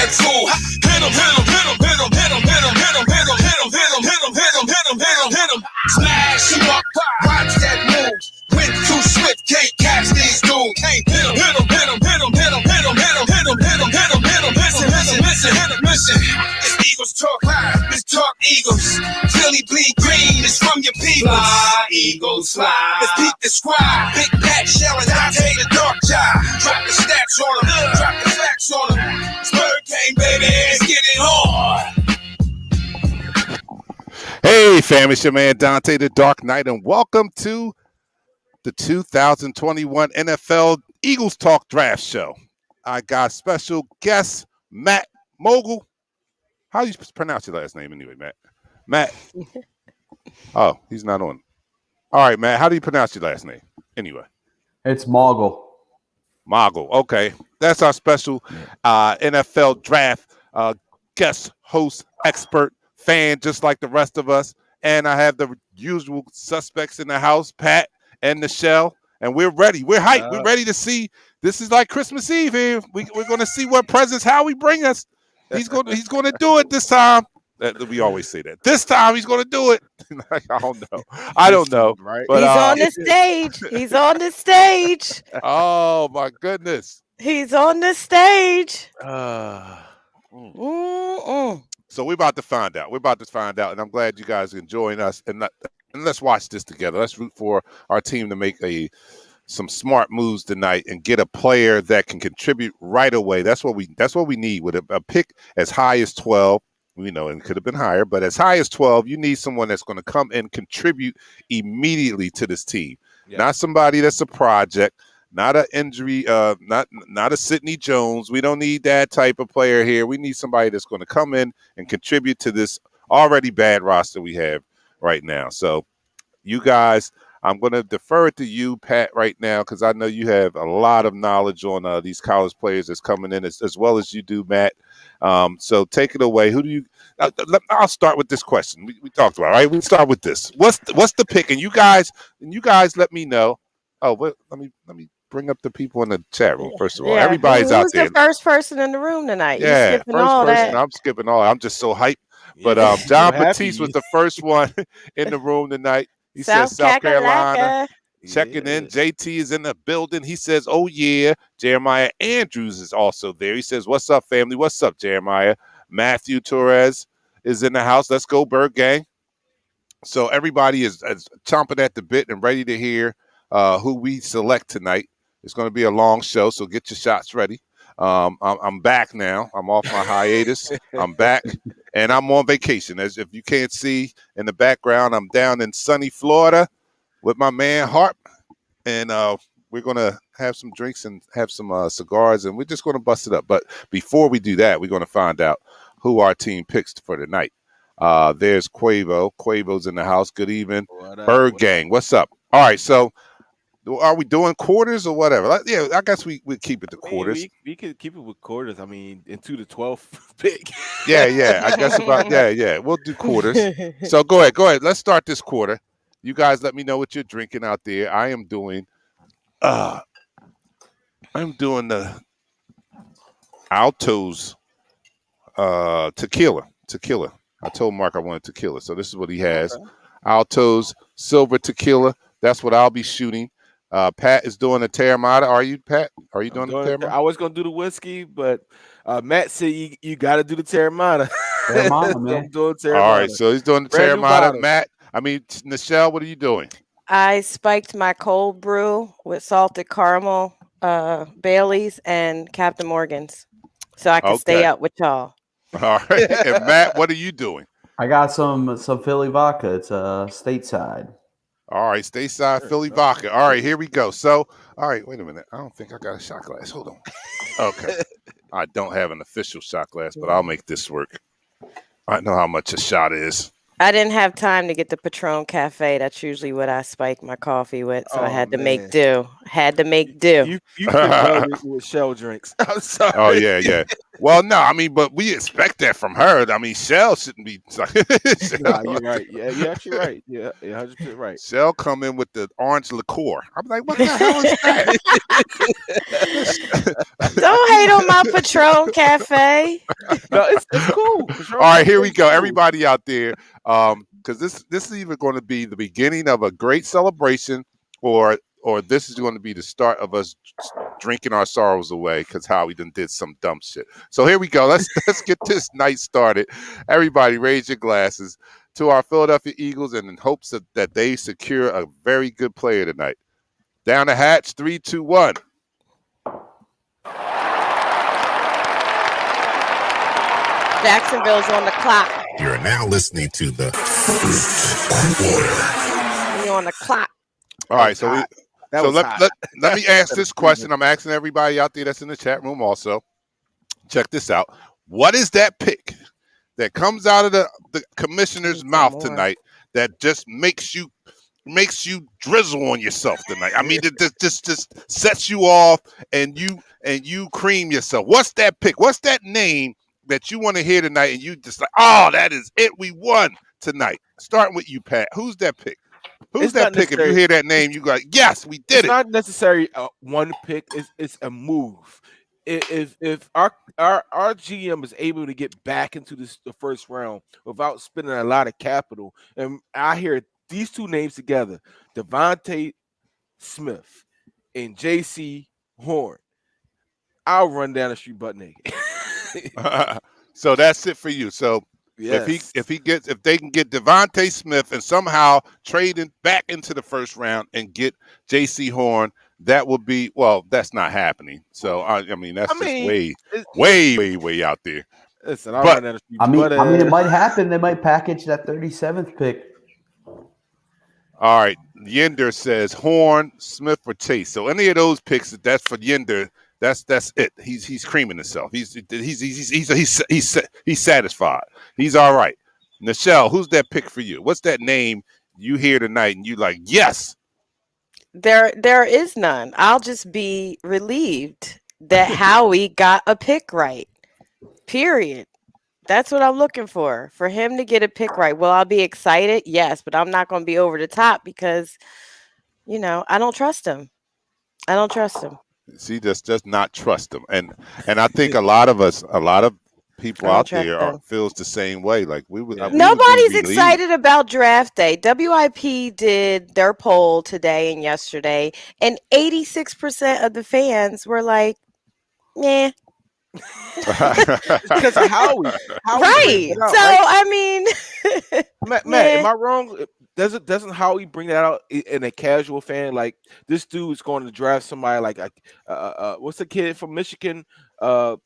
bad fool. Hit him, hit him, hit him, hit him, hit him, hit him, hit him, hit him, hit him, hit him, hit him, hit him, hit him, hit him, hit him. Smash him up, watch that move. Went too swift, can't catch these dudes. Hit him, hit him, hit him, hit him, hit him, hit him, hit him, hit him, hit him, hit him, hit him. Listen, listen, listen, hit him, listen. It's Eagles talk high, let's talk Eagles. Philly bleed green, it's from your people. Fly, Eagles, fly. Let's peep the squad. Big Pat shelling, Dante the dark job. Drop the stats on him, drop the facts on him. Spur game, baby, let's get it on. Hey, fam, it's your man Dante the Dark Knight, and welcome to the 2021 NFL Eagles Talk Draft Show. I got special guest Matt Mogul. How do you pronounce your last name anyway, Matt? Matt. Oh, he's not on. All right, Matt. How do you pronounce your last name anyway? It's Mogul. Mogul. Okay, that's our special NFL draft guest, host, expert, fan, just like the rest of us. And I have the usual suspects in the house, Pat and Nichelle, and we're ready. We're hyped. We're ready to see. This is like Christmas Eve here. We're going to see what presents Howie bring us. He's going to do it this time. We always say that. This time he's going to do it. I don't know. Right? But, he's on the stage. He's on the stage. Oh my goodness. He's on the stage. So we're about to find out. And I'm glad you guys are enjoying us. And let's watch this together. Let's root for our team to make some smart moves tonight and get a player that can contribute right away. That's what we need with a pick as high as 12. We know it could have been higher, but as high as 12, you need someone that's going to come and contribute immediately to this team. Yeah. Not somebody that's a project, not an injury, not a Sidney Jones. We don't need that type of player here. We need somebody that's going to come in and contribute to this already bad roster we have right now. So you guys, I'm going to defer it to you, Pat, right now, because I know you have a lot of knowledge on these college players that's coming in as well as you do, Matt. So take it away. Who do you? I'll start with this question. We talked about, right? We start with this. What's the pick? And you guys let me know. Oh, let me bring up the people in the chat room first of all. Yeah. Everybody's out there. Who's the first person in the room tonight? Yeah, first person. I'm skipping all. I'm just so hyped. But John Batiste was the first one in the room tonight. He says South Carolina. Checking in. JT is in the building. He says, oh, yeah. Jeremiah Andrews is also there. He says, what's up, family? What's up, Jeremiah? Matthew Torres is in the house. Let's go, Bird Gang. So everybody is chomping at the bit and ready to hear who we select tonight. It's going to be a long show, so get your shots ready. I'm back now. I'm off my hiatus. I'm back, and I'm on vacation. As if you can't see in the background, I'm down in sunny Florida with my man Harp, and we're going to have some drinks and have some cigars, and we're just going to bust it up. But before we do that, we're going to find out who our team picks for tonight. There's Quavo. Quavo's in the house. Good evening. Bird Gang. What's up? All right, so are we doing quarters or whatever? Yeah, I guess we keep it to quarters. We could keep it with quarters. I mean, into the 12th pick. Yeah. I guess yeah. We'll do quarters. So go ahead. Let's start this quarter. You guys let me know what you're drinking out there. I am doing the Alto's tequila. I told Mark I wanted tequila, so this is what he has. Okay. Alto's silver tequila. That's what I'll be shooting. Pat is doing a Terramata. Are you, Pat? Are you doing the Terramata? I was going to do the whiskey, but Matt said you got to do the Terramata. Terramata, man. I'm doing Terramata. All right, so he's doing the Terramata. Matt, Nichelle, what are you doing? I spiked my cold brew with salted caramel, Bailey's, and Captain Morgan's, so I can stay up with y'all. All right, and Matt, what are you doing? I got some Philly vodka. It's stateside. All right, stateside Philly vodka. All right, here we go. So, all right, wait a minute. I don't think I got a shot glass. Hold on. Okay. I don't have an official shot glass, but I'll make this work. I know how much a shot is. I didn't have time to get the Patron Cafe. That's usually what I spike my coffee with, so I had to make do. Had to make do. You fit well with Shell drinks. I'm sorry. Oh yeah. Well, no, I mean, but we expect that from her. I mean, Shell shouldn't be. Nah, you're right. Yeah, you're actually right. Yeah, 100% right. Shell come in with the orange liqueur. I'm like, what the hell is that? Don't hate on my Patron Cafe. No, it's cool. All right, here we go. Everybody out there, because this is either going to be the beginning of a great celebration, or this is going to be the start of us drinking our sorrows away because Howie done did some dumb shit. So here we go. Let's get this night started. Everybody, raise your glasses to our Philadelphia Eagles, and in hopes that they secure a very good player tonight. Down the hatch, 3, 2, 1. Jacksonville's on the clock. You're now listening to the You're on the clock. All right, so let me ask this question. I'm asking everybody out there that's in the chat room also. Check this out. What is that pick that comes out of the commissioner's mouth tonight that just makes you drizzle on yourself tonight? I mean, it just sets you off and you cream yourself. What's that pick? What's that name that you want to hear tonight? And you just like, oh, that is it. We won tonight. Starting with you, Pat. Who's that pick? Who's that pick? If you hear that name, you go, yes, we did it. It's not necessarily one pick. It's a move. If our GM is able to get back into the first round without spending a lot of capital, and I hear these two names together, Devontae Smith and J.C. Horn, I'll run down the street butt naked. So that's it for you. So yes. if they can get Devontae Smith and somehow trade back into the first round and get J.C. Horn, that would be, well, that's not happening. So I mean that's way out there. Listen, I'll run down the street. I mean, it might happen. They might package that 37th pick. All right, Yender says Horn, Smith, or Chase. So any of those picks, that's for Yender. That's it. He's creaming himself. He's satisfied. He's all right. Nichelle, who's that pick for you? What's that name you hear tonight and you like? Yes. There is none. I'll just be relieved that Howie got a pick right. Period. That's what I'm looking for him to get a pick right. Will I be excited? Yes, but I'm not going to be over the top because, I don't trust him. See, just not trust him, and I think a lot of people out there feels the same way. Like nobody's excited about draft day. WIP did their poll today and yesterday, and 86% of the fans were like, "Nah." Because of Howie. Right. So I mean, Matt, am I wrong? Doesn't Howie bring that out in a casual fan? Like this dude is going to draft somebody like what's the kid from Michigan? Kiwi.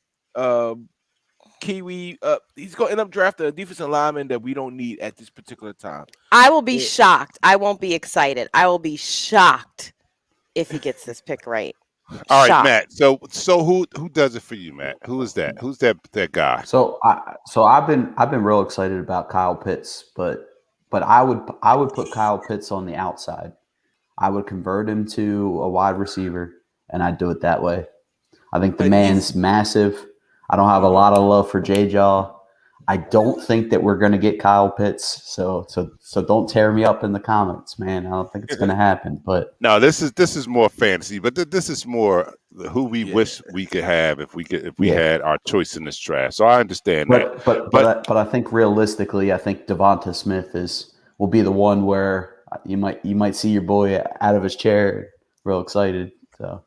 He's going to end up drafting a defensive lineman that we don't need at this particular time. I will be shocked. I won't be excited. I will be shocked if he gets this pick right. All right, Matt. So who does it for you, Matt? Who is that? Who's that guy? So I've been real excited about Kyle Pitts, but I would put Kyle Pitts on the outside. I would convert him to a wide receiver, and I'd do it that way. I think the man's massive. I don't have a lot of love for J-Jaw. I don't think that we're going to get Kyle Pitts, so don't tear me up in the comments, man. I don't think it's going to happen. But no, this is more fantasy, but this is more who we wish we could have if we had our choice in this draft. So I understand that. But I think realistically, I think Devonta Smith will be the one where you might see your boy out of his chair, real excited. So.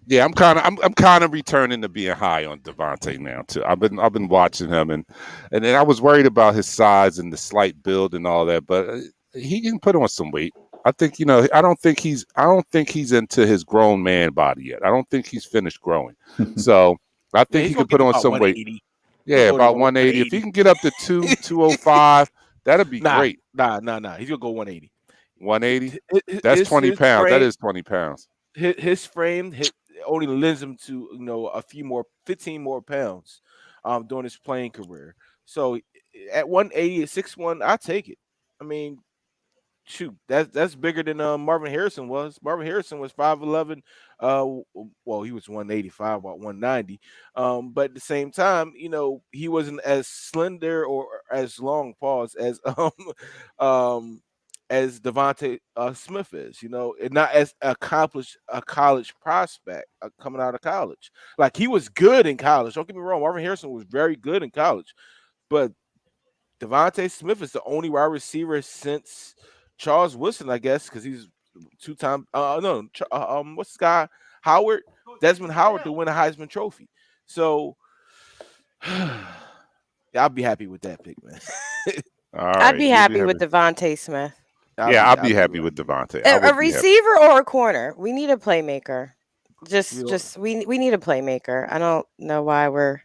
Yeah, I'm kind of returning to being high on Devontae now too. I've been watching him and then I was worried about his size and the slight build and all that, but he can put on some weight. I think I don't think he's into his grown man body yet. I don't think he's finished growing. So I think he can put on some weight. Yeah, about 180. If he can get up to 205, that'd be great. Nah. He's gonna go 180. 180. That's 20 pounds. Frame, that is 20 pounds. His frame only lends him to 15 more pounds during his playing career. So at 180 at 6'1", I take it. I mean, shoot, that's bigger than Marvin Harrison was. Marvin Harrison was 5'11". Well, he was 185, about 190. But at the same time, he wasn't as slender or as long pause as Devontae Smith is, and not as accomplished a college prospect coming out of college. Like, he was good in college. Don't get me wrong, Marvin Harrison was very good in college, but Devontae Smith is the only wide receiver since Charles Woodson, I guess, because he's two-time. What's this guy? Howard, Desmond Howard, to win a Heisman Trophy. So, yeah, I'll be happy with that pick, man. I'd be happy with Devontae Smith. I'll be happy with Devontae. A receiver or a corner? We need a playmaker. We need a playmaker. I don't know why we're,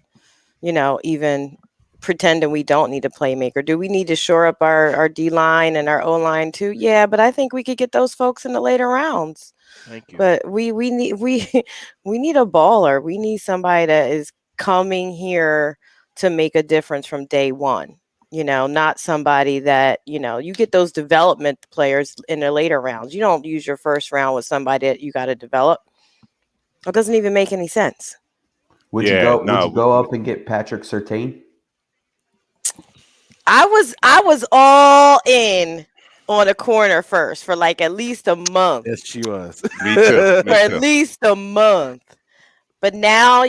even pretending we don't need a playmaker. Do we need to shore up our D line and our O line too? Yeah, but I think we could get those folks in the later rounds. Thank you. But we need a baller. We need somebody that is coming here to make a difference from day one. Not somebody that, you get those development players in the later rounds. You don't use your first round with somebody that you got to develop. It doesn't even make any sense. Would you go up and get Patrick Surtain? I was all in on a corner first for like at least a month. Yes, she was. Me too. For at least a month. But now,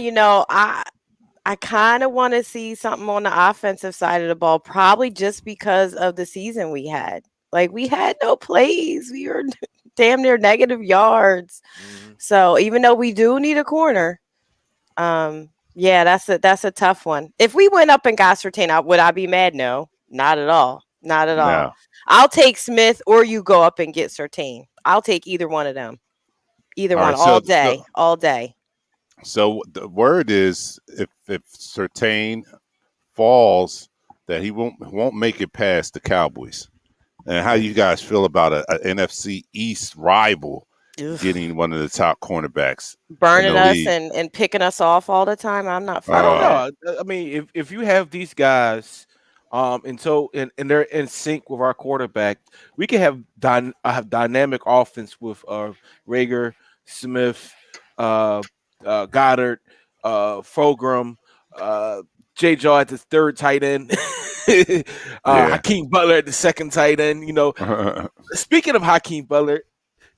I kind of want to see something on the offensive side of the ball, probably just because of the season we had. Like, we had no plays. We were damn near negative yards. Mm-hmm. So even though we do need a corner, yeah, that's a tough one. If we went up and got Surtain, would I be mad? No, not at all. Not at all. No. I'll take Smith, or you go up and get Surtain. I'll take either one of them. Either one, all day. All day. So the word is, if Surtain falls, that he won't make it past the Cowboys. And how you guys feel about a NFC East rival getting one of the top cornerbacks, burning us and picking us off all the time? I'm not. I don't know. I mean, if you have these guys, and they're in sync with our quarterback, we can have dynamic offense with Rager, Smith, Goddard, Fulgham, Jay Jaw at the third tight end, Hakeem Butler at the second tight end. Speaking of Hakeem Butler,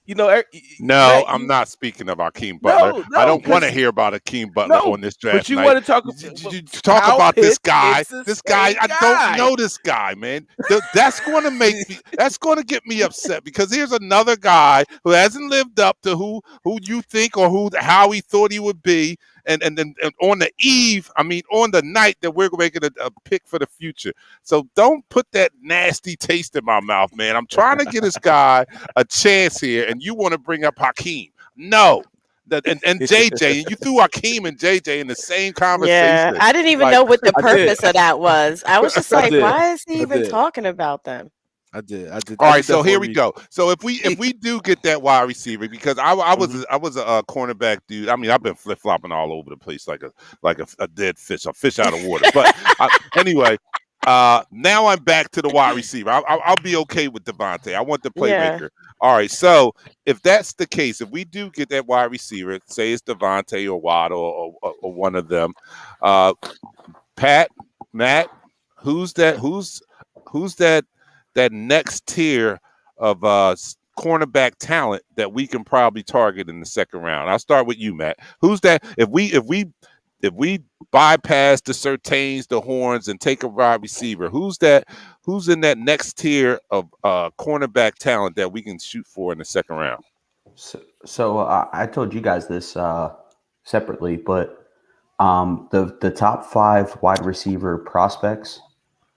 no, I'm not speaking of Hakeem Butler. No, I don't want to hear about Hakeem Butler on this draft. But you want to talk about this guy? This guy, I don't know this guy, man. That's going to get me upset, because here's another guy who hasn't lived up to who you think or how he thought he would be. And on the night that we're making a pick for the future. So don't put that nasty taste in my mouth, man. I'm trying to get this guy a chance here, and you want to bring up Hakeem. No. And JJ, and you threw Hakeem and JJ in the same conversation. Yeah, I didn't even know what the purpose of that was. I was just like, why is he even talking about them? I did. All right, so here we go. So if we do get that wide receiver, because I was a cornerback dude. I mean, I've been flip flopping all over the place like a dead fish, a fish out of water. But anyway, now I'm back to the wide receiver. I'll be okay with Devontae. I want the playmaker. Yeah. All right, so if that's the case, if we do get that wide receiver, say it's Devontae or Waddle or one of them, Matt, who's that next tier of cornerback talent that we can probably target in the second round? I'll start with you, Matt. Who's that? If we bypass the Surtains, the Horns, and take a wide receiver, who's in that next tier of cornerback talent that we can shoot for in the second round? So I told you guys this separately, but the top 5 wide receiver prospects,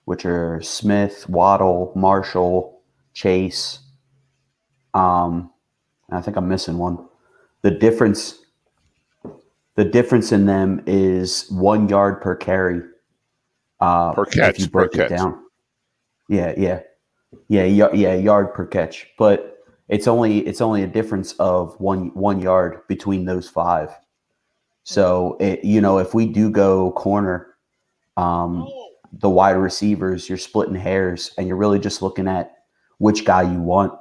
which are Smith, Waddle, Marshall, Chase. I think I'm missing one. The difference in them is 1 yard per carry. Per catch. If you break it down. Yeah. Yard per catch. But it's only a difference of one yard between those 5. So if we do go corner, the wide receivers, you're splitting hairs, and you're really just looking at which guy you want.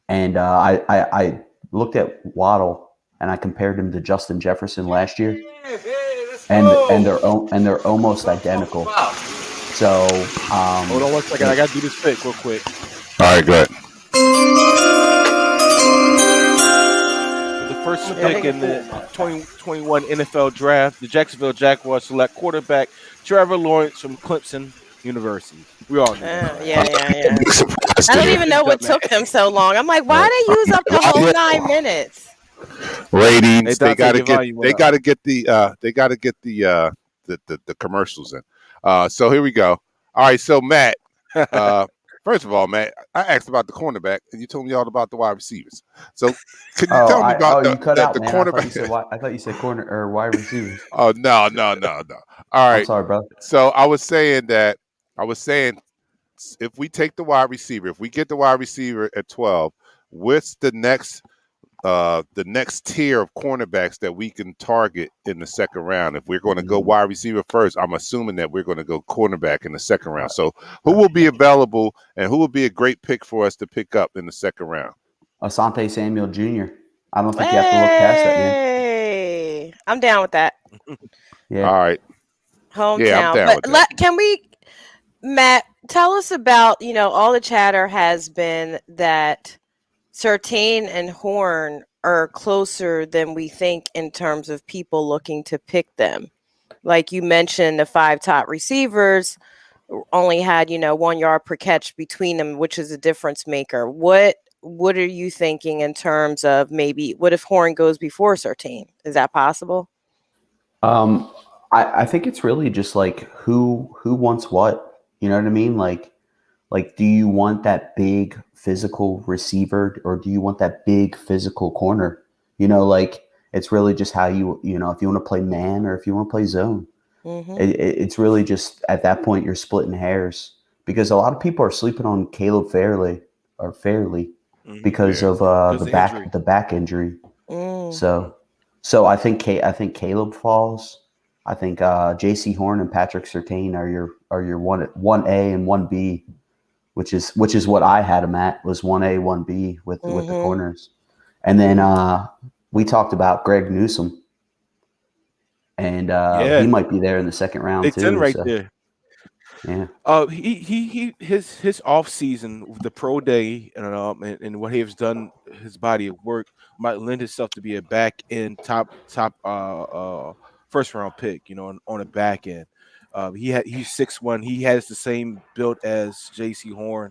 And I looked at Waddle and I compared him to Justin Jefferson last year, and they're almost identical. So hold on one second. I got to do this pick real quick. All right, go ahead. The first pick in the 2021 NFL Draft, the Jacksonville Jaguars select quarterback Trevor Lawrence from Clemson University. We all know. Yeah. I don't even know what took them so long. I'm like, why they use up the whole 9 minutes? Ratings. They got to get the commercials in. So here we go. All right. So Matt, first of all, Matt, I asked about the cornerback, and you told me all about the wide receivers. So could you tell me about the cornerback? I thought you said corner or wide receivers. Oh no. All right. I'm sorry, bro. So I was saying if we take the wide receiver, if we get the wide receiver at 12, what's the next tier of cornerbacks that we can target in the second round? If we're going to go wide receiver first, I'm assuming that we're going to go cornerback in the second round. So who will be available and who will be a great pick for us to pick up in the second round? Asante Samuel Jr. I don't think you have to look past that, man. I'm down with that. Yeah. All right. Hometown. Yeah, I'm down with that. Can we, Matt, tell us about, all the chatter has been that Surtain and Horn are closer than we think in terms of people looking to pick them. Like you mentioned, the 5 top receivers only had, 1 yard per catch between them, which is a difference maker. What are you thinking in terms of maybe what if Horn goes before Surtain? Is that possible? I think it's really just like who wants what. You know what I mean? Like, do you want that big physical receiver or do you want that big physical corner? It's really just how if you want to play man or if you want to play zone. Mm-hmm. It's really just at that point you're splitting hairs because a lot of people are sleeping on Caleb Fairley because of the back injury. Mm. So I think Caleb falls. I think J.C. Horn and Patrick Surtain are your 1A and 1B. Which is what I had him at, was 1A, 1B with the corners. And then we talked about Greg Newsome. And he might be there in the second round it's too. Right there. Yeah. His off season with the pro day and what he has done, his body of work might lend itself to be a back end top first round pick, on a back end. He's 6'1". He has the same build as J.C. Horn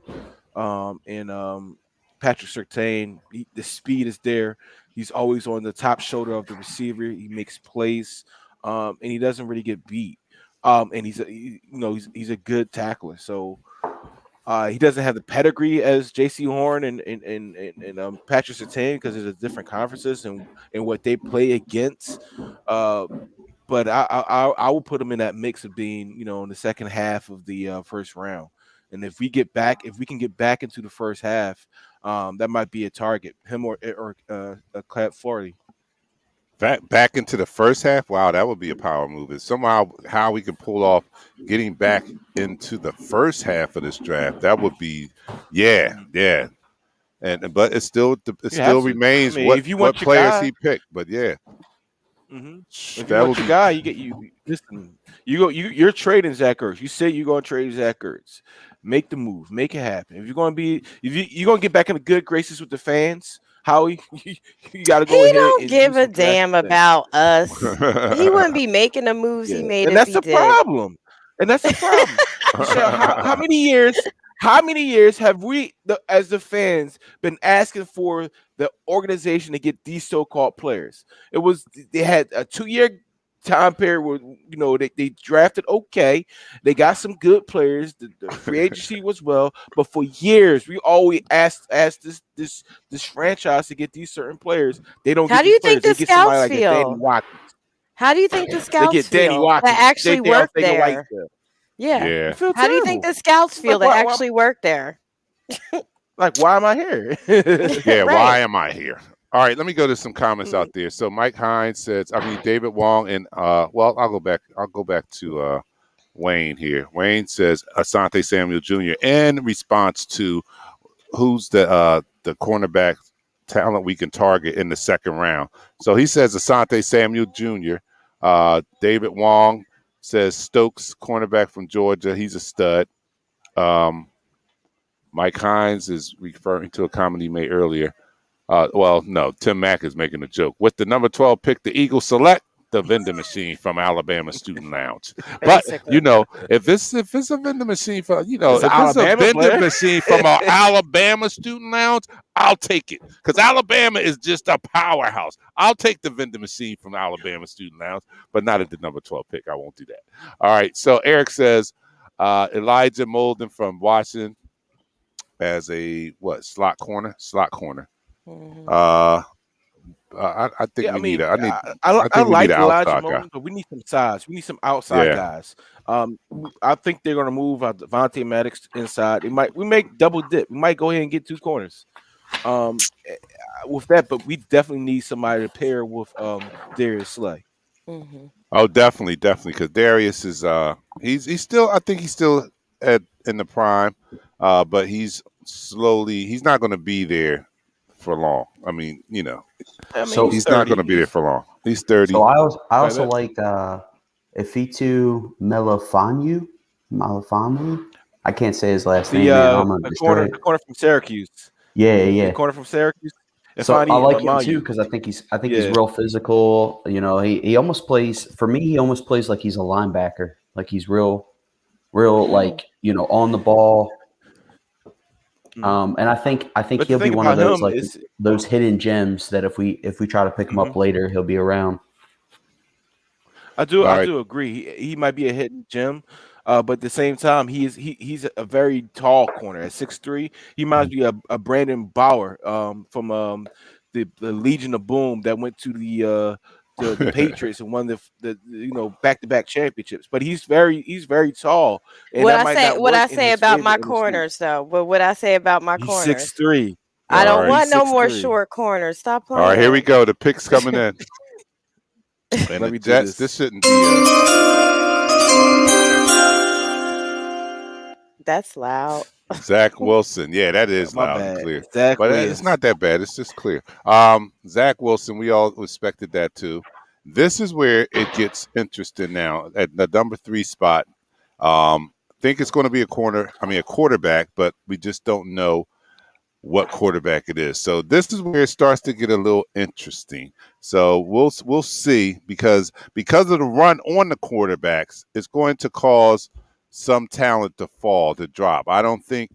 and Patrick Surtain. The speed is there. He's always on the top shoulder of the receiver. He makes plays, and he doesn't really get beat. And he's a good tackler. So he doesn't have the pedigree as J.C. Horn and Patrick Surtain because there's different conferences and what they play against. But I will put him in that mix of being, in the second half of the first round. And if we can get back into the first half, that might be a target, him or Clap Flaherty. Back into the first half? Wow, that would be a power move. Is somehow how we can pull off getting back into the first half of this draft. That would be, yeah. But it still remains what players he picked. But yeah. Mm-hmm. If you want your guy, you're trading Zach Ertz. You say you're going to trade Zach Ertz. Make the move, make it happen. If you're going to get back in the good graces with the fans, Howie, you got to go ahead. He don't give a damn about us. He wouldn't be making the moves he made. And that's the problem. So how many years have we, as the fans, been asking for the organization to get these so-called players? They had a 2-year time period where they drafted okay, they got some good players. The free agency was well, but for years we always asked this franchise to get these certain players. They don't. How do you think the scouts feel? How do you think the scouts feel that actually work there? Yeah. How do you think the scouts feel that actually work there? Like, why am I here? Yeah, right. Why am I here? All right, let me go to some comments out there. So Mike Hines says, David Wong and I'll go back to Wayne here. Wayne says Asante Samuel Jr. in response to who's the cornerback talent we can target in the second round. So he says Asante Samuel Jr. David Wong says Stokes, cornerback from Georgia. He's a stud. Mike Hines is referring to a comment he made earlier. Well, no, Tim Mack is making a joke. With the number 12 pick, the Eagles select the vending machine from Alabama Student Lounge. But you know, if it's a vending machine for if it's a vending machine from an Alabama Student Lounge, I'll take it because Alabama is just a powerhouse. I'll take the vending machine from Alabama Student Lounge, but not at the number 12 pick. I won't do that. All right. So Eric says Elijah Molden from Washington as a slot corner. Mm-hmm. I think we need. I like Elijah Molden, but we need some size. We need some outside guys. I think they're going to move Devontae Maddox inside. We make double dip. We might go ahead and get 2 corners. With that, but we definitely need somebody to pair with Darius Slay. Mm-hmm. Oh, definitely, because Darius is he's still. I think he's still in the prime, but he's not going to be there for long. I mean, so he's not going to be there for long. He's 30. So I also like Ifitu Melifonwu. I can't say his last name. The corner from Syracuse. Yeah. The corner from Syracuse. So I like him too because I think he's real physical. He almost plays for me. He almost plays like he's a linebacker. Like he's real like on the ball. And I think he'll be one of those those hidden gems that if we try to pick him up later, he'll be around. I do agree. He might be a hidden gem, but at the same time, he's a very tall corner at 6'3". He reminds me of a Brandon Bauer from the Legion of Boom that went to the Patriots and won the back-to-back championships. But he's very tall. And what I say about my corners though? What I say about my corners? 6'3". I don't want no more short corners. Stop playing. All right, here we go. The picks coming in. And the Jets, this shouldn't be That's loud. Zach Wilson. Yeah, that is loud and clear. But it's not that bad. It's just clear. Zach Wilson, we all expected that too. This is where it gets interesting now at the number 3 spot. Think it's going to be a quarterback, but we just don't know what quarterback it is. So this is where it starts to get a little interesting. So we'll see because of the run on the quarterbacks, it's going to cause some talent to drop. I don't think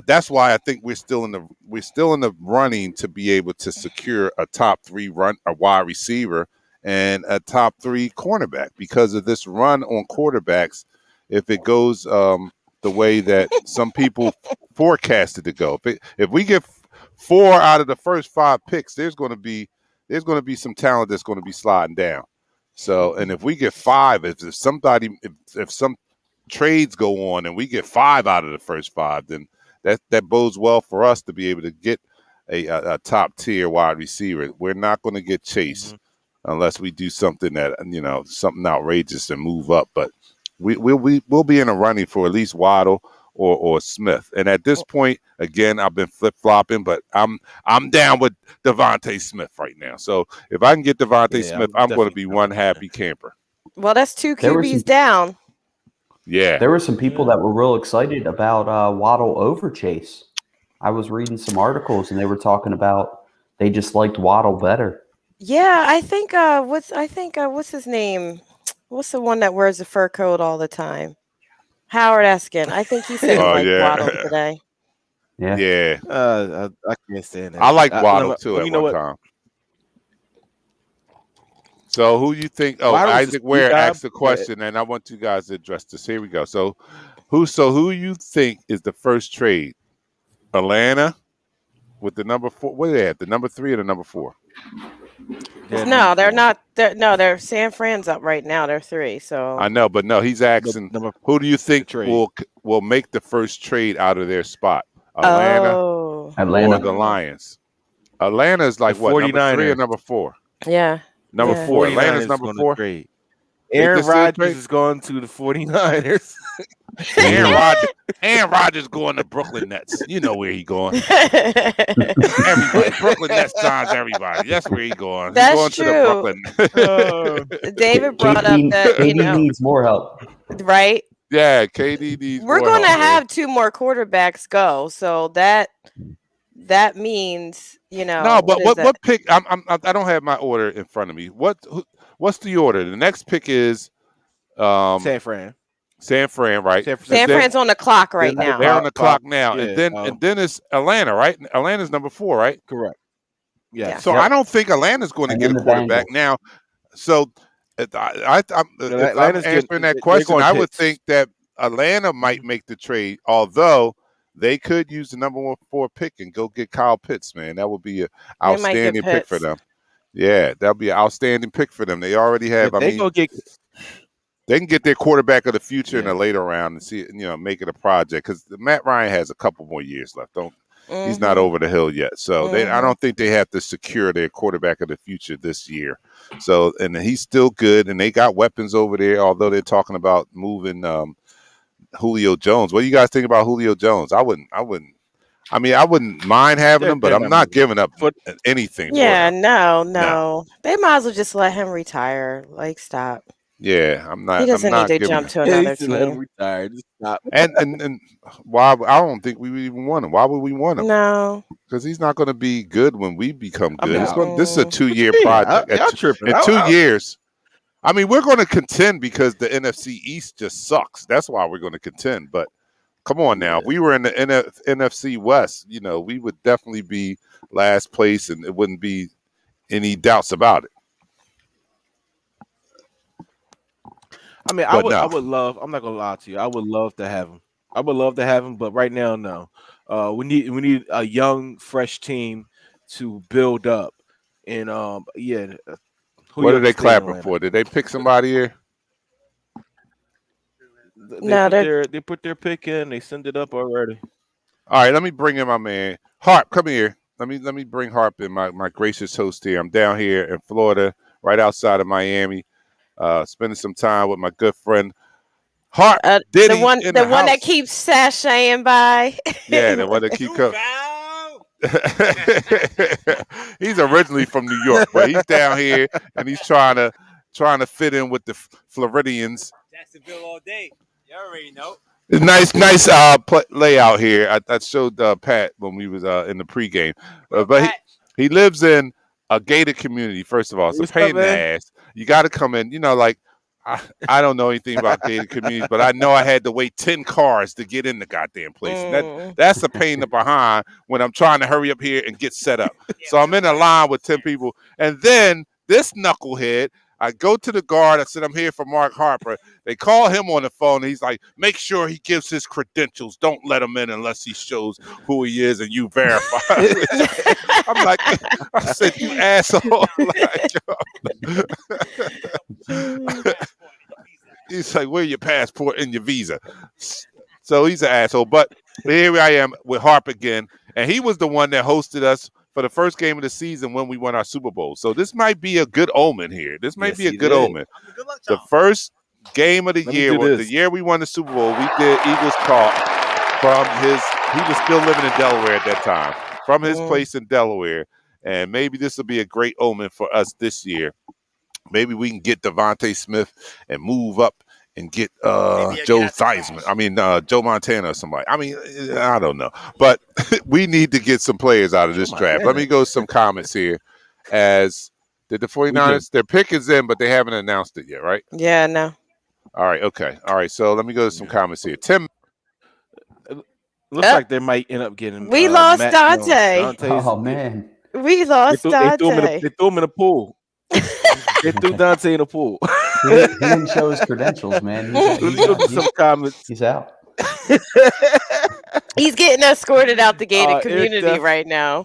that's why I think we're still in the running to be able to secure a top 3 wide receiver and a top 3 cornerback because of this run on quarterbacks. If it goes the way that some people forecasted to go, if we get 4 out of the first 5 picks, there's going to be some talent that's going to be sliding down. So, and if we get 5, if some trades go on and we get 5 out of the first 5, then that bodes well for us to be able to get a top tier wide receiver. We're not going to get Chase unless we do something that something outrageous and move up. But we'll be in a running for at least Waddle or Smith. And at this point, again, I've been flip-flopping, but I'm down with Devontae Smith right now. So if I can get Devontae Smith, I'm going to be one happy camper. Well, that's 2 QBs down. Yeah. There were some people that were real excited about Waddle over Chase. I was reading some articles and they were talking about they just liked Waddle better. Yeah, I think what's his name? What's the one that wears the fur coat all the time? Howard Eskin. I think he said Waddle today. Yeah. I can't stand that. I like Waddle too at one time. So who you think? Oh, Isaac Ware asked the question, and I want you guys to address this. Here we go. So who you think is the first trade? Atlanta with the number 4. What are they at? The number 3 or the number 4? No, they're not. They're San Fran's up right now. They're 3. So I know, but no, he's asking who do you think will make the first trade out of their spot? Atlanta or the Lions? Atlanta is like what? Number 3 or number 4? Yeah. Number 4. Atlanta's number 4. Aaron Rodgers is going to the 49ers. Aaron Rodgers going to Brooklyn Nets. You know where he going. Everybody, Brooklyn Nets signs everybody. That's where he going. That's He's going true. to the Brooklyn. David brought up that KD needs more help. Right? Yeah, KD needs. We're more going to help, have man. 2 more quarterbacks go, so that means No, but what pick? I don't have my order in front of me. What's the order? The next pick is San Fran. San Fran, right? San Fran's on the clock right now. They're on the clock now, yeah, and then it's Atlanta, right? Atlanta's number 4, right? Correct. Yeah. So I don't think Atlanta's going to get a quarterback now. So if I'm answering that question, I would think that Atlanta might make the trade, although they could use the number 4 pick and go get Kyle Pitts, man. That would be an outstanding pick for them. Yeah, that'll be an outstanding pick for them. They already have. They can get their quarterback of the future in a later round and see, make it a project, because Matt Ryan has a couple more years left. He's not over the hill yet. So I don't think they have to secure their quarterback of the future this year. So, and he's still good, and they got weapons over there, although they're talking about moving Julio Jones. What do you guys think about Julio Jones? I wouldn't mind having him, but I'm not giving up anything. Yeah, no. They might as well just let him retire. Like, stop. Yeah, I'm not. He doesn't need to jump to another team. Let him retire. Just stop. And why? I don't think we would even want him. Why would we want him? No, because he's not going to be good when we become good. This is a 2-year project. Y'all tripping. In 2 years, we're going to contend because the NFC East just sucks. That's why we're going to contend. But come on now, if we were in the NFC West, we would definitely be last place, and it wouldn't be any doubts about it. I would love. I'm not gonna lie to you. I would love to have him. But right now, no. We need a young, fresh team to build up. And what are they clapping for? Did they pick somebody here? They put their pick in. They send it up already. All right, let me bring in my man Harp. Come here. Let me bring Harp in, my gracious host here. I'm down here in Florida, right outside of Miami. Spending some time with my good friend Hart. The one that keeps sashaying by. Yeah, the one that keeps coming. He's originally from New York, but he's down here and he's trying to fit in with the Floridians. Jacksonville all day. You already know. Nice layout here. I showed Pat when we was in the pregame, but he lives in a gated community. First of all, it's a pain in the ass. You got to come in, I don't know anything about gated communities, but I know I had to wait 10 cars to get in the goddamn place. That's a pain in the behind when I'm trying to hurry up here and get set up. So I'm in a line with 10 people. And then this knucklehead, I go to the guard. I said, I'm here for Mark Harper. They call him on the phone. And he's like, make sure he gives his credentials. Don't let him in unless he shows who he is and you verify. I'm like, I said, you asshole. He's like, where's your passport and your visa? So he's an asshole. But here I am with Harp again. And he was the one that hosted us for the first game of the season when we won our Super Bowl. So this might be a good omen here. This might be a good omen. The first game of the year, the year we won the Super Bowl, we did Eagles Talk from he was still living in Delaware at that time, from his place in Delaware. And maybe this will be a great omen for us this year. Maybe we can get Devontae Smith and move up and get Joe Theismann. Joe Montana or somebody. I don't know. But we need to get some players out of this draft. Let me go some comments here. Did the 49ers, their pick is in, but they haven't announced it yet, right? Yeah, no. All right, okay. All right, so let me go to some comments here. Tim. Looks like they might end up getting we lost Dante. Oh, man. We lost Dante. They threw him in the pool. They threw Dante in the pool. He didn't show his credentials, man. He's out. He's getting escorted out the gated community right now.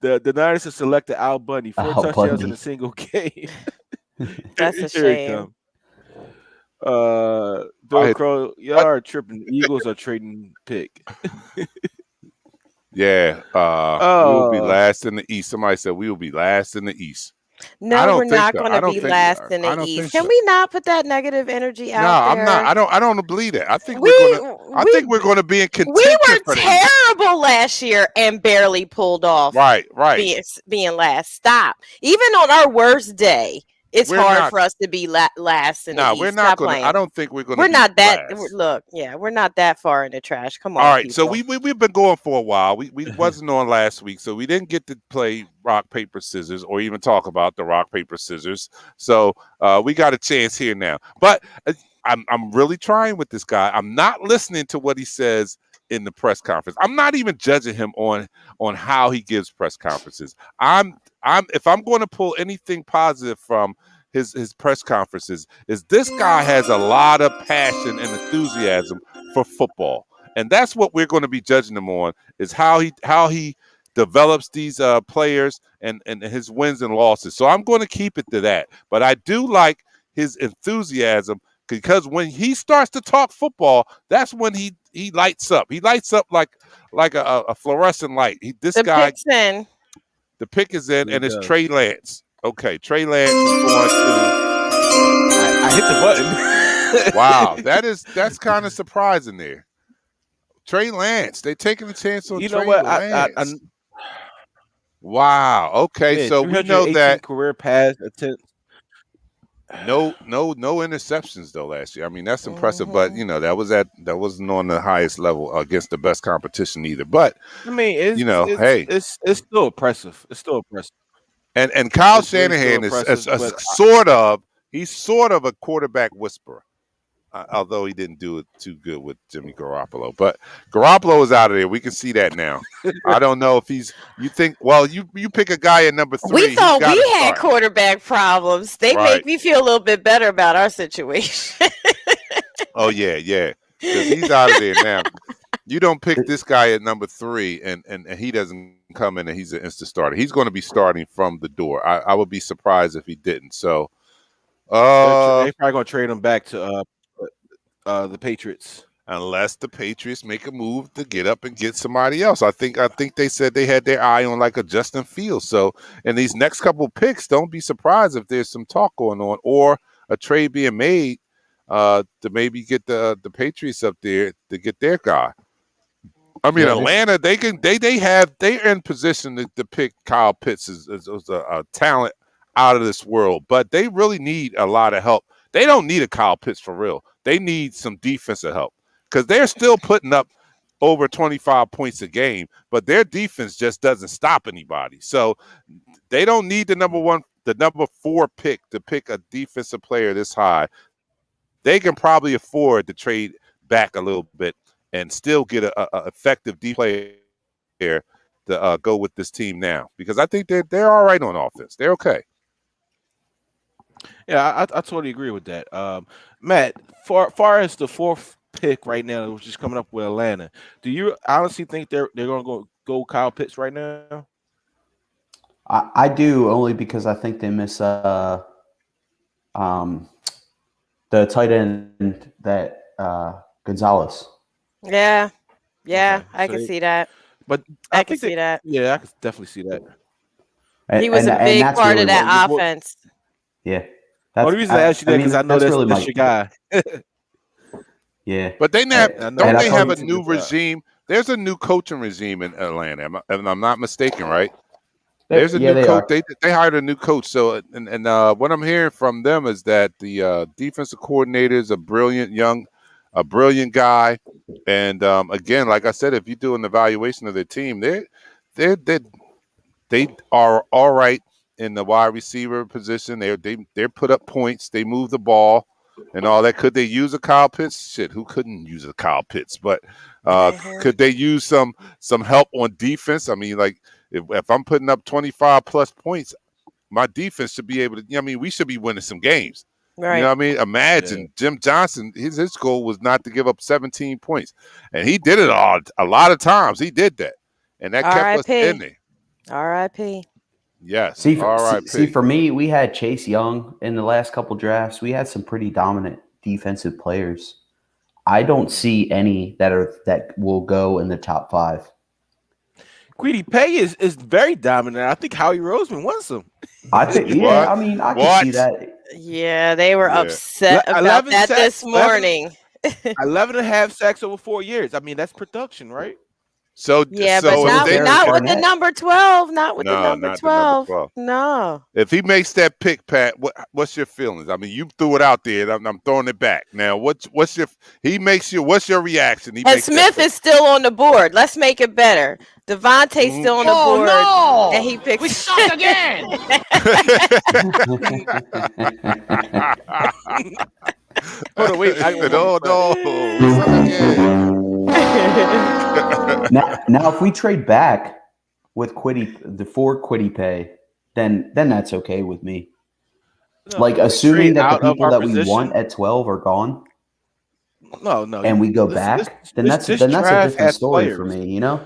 The Niners have selected Al Bundy, 4 touchdowns in a single game. That's a shame. Crow, y'all are tripping. Eagles are trading pick. Yeah, we will be last in the East. Somebody said we will be last in the East. No, we're not so. going I to don't be think. last in I the don't East. think Can so. we not put that negative energy No, out I'm not. there? I don't believe that. I think We I think we we're going to be in we contention were for the East. terrible last year and barely pulled off Right. being last. Stop. Even on our worst day, it's We're hard not. for us to be last in the No, we're East. not Stop going to. I playing. don't think we're going to We're be not that. last. Look, yeah, we're not that far in the trash. Come All on, right, so people. we've been going for a while. We wasn't on last week, so we didn't get to play rock paper scissors or even talk about the rock paper scissors. So we got a chance here now. But I'm really trying with this guy. I'm not listening to what he says in the press conference. I'm not even judging him on how he gives press conferences. If I'm going to pull anything positive from his press conferences, is this guy has a lot of passion and enthusiasm for football, and that's what we're going to be judging him on, is how he develops these players and his wins and losses. So I'm going to keep it to that. But I do like his enthusiasm, because when he starts to talk football, that's when he lights up. He lights up like a fluorescent light. The pick's in. The pick is in, He and it's does. Trey Lance. Okay, Trey Lance is going I hit the button. to. Wow, that's kind of surprising there. Trey Lance, they taking a chance on You know Trey what? Lance. Wow. Okay, Man, so we know 318 that career pass attempts. no interceptions though last year. I mean, that's impressive, but that wasn't on the highest level against the best competition either. But I mean, it's hey, it's still impressive. It's still impressive. and Kyle It's really still Shanahan is impressive, but he's sort of a quarterback whisperer. Although he didn't do it too good with Jimmy Garoppolo. But Garoppolo is out of there. We can see that now. I don't know if you pick a guy at number 3. We thought we had start. quarterback problems. They make me feel a little bit better about our situation. Oh, yeah. Because he's out of there now. You don't pick this guy at number 3 and he doesn't come in and he's an instant starter. He's going to be starting from the door. I would be surprised if he didn't. So they're probably going to trade him back to the Patriots, unless the Patriots make a move to get up and get somebody else. I think they said they had their eye on like a Justin Fields. So in these next couple picks, don't be surprised if there's some talk going on or a trade being made to maybe get the Patriots up there to get their guy. I mean, Atlanta, they're in position to pick Kyle Pitts as a talent out of this world, but they really need a lot of help. They don't need a Kyle Pitts for real. They need some defensive help, because they're still putting up over 25 points a game, but their defense just doesn't stop anybody. So they don't need the number 4 pick to pick a defensive player this high. They can probably afford to trade back a little bit and still get a effective D player to go with this team now, because I think they're all right on offense. They're okay. Yeah, I totally agree with that. Matt, far as the 4th pick right now, which is coming up with Atlanta, do you honestly think they're going to go Kyle Pitts right now? I do, only because I think they miss the tight end that Gonzalez. Yeah, Okay, I can see that. But I can see that. Yeah, I can definitely see that. He was a big that's part really of that what- offense. Yeah. The reason I asked you that because I know that's your guy. Yeah. But they have I don't know they that's have how a you new regime? There's a new coaching regime in Atlanta, if I'm not mistaken, right? There's a new coach. They hired a new coach. So and what I'm hearing from them is that the defensive coordinator is a brilliant guy. And again, like I said, if you do an evaluation of their team, they are all right in the wide receiver position. They put up points. They move the ball and all that. Could they use a Kyle Pitts? Shit, who couldn't use a Kyle Pitts? But could they use some help on defense? I mean, like if I'm putting up 25 plus points, my defense should be able to. I mean, we should be winning some games. Right. You know what I mean? Imagine Jim Johnson. His goal was not to give up 17 points, and he did it a lot of times. He did that, and that kept us in there. R.I.P. Yes. See, for me, we had Chase Young in the last couple drafts. We had some pretty dominant defensive players. I don't see any that will go in the top 5. Quiddy Pay is very dominant. I think Howie Roseman wants him. I think, yeah. I mean, I can see that. Yeah, they were Yeah. upset about that this morning. 11 and a half sacks over 4 years. I mean, that's production, right? So Yeah, so but if not, they- not with the number 12. Not with No, the number not the number 12. 12. No. If he makes that pick, Pat, what's your feelings? I mean, you threw it out there. And I'm throwing it back now. What's your? He makes you. What's your reaction? He And makes that Smith pick. is still on the board. Let's make it better. Devontae's still on the board. no! And he picks. We suck again. Hold on, wait. no. now, if we trade back with for Quiddy Pay, then that's okay with me. No, Like, we assuming trade that out the of people our that we position. want at 12 are gone, No. and we go This- back, this- then this- that's this a draft different has story players. for me. You know.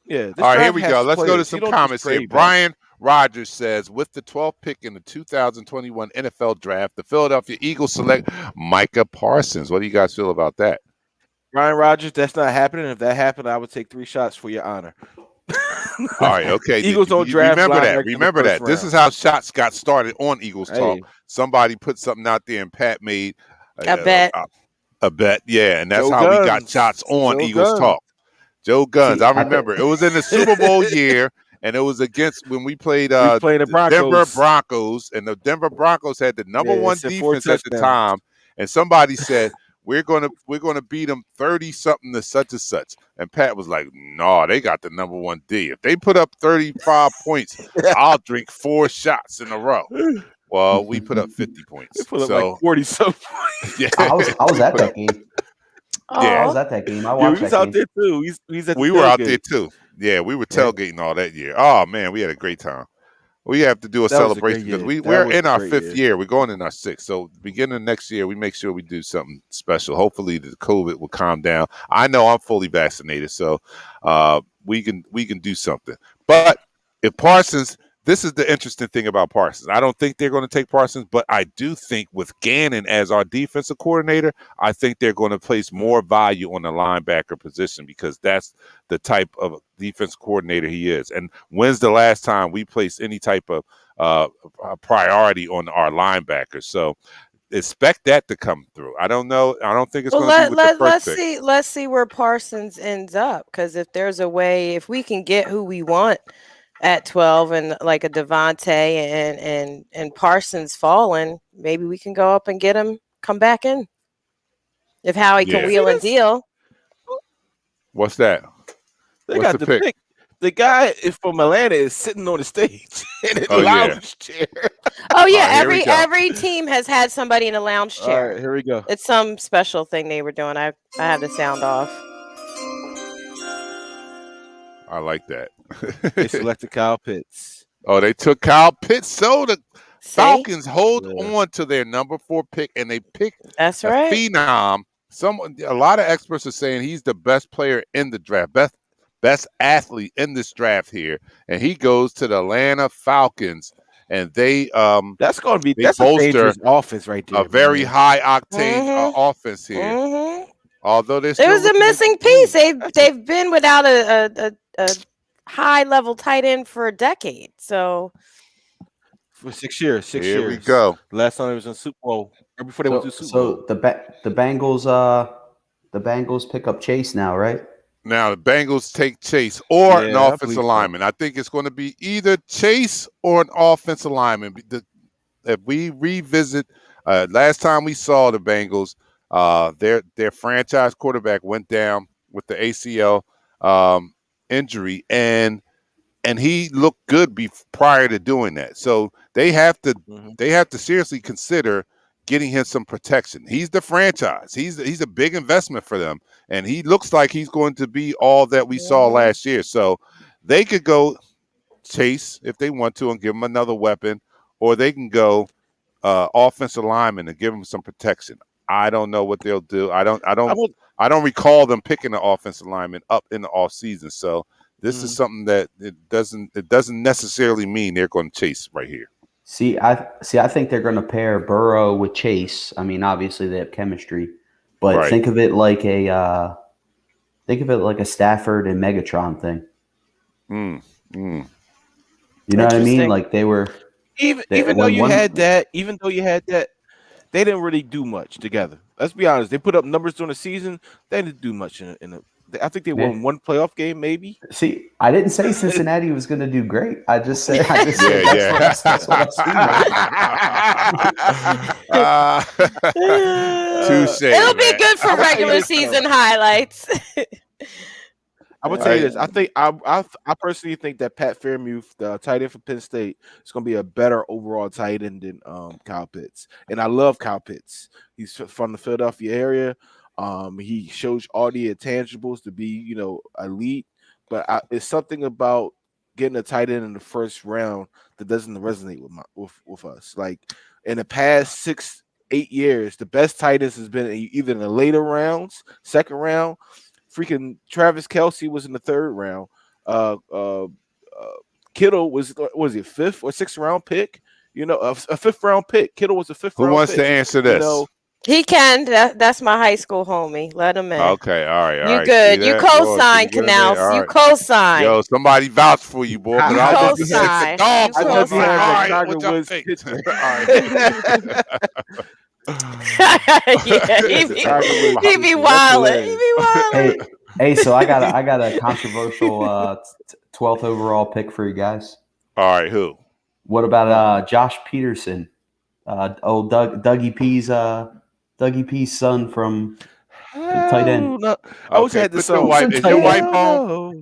Yeah. This All right, here draft we has go. Let's go to players. some You don't just comments here. trade back. Brian Rogers says, with the 12th pick in the 2021 NFL Draft, the Philadelphia Eagles select Micah Parsons. What do you guys feel about that? Brian Rogers, that's not happening. If that happened, I would take 3 shots for your honor. All right, okay. Eagles don't draft Remember linebackers that. in the Remember first that. This round. is how shots got started on Eagles Talk. Hey. Somebody put something out there, and Pat made A bet. A bet, yeah, and that's Joe how we got Guns. shots on Joe Eagles Guns. Talk. Joe Guns, See, I I remember. It was in the Super Bowl year, and it was against when we played We played the Broncos. Denver Broncos, and the Denver Broncos had the number Yeah, one it's a 4 defense at the touchdowns. time. And somebody said, we're gonna beat them 30 something to such and such. And Pat was like, no, they got the number one D. If they put up 35 points, I'll drink 4 shots in a row. Well, we put up 50 points. They put up So like 40 something. yeah, I was at that game. Yeah. I was at that game. I Yeah, watched we was that out game. there too. He's at the we were out tailgate. there too. Yeah, we were Yeah. tailgating all that year. Oh man, we had a great time. We have to do a That was a celebration great because year. That we're was in a our great 5th year. year. We're going in our 6th. So beginning of next year, we make sure we do something special. Hopefully the COVID will calm down. I know I'm fully vaccinated, so we can do something. But if Parsons, this is the interesting thing about Parsons. I don't think they're going to take Parsons, but I do think with Gannon as our defensive coordinator, I think they're going to place more value on the linebacker position because that's the type of defensive coordinator he is. And when's the last time we placed any type of priority on our linebackers? So expect that to come through. I don't know. I don't think it's Well, going to be with the let's first pick. let's see where Parsons ends up. Because if there's a way, if we can get who we want at 12 and like a Devontae and Parsons falling, maybe we can go up and get him, come back in. If Howie can Yeah. wheel and deal. What's that? They What's got the the pick? pick. The guy from Atlanta is sitting on the stage in a Oh, yeah. lounge chair. Oh yeah, here we go. every team has had somebody in a lounge All chair. right, here we go. It's some special thing they were doing. I have the sound off. I like that. They selected Kyle Pitts. Oh, they took Kyle Pitts. So the See? Falcons hold Yeah. on to their number 4 pick, and they pick That's a right. phenom. A lot of experts are saying he's the best player in the draft, best athlete in this draft here, and he goes to the Atlanta Falcons, and they That's going to be They that's a bolster dangerous offense right there. a very man. high octane Mhm. offense here. Mhm. Although there's It was a missing piece. They've been without a high level tight end for a decade. So for 6 years. 6 Here years. we go. Last time it was in Super Bowl. Or before they went to Super Bowl. So the Bengals pick up Chase now, right? Now the Bengals take Chase or an Yeah, I offensive believe so. lineman. I think it's going to be either Chase or an offensive lineman. If we revisit last time we saw the Bengals, their franchise quarterback went down with the ACL injury, and he looked good prior to doing that. So they have to seriously consider getting him some protection. He's the franchise. He's a big investment for them, and he looks like he's going to be all that we saw last year. So they could go Chase if they want to and give him another weapon, or they can go offensive lineman and give him some protection. I don't know what they'll do. I don't recall them picking the offensive lineman up in the off season. So this is something that it doesn't necessarily mean they're going to chase right here. I think they're going to pair Burrow with Chase. I mean, obviously they have chemistry, but Right. think of it like a Stafford and Megatron thing. You know what I mean? Like they were even though you had that, they didn't really do much together. Let's be honest. They put up numbers during the season. They didn't do much I think they won one playoff game, maybe. See, I didn't say Cincinnati was going to do great. I just said that's what I see. Touche. It'll be good for regular season highlights. I would tell you this. I think I personally think that Pat Freiermuth, the tight end for Penn State, is going to be a better overall tight end than Kyle Pitts. And I love Kyle Pitts. He's from the Philadelphia area. He shows all the intangibles to be, elite. But it's something about getting a tight end in the first round that doesn't resonate with us. Like in the past 6-8 years, the best tight ends has been either in the later rounds, second round. Freaking Travis Kelce was in the third round. Kittle was he a fifth or sixth round pick? A fifth round pick. Kittle was a fifth round pick. Who wants to answer this? He can. That's my high school homie. Let him in. Okay, all right. You good. You co-sign, Canals. Right. You co-sign. Yo, somebody vouch for you, boy. You co-sign. He be wilding. Hey, so I got a controversial 12th overall pick for you guys. All right, who? What about Josh Peterson? Old Dougie P's son from tight end. No. I always had this. Is your wife home?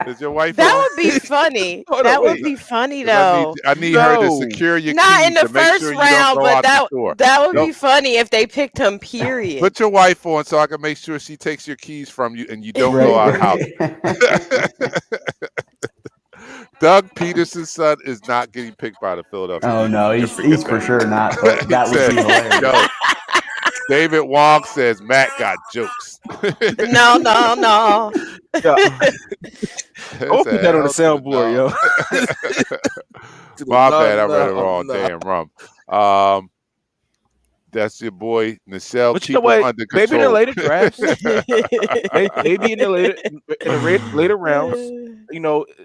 Is your wife home? That would be funny. Would be funny though. I need her to secure your not keys in the first round, but that would be funny if they picked him. Period. Put your wife on so I can make sure she takes your keys from you and you don't go out house. Doug Peterson's son is not getting picked by the Philadelphia. Oh no, he's for sure not. But that would be hilarious. David Wong says Matt got jokes. No. I'll put that on the soundboard, yo. My bad, I read it wrong. Damn, rum. That's your boy, Nichelle. But you know what? Maybe in the later drafts. maybe in the later rounds.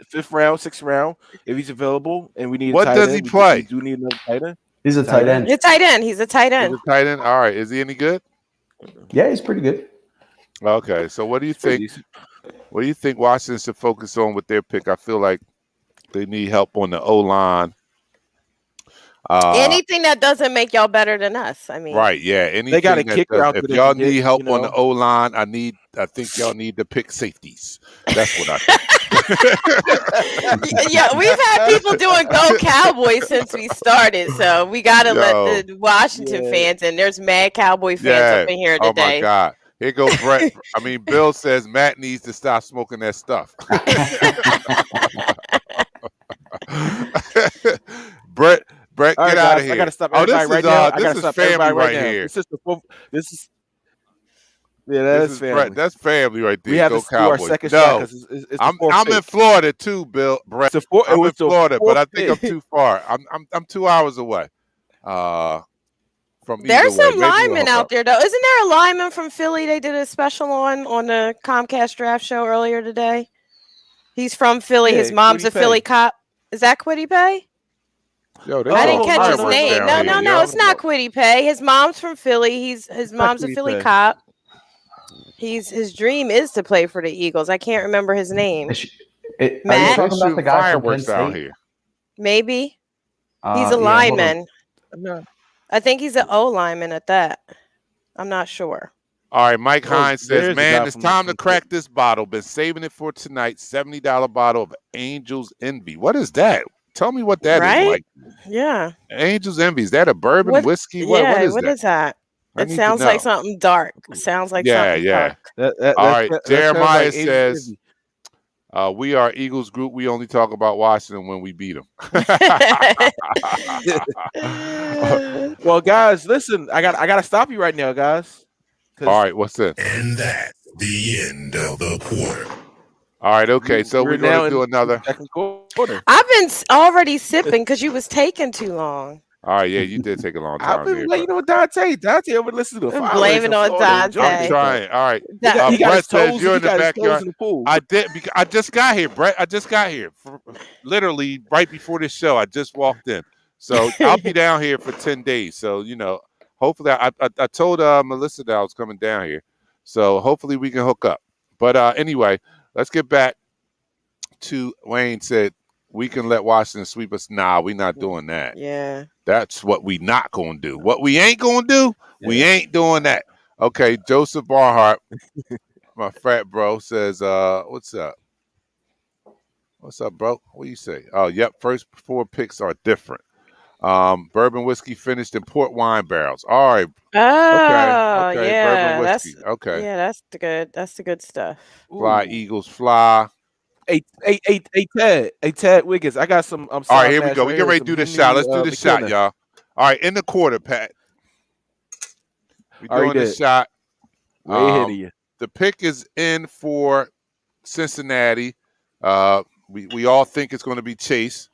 Fifth round, sixth round, if he's available, and we need. What does he play? Do need another tight end? He's a tight end. He's a tight end. He's a tight end. He's a tight end. All right. Is he any good? Yeah, he's pretty good. Okay. So what do you think? What do you think Washington should focus on with their pick? I feel like they need help on the O-line. Anything that doesn't make y'all better than us. I mean, right? Yeah. Anything they got to kick out. If y'all need help on the O-line, I think y'all need to pick safeties. That's what I think. Yeah, we've had people doing Go Cowboys since we started, so we gotta let the Washington fans in. There's mad Cowboy fans up in here today. Oh my God. Here goes Brett. Bill says Matt needs to stop smoking that stuff. Brett, get out of here. I gotta stop everybody right now. I gotta stop family right here. This is that's family. Brett, that's family right there. We have to do our second shot. I'm in Florida too, Bill. Brett. I'm in Florida, but I think I'm too far. I'm 2 hours away. From there's some linemen out there though. Isn't there a lineman from Philly they did a special on the Comcast draft show earlier today? He's from Philly. His mom's a Philly cop. Is that Kwity Paye? Yo, I didn't catch his name. No, it's not Kwity Paye. His mom's from Philly. His mom's a Philly cop. His dream is to play for the Eagles. I can't remember his name. Matt? Are you talking about the guy from Penn State? Out here. Maybe. He's a lineman. I think he's an O lineman at that. I'm not sure. All right, Mike Hines says, man, it's time to crack this bottle. Been saving it for tonight. $70 bottle of Angel's Envy. What is that? Tell me what that is like. Yeah. Angel's Envy. Is that a bourbon, whiskey? What is that? It sounds like something dark. Sounds like something dark. All right. Jeremiah says, we are Eagles group. We only talk about Washington when we beat them. Well, guys, listen. I got to stop you right now, guys. All right. What's this? And that's the end of the quarter. All right. Okay. So we're going to do another second quarter. I've been already sipping because you was taking too long. All right, yeah, you did take a long I've time been there. waiting on Dante. Dante over listen to the I'm fireworks blaming in on Florida, Dante. enjoying I'm it. trying. All right. He got his Brett says toes. you're He in the got his toes backyard. in the pool. I did. I just got here, Brett. I just got here. Literally right before this show. I just walked in. So I'll be down here for 10 days. So, hopefully I told Melissa that I was coming down here. So hopefully we can hook up. But anyway, let's get back to Wayne said we can let Washington sweep us. Nah, we're not doing that. Yeah. That's what we not going to do. What we ain't going to do, we ain't doing that. Okay, Joseph Barhart, my frat bro, says, what's up? What's up, bro? What do you say? Oh, yep, first 4 picks are different. Bourbon whiskey finished in port wine barrels. All right. Oh, Okay. yeah. Bourbon whiskey. Okay. Yeah, that's the good. That's the good stuff. Fly, Ooh. Eagles, fly. Hey, Ted Wiggins. I got some. All right, here we go. We get ready to do the shot. Let's do the shot, y'all. All right, in the quarter, Pat. We're doing the shot. Way ahead of you. The pick is in for Cincinnati. We all think it's going to be Chase.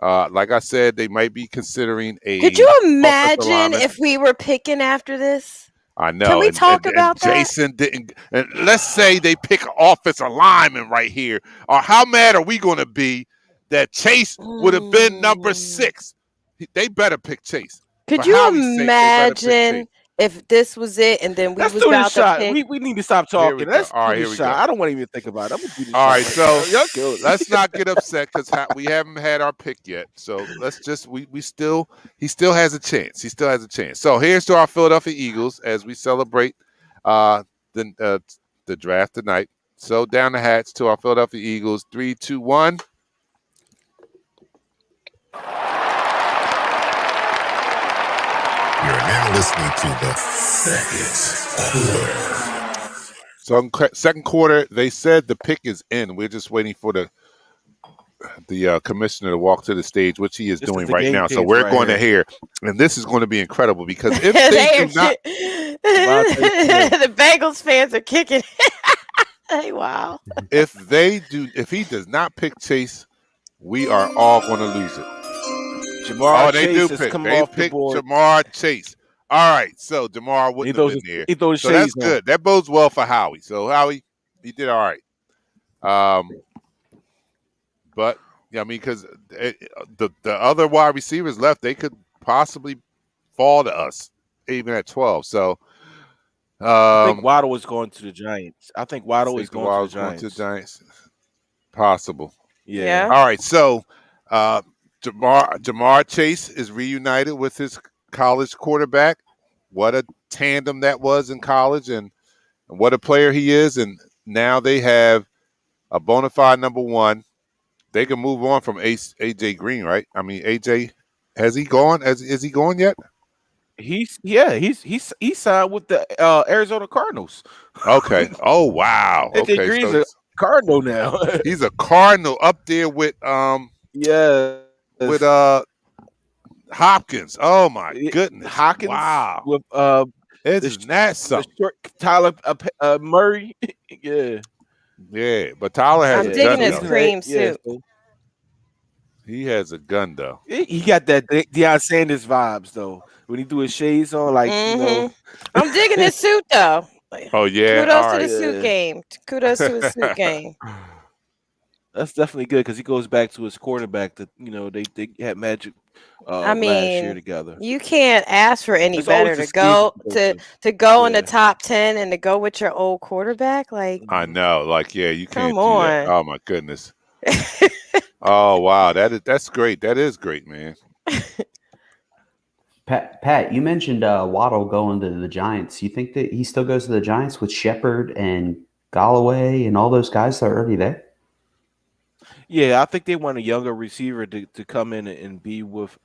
Like I said, they might be considering a. Could you imagine if we were picking after this? I know. Can we talk about that? Jason didn't. And let's say they pick an offensive lineman right here. Or how mad are we going to be that Chase would have been number 6? They better pick Chase. Could you imagine if this was it and then we was about to pick? We need to stop talking. Let's all right, do the shot. I don't want to even think about it. I'm gonna do the all shot. right, so let's not get upset because we haven't had our pick yet. So let's just he still has a chance. He still has a chance. So here's to our Philadelphia Eagles as we celebrate the draft tonight. So down the hats to our Philadelphia Eagles. 3, 2, 1. You're now listening to the second quarter. So second quarter, they said the pick is in. We're just waiting for the commissioner to walk to the stage, which he is doing right now. So we're going to hear, and this is going to be incredible because if they do not, the Bengals fans are kicking. Hey, wow! If he does not pick Chase, we are all going to lose it. Jamar they Chase do has pick. come They off the pick board. Jamar Chase. All right, so Jamar wouldn't have been there. He throws so that's good. That bodes well for Howie. So Howie, he did all right. But yeah, I mean, because the other wide receivers left, they could possibly fall to us even at 12. So I think Waddle was going to the Giants. I think Waddle is going to the Giants. Possible. Yeah. All right, so Jamar Chase is reunited with his college quarterback. What a tandem that was in college, and what a player he is. And now they have a bona fide number 1. They can move on from AJ Green, right? I mean, AJ, has he gone? Is he gone yet? He's signed with the Arizona Cardinals. Okay. Oh wow. AJ Okay. Green's a Cardinal now. He's a Cardinal up there with Hopkins. Oh my goodness. Hopkins. Wow. With Isn't that something? Tyler Murray. Yeah. Yeah, but Tyler has. I'm digging his cream suit. He has a gun though. He got that Deion Sanders vibes though. When he do his shades on, like you know. I'm digging his suit though. Oh yeah. Kudos to the suit game. Kudos to the suit game. That's definitely good because he goes back to his quarterback that they had magic I mean, last year together. You can't ask for any It's better to go in the top 10 and to go with your old quarterback. Like I know, like you can't come on. do that. Oh my goodness. Oh wow, that's great. That is great, man. Pat, you mentioned Waddle going to the Giants. You think that he still goes to the Giants with Shepard and Galloway and all those guys that are already there? Yeah, I think they want a younger receiver to come in and be with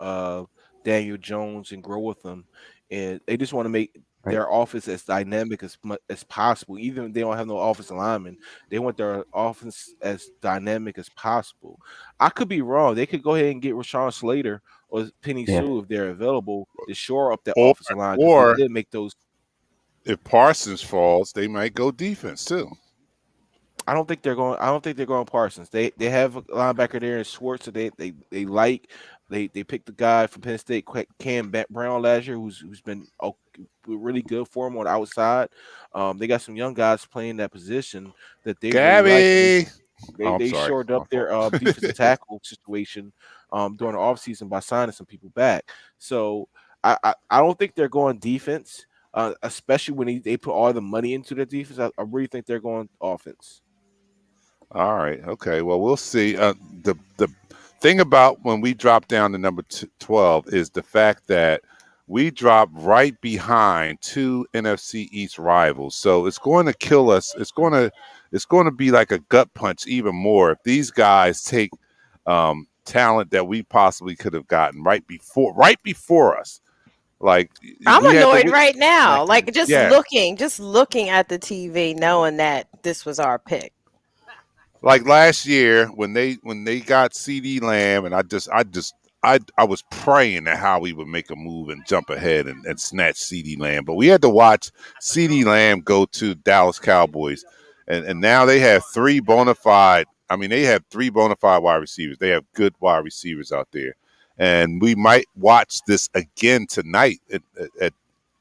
Daniel Jones and grow with them, and they just want to make their offense as dynamic as possible. Even if they don't have no offensive linemen, they want their offense as dynamic as possible. I could be wrong. They could go ahead and get Rashawn Slater or Penny Sue if they're available to shore up that offensive line. Or they did make those. If Parsons falls, they might go defense too. I don't think they're going Parsons. They have a linebacker there in Schwartz that they like. They picked the guy from Penn State, Cam Brown last year, who's been really good for him on the outside. They got some young guys playing that position that they really like. They sorry. shored up their defensive tackle situation during the offseason by signing some people back. So I don't think they're going defense, especially when they put all the money into their defense. I really think they're going offense. All right. Okay. Well, we'll see. The thing about when we drop down to number 12 is the fact that we drop right behind two NFC East rivals. So it's going to kill us. It's going to be like a gut punch even more if these guys take talent that we possibly could have gotten right before us. Like I'm annoyed right now. Like just looking at the TV, knowing that this was our pick. Like last year when they got CeeDee Lamb, and I was praying that Howie would make a move and jump ahead and snatch CeeDee Lamb, but we had to watch CeeDee Lamb go to Dallas Cowboys, and now they have three bona fide wide receivers. They have good wide receivers out there, and we might watch this again tonight at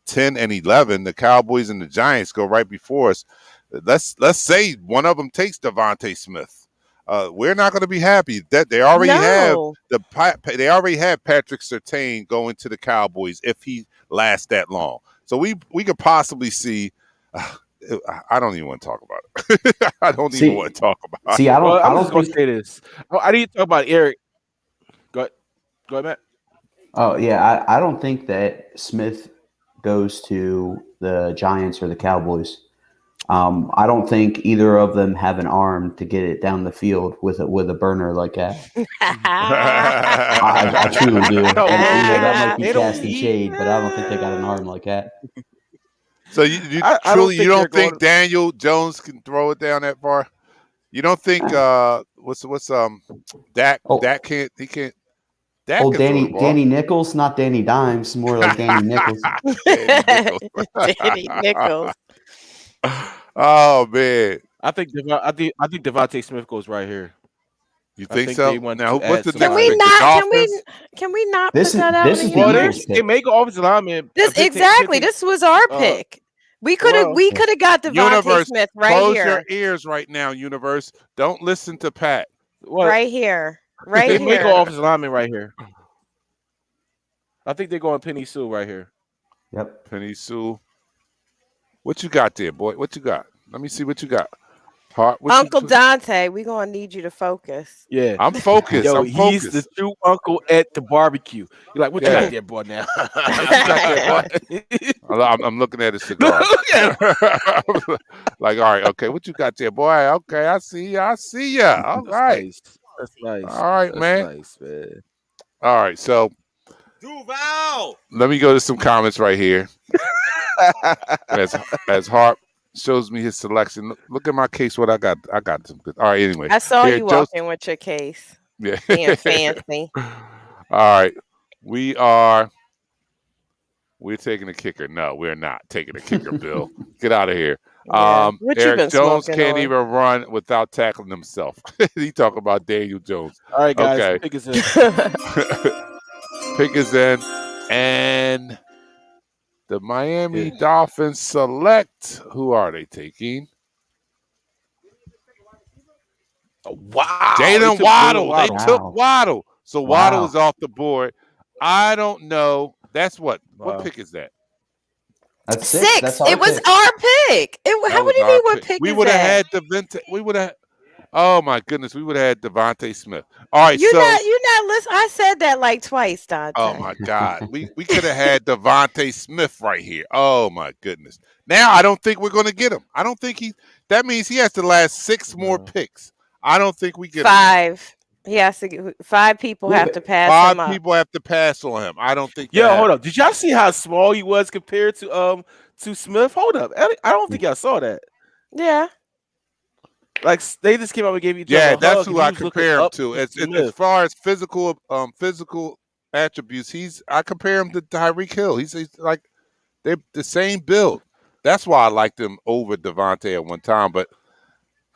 10 and 11. The Cowboys and the Giants go right before us. Let's say one of them takes Devontae Smith. We're not going to be happy that they already have Patrick Surtain going to the Cowboys if he lasts that long. So we could possibly see. I don't even want to talk about it. I don't even want to talk about it. See, I don't going to say this. I need to talk about Eric. Go ahead, Matt. Oh yeah, I don't think that Smith goes to the Giants or the Cowboys. I don't think either of them have an arm to get it down the field with a burner like that. I truly do. That might be casting shade, but I don't think they got an arm like that. So you don't think Daniel Jones can throw it down that far? You don't think Dak can't? He can't. Danny Nichols, not Danny Dimes, more like Danny Nichols. Danny Nichols. Oh man, I think Devontae Smith goes right here. You think so? Now, what's the Can we not put that out? This is they make an offensive lineman. This was our pick. We could have got Devontae Smith right close here. Close your ears right now, Universe. Don't listen to Pat. Right here. Right they here. make an offensive lineman right here. I think they're going Penny Sewell right here. Yep. Penny Sewell. What you got there, boy? What you got? Let me see what you got. Uncle Dante, we're going to need you to focus. Yeah. I'm focused. Yo, he's the true uncle at the barbecue. You're like, what you got there, boy, now? I'm looking at his cigar. Like, all right, okay, what you got there, boy? Okay, I see ya. All right. That's nice. All right, man. Nice, man. All right, so Duval. Let me go to some comments right here. as Harp shows me his selection. Look at my case. What I got. I got some good. All right. Anyway, I saw you walking with your case. Yeah. Being fancy. All right. We're taking a kicker. No, we're not taking a kicker, Bill. Get out of here. Yeah. Eric Jones can't even run without tackling himself. He talking about Daniel Jones. All right, guys. Okay. Pick is in. Pick is in. And the Miami Dolphins select. Who are they taking? Wow. Jalen Waddle. They took Waddle. So Waddle is off the board. I don't know. That's what. What pick is that? That's 6. That's it was our pick. How would you mean what pick we is would have that? had we would have. Oh my goodness, we would have had Devontae Smith. All right, you're not listening. I said that like twice, Dante. Oh my God, we could have had Devontae Smith right here. Oh my goodness. Now I don't think we're going to get him. I don't think that means he has to last 6 more picks. I don't think we get 5. Him. He has to get 5 people have to pass him up. 5 people have to pass on him. I don't think. Yeah, hold up. Did y'all see how small he was compared to Smith? Hold up. I don't think y'all saw that. Yeah. Like they just came out and gave you. That's who I compare him to. As far as physical attributes, I compare him to Tyreek Hill. He's like they're the same build. That's why I liked him over Devontae at one time. But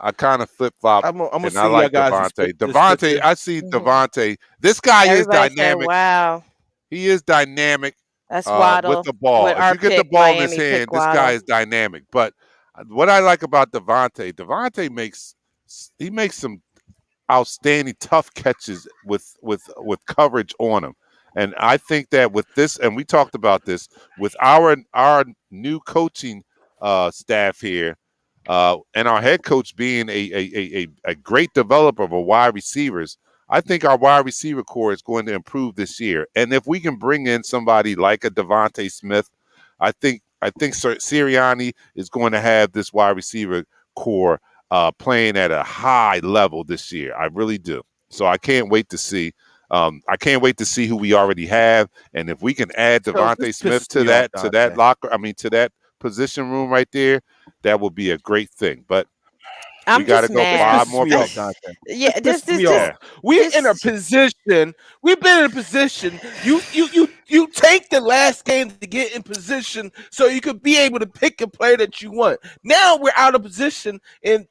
I kind of flip flop, I'm gonna and see I y'all like guys. Devontae. Devontae, I see Mhm. Devontae. This guy is Everybody said, dynamic. "Wow, He is dynamic that's with Waddle the ball. with If our you get the pick. ball in his Miami hand, pick this guy Waddle." is dynamic. But what I like about Devontae makes some outstanding tough catches with coverage on him. And I think that with this, and we talked about this with our new coaching staff here, and our head coach being a great developer of wide receivers, I think our wide receiver core is going to improve this year. And if we can bring in somebody like a Devontae Smith, I think Sirianni is going to have this wide receiver core playing at a high level this year. I really do. So I can't wait to see. I can't wait to see who we already have, and if we can add So Devontae this Smith pisses to me off, that Dante. locker. I mean, to that position room right there, that will be a great thing. But we I'm got to just go This mad. 5 pisses more me off, picks. Dante. Yeah, This this, pisses this, me this, off. We're in a this. position. We've been in a position. You take the last game to get in position so you could be able to pick a player that you want. Now we're out of position, and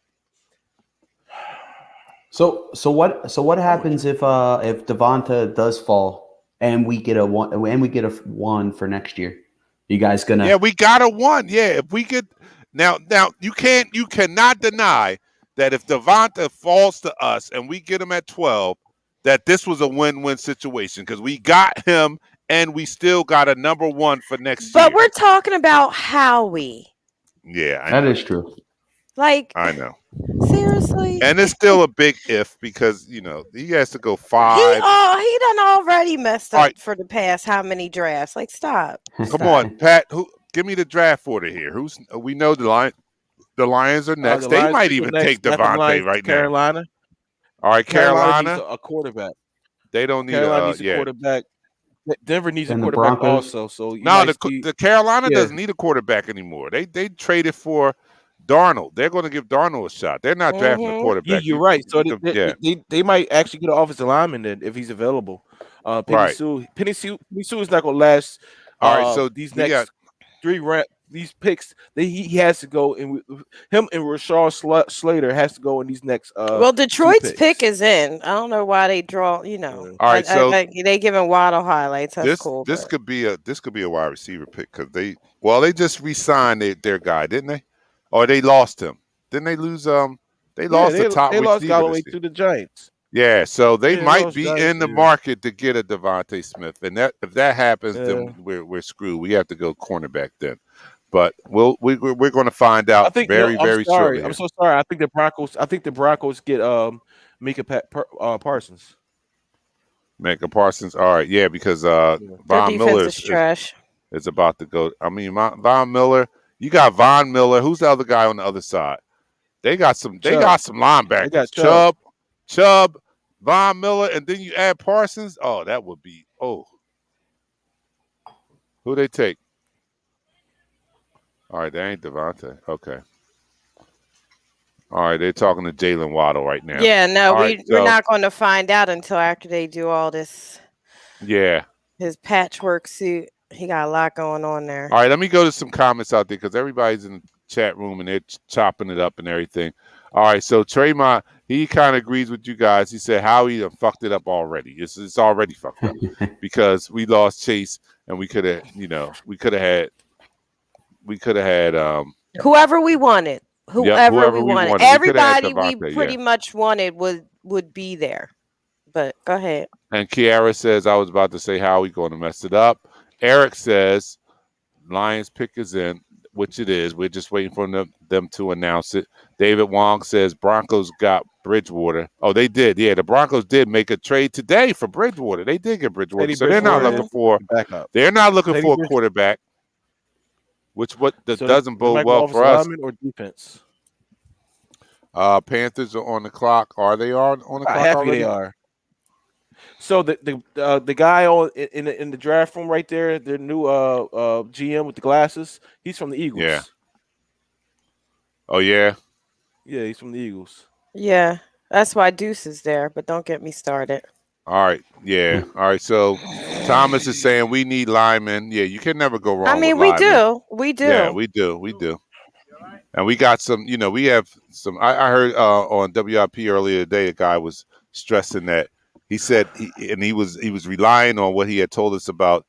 So what happens if Devonta does fall and we get a one for next year? You guys Yeah, gonna we got a 1. Yeah, if we could now you cannot deny that if Devonta falls to us and we get him at 12, that this was a win-win situation because we got him and we still got a number 1 for next But year. we're talking about Howie. Yeah, I that know. is true. Like, I know. seriously? And it's still a big if because he has to go He 5. he done already messed All up right, for the past how many drafts? Like, stop. come on, Pat. Give me the draft order here. We know the Lions are the next. They Lions might pick even next. take Got the Devontae Lions, right now. Carolina. All right, Carolina needs Carolina. a quarterback. They don't need Carolina needs a yeah. quarterback. Denver needs a And the quarterback Broncos? also. So you No, might see. the Carolina Yeah. doesn't need a quarterback anymore. They traded for Darnold. They're going to give Darnold a shot. They're not drafting a Mhm. Yeah, quarterback. you're right. So Yeah, they might actually get an offensive lineman then if he's available. Penny right. Sue is not going to last. All right, so These we got next these picks that he has to go, and him and Rashard Slater has to go in these next. Well, Detroit's picks. pick is in. I don't know why they draw. Yeah. all right. So they giving Waddle highlights. That's cool. this but- could be a wide receiver pick because they just re-signed their guy, didn't they? Or they lost him. Didn't they lose? They lost the top They lost receiver Galloway this year. to the Giants. Yeah, so they Yeah, might lost be Giants in the too. market to get a Devontae Smith, and if that happens, Yeah. then we're screwed. We have to go cornerback then. But we're going to find out I think very I'm sorry. shortly. I'm so sorry. I think the Broncos get Micah Parsons. Micah Parsons. All right, yeah, because Their Von defense Miller is trash. is about to go. I mean, Von Miller. You got Von Miller. Who's the other guy on the other side? They got some. They Chubb. got some linebackers. They got Chubb, Von Miller, and then you add Parsons. Oh, that would be. Oh, who they take? All right, that ain't Devontae. Okay. All right, they're talking to Jalen Waddle right now. Yeah, no, All right, we're so- not going to find out until after they do all this. Yeah. His patchwork suit. He got a lot going on there. All right, let me go to some comments out there because everybody's in the chat room and they're chopping it up and everything. All right, so Tremont, he kind of agrees with you guys. He said Howie done fucked it up already. It's already fucked up because we lost Chase and we could have had Whoever we wanted. Whoever we wanted. We coulda had Everybody we Devontae, pretty much wanted would be there. But go ahead. And Kiara says, I was about to say Howie going to mess it up. Eric says, Lions pick is in, which it is. We're just waiting for them to announce it. David Wong says, Broncos got Bridgewater. Oh, they did. Yeah, the Broncos did make a trade today for Bridgewater. They did get Bridgewater. Teddy So they're not Bridgewater looking for backup. They're not looking Teddy for a Bridge- quarterback, which So doesn't they bode might go well offensive for us. lineman or defense. Panthers are on the clock. Are they on the clock Happy already? they are. So the guy in the draft room right there, their new GM with the glasses, he's from the Eagles. Yeah. Oh, yeah? Yeah, he's from the Eagles. Yeah. That's why Deuce is there, but don't get me started. All right. Yeah. All right. So Thomas is saying we need linemen. Yeah, you can never go wrong I mean, with we linemen. do. We do. Yeah, we do. We do. And we got some, we have some. I heard on WIP earlier today, a guy was stressing that he said he was relying on what he had told us about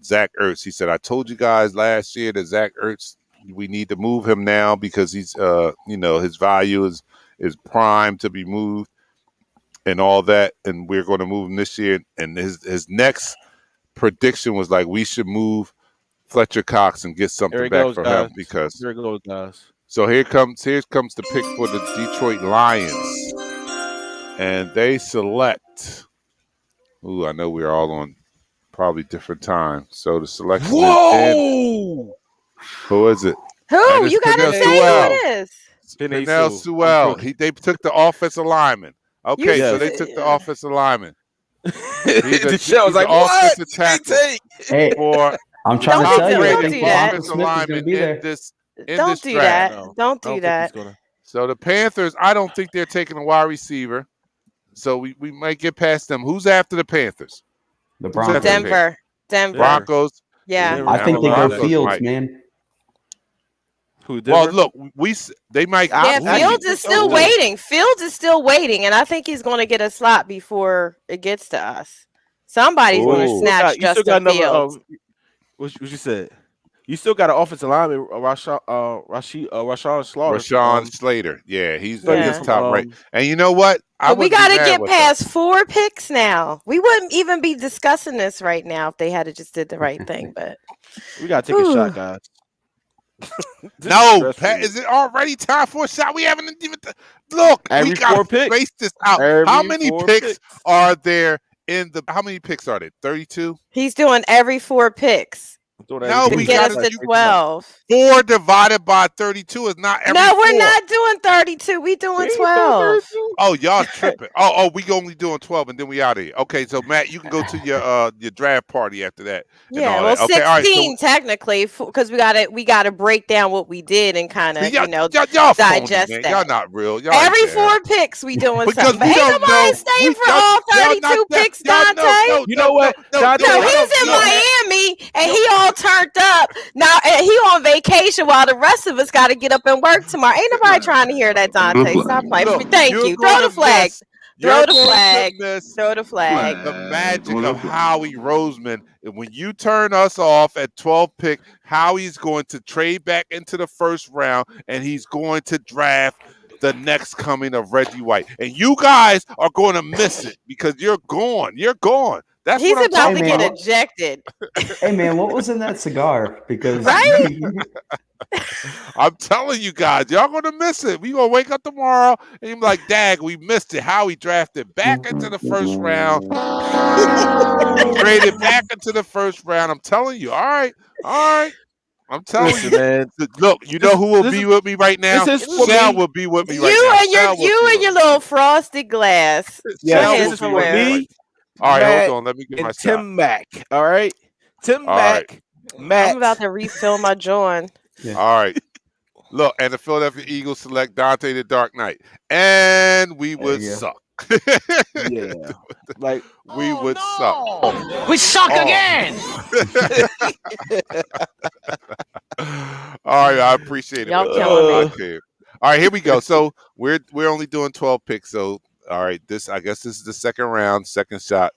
Zach Ertz. He said, "I told you guys last year that Zach Ertz, we need to move him now because he's, his value is prime to be moved and all that, and we're going to move him this year." And his next prediction was like, we should move Fletcher Cox and get something back for him because here it goes, guys. So here comes the pick for the Detroit Lions, and they select. Ooh, I know we're all on probably different time. So the selection. Whoa! Who is it? Who? You gotta say who it is. Penei Sewell. They took the offensive lineman. Okay, so they took the offensive lineman. The show was like, what? Hey, I'm trying to tell you, I think Devonta Smith is going to be there. Don't do that. Don't do that. So the Panthers, I don't think they're taking a wide receiver. So we might get past them. Who's after the Panthers? The Broncos. Denver. Broncos. Yeah. I think they go Fields, man. Who? Well, look, they might. Yeah, Fields is still waiting. Fields is still waiting, and I think he's going to get a slot before it gets to us. Somebody's going to snatch Justin Fields. What you said? You still got an offensive lineman, Rashawn Slater. Rashawn Slater. Yeah, he's top right. And you know what? We got to get past 4 picks now. We wouldn't even be discussing this right now if they had just did the right thing. But we got to take a shot, guys. No, Pat, is it already time for a shot? We haven't even look. We got to trace this out. How many picks are there in the? How many picks are there? 32. He's doing every 4 picks. No, we got us to 12. 4 divided by 32 is not every. No, we're 4. not doing 32. We doing 12. Oh, y'all tripping. Oh, we only doing 12 and then we out of here. Okay, so Matt, you can go to your draft party after that. Yeah, well, 16 technically, because we gotta break down what we did and kind of y'all digest phony, that. Y'all not real. Y'all every 4 picks we doing something. But ain't nobody staying for all 32 picks, Dante. You know what? No, he's in Miami and he all turned up now, and he on vacation while the rest of us got to get up and work tomorrow. Ain't nobody trying to hear that, Dante. Stop playing. Thank you. Throw the flag. Throw the flag. Throw the flag. The magic of Howie Roseman. When you turn us off at 12 pick, Howie's going to trade back into the first round, and he's going to draft the next coming of Reggie White. And you guys are going to miss it because you're gone. You're gone. That's He's what about to get ejected. Hey man, what was in that cigar? Because right? I'm telling you guys, y'all gonna miss it. We gonna wake up tomorrow and you're like, "Dag, we missed it." How he drafted back into the first round, traded back into the first round. I'm telling you. All right. I'm telling you, man. Look, you know who will be with me right now? Sal will be with me right now. You and your little frosted glass. Yeah, this is for me. All right, Matt, hold on. Let me get my Tim Mack. All right, Mack. I'm about to refill my joint. Yeah. All right. Look, and the Philadelphia Eagles select Dante the Dark Knight, and we would suck. Yeah, like we would suck. We suck again. All right, I appreciate it. Y'all killing me. All right, here we go. So we're only doing 12 picks. So all right, I guess this is the second round, second shot,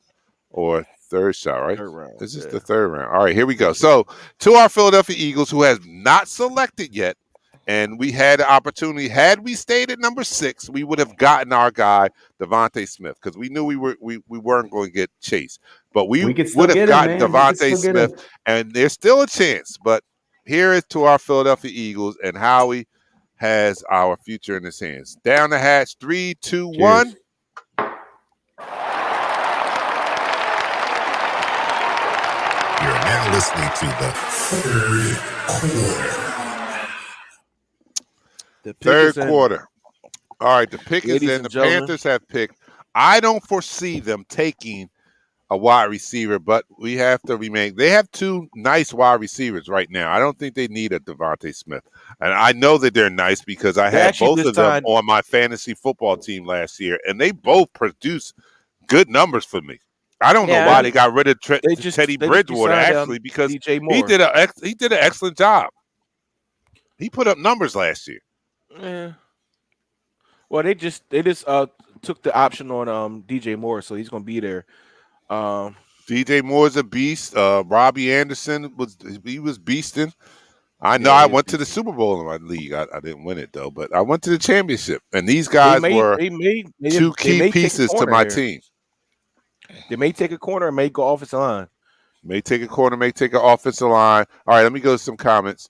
or third shot, right? Third round. This is the third round. All right, here we go. So to our Philadelphia Eagles, who has not selected yet, and we had the opportunity. Had we stayed at number 6, we would have gotten our guy Devontae Smith because we knew we weren't going to get Chase, but we would have gotten Devontae Smith, and there's still a chance. But here is to our Philadelphia Eagles, and Howie has our future in his hands. Down the hatch, 3, 2, 1. You're now listening to the third quarter. Third quarter. All right, the pick is in. The Panthers have picked. I don't foresee them taking a wide receiver, but we have to remain. They have 2 nice wide receivers right now. I don't think they need a Devontae Smith. And I know that they're nice because I had both of them on my fantasy football team last year, and they both produced good numbers for me. I don't know why they got rid of Teddy Bridgewater, actually, because he did an excellent job. He put up numbers last year. Yeah. Well, they just took the option on DJ Moore, so he's gonna be there. DJ Moore's a beast. Robbie Anderson was beasting. I know Yeah, I he went is to the beasting. Super Bowl in my league. I didn't win it though, but I went to the championship. And these guys were two key pieces to my team. They may take a corner and may go offensive line. May take a corner, may take an offensive line. All right, let me go to some comments.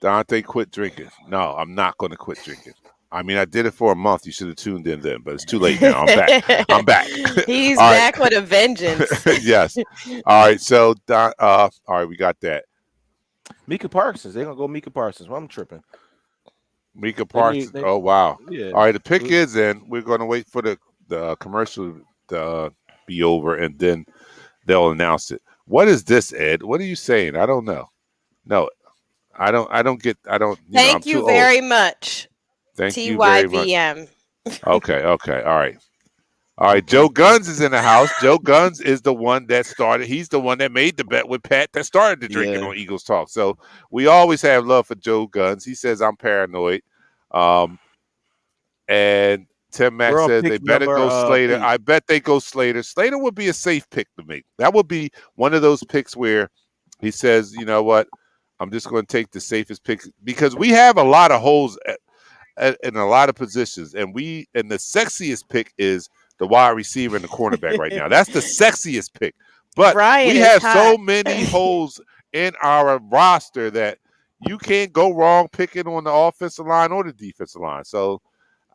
Dante quit drinking. No, I'm not going to quit drinking. I mean, I did it for a month. You should have tuned in then, but it's too late now. I'm back. I'm back. He's All back with a vengeance. Yes. All right. So, all right, we got that. Micah Parsons. They're gonna go Micah Parsons. Well, I'm tripping. Micah Parsons. Oh wow. Yeah. All right, the pick is in. We're going to wait for the commercial to be over, and then they'll announce it. What is this, Ed? What are you saying? I don't know. No, I don't get. I don't. Thank you very much. Thank you very much. TYVM. Okay. All right. Joe Guns is in the house. Joe Guns is the one that started. He's the one that made the bet with Pat that started the drinking on Eagles Talk. So we always have love for Joe Guns. He says I'm paranoid. And Tim Mack says they better go Slater. I bet they go Slater. Slater would be a safe pick to make. That would be one of those picks where he says, you know what, I'm just going to take the safest pick because we have a lot of holes in a lot of positions, and the sexiest pick is the wide receiver and the cornerback right now. That's the sexiest pick. But we have so many holes in our roster that you can't go wrong picking on the offensive line or the defensive line. So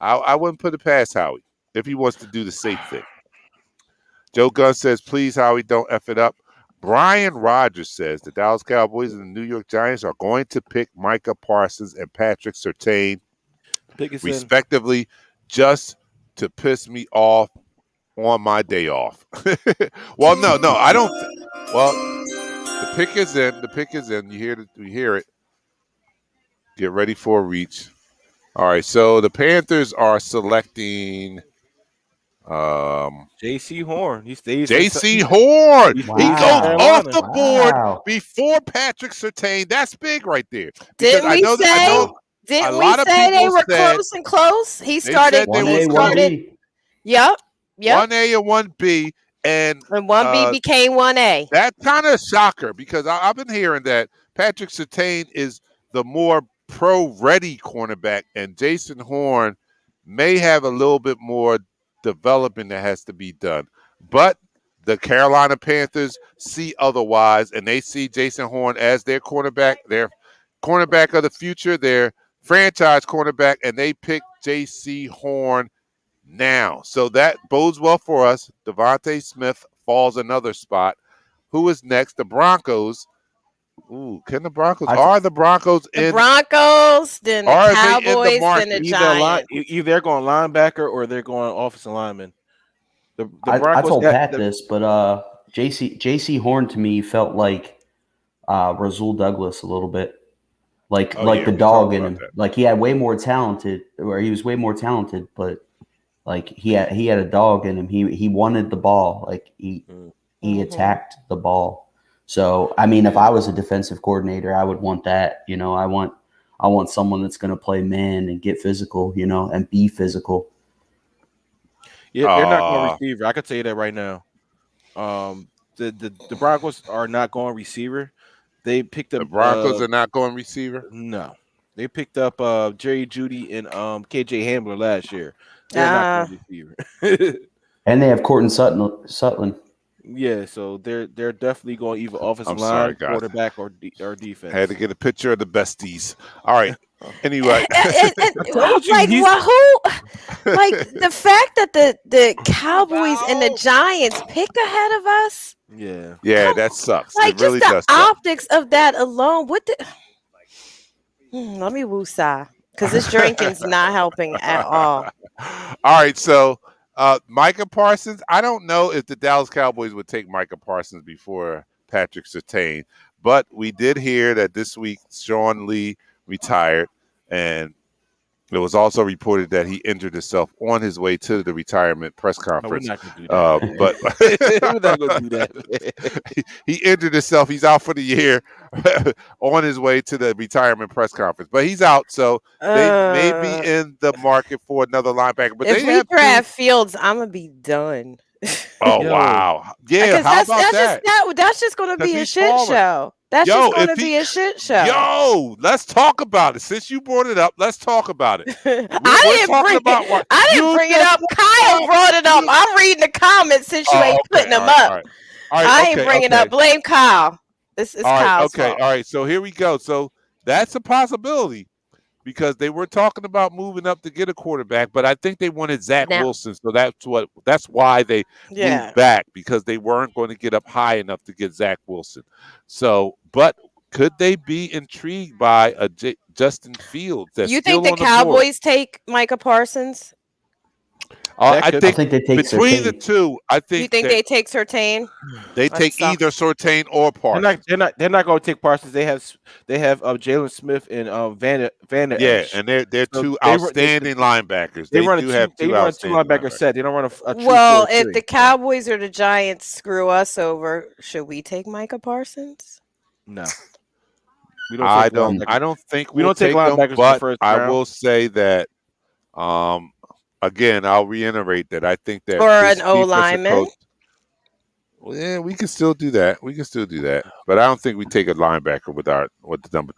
I wouldn't put it past Howie if he wants to do the safe thing. Joe Gunn says, please, Howie, don't F it up. Brian Rogers says the Dallas Cowboys and the New York Giants are going to pick Micah Parsons and Patrick Surtain respectively just to piss me off on my day off. Well, no, I don't. Well, the pick is in. The pick is in. You hear it. Get ready for a reach. All right, so the Panthers are selecting J.C. Horn. He stays. J.C. Horn. Wow. He goes off the board Wow. before Patrick Surtain. That's big right there. Didn't we say they were close and close? He started. 1A, 1B. Yep. 1A and 1B. And 1B became 1A. That's kind of a shocker because I've been hearing that Patrick Surtain is the more pro-ready cornerback, and Jason Horn may have a little bit more development that has to be done. But the Carolina Panthers see otherwise, and they see Jason Horn as their cornerback of the future, their franchise cornerback, and they pick J.C. Horn now. So that bodes well for us. Devontae Smith falls another spot. Who is next? The Broncos. Ooh, can the Broncos? Are the Broncos in? The Broncos, then the Cowboys, then the Giants. Either they're going linebacker or they're going offensive lineman. The Broncos I told Pat this, but J.C. Horn to me felt like Rasul Douglas a little bit. Like the dog in him. That. Like he had way more talented, or he was way more talented, but like he had a dog in him. He wanted the ball. Like he attacked the ball. So I mean, if I was a defensive coordinator, I would want that. You know, I want someone that's going to play man and get physical. You know, and be physical. Yeah, they're not going receiver. I can tell you that right now. The Broncos are not going receiver. They picked up the Broncos are not going receiver. No, they picked up Jerry Jeudy and KJ Hamler last year. They're not going receiver. And they have Courtland Sutton. Yeah, so they're definitely going either offensive line, quarterback, or defense. I had to get a picture of the besties. All right. Anyway, like the fact that the Cowboys and the Giants pick ahead of us. Yeah, that sucks. Like it really just the does suck. optics of that alone. What the? Let me woosah because this drinking's not helping at all. All right, so Micah Parsons. I don't know if the Dallas Cowboys would take Micah Parsons before Patrick Surtain, but we did hear that this week Sean Lee retired, and It was also reported that he injured himself on his way to the retirement press No, we're conference. not gonna do that. But We're not gonna do that. he injured himself. He's out for the year on his way to the retirement press conference. But he's out, so they may be in the market for another linebacker. But if they we have draft Fields, I'm gonna be done. Oh Yo. wow! Yeah, Because how about that? that's just gonna 'Cause be a he's shit falling. show. That's Yo, just gonna if he- be a shit show. Yo, let's talk about it. Since you brought it up, let's talk about it. I we're didn't talking bring about it. what- I didn't you bring it just up. Kyle brought it up. I'm reading the comments since you ain't putting them up. All right. I ain't bringing up. Blame Kyle. This is All right, Kyle's okay, fault. all right. So here we go. So that's a possibility because they were talking about moving up to get a quarterback, but I think they wanted Zach Now- Wilson, so that's why they Yeah. moved back because they weren't going to get up high enough to get Zach Wilson. So, but could they be intrigued by a Justin Fields? That's You still think the on the board? Cowboys take Micah Parsons? I I think they take between the Surtain. two, I think You think that they take Surtain? they That take sucks. either Surtain or Parsons. They're not going to take Parsons. They have Jalen Smith and Van Der Yeah, Esch. and they're So two they- outstanding linebackers. They They run do a have two two linebacker outstanding set. They don't run a true Well, 4-3. if the Cowboys or the Giants screw us over, should we take Micah Parsons? No. We I take don't. linebackers. I don't think We we'll don't take them, linebackers in the but first I round. will say that. Again, I'll reiterate that I think that Or this an O defensive lineman? coach- Well, yeah, we can still do that. We can still do that, but I don't think we take a linebacker with the number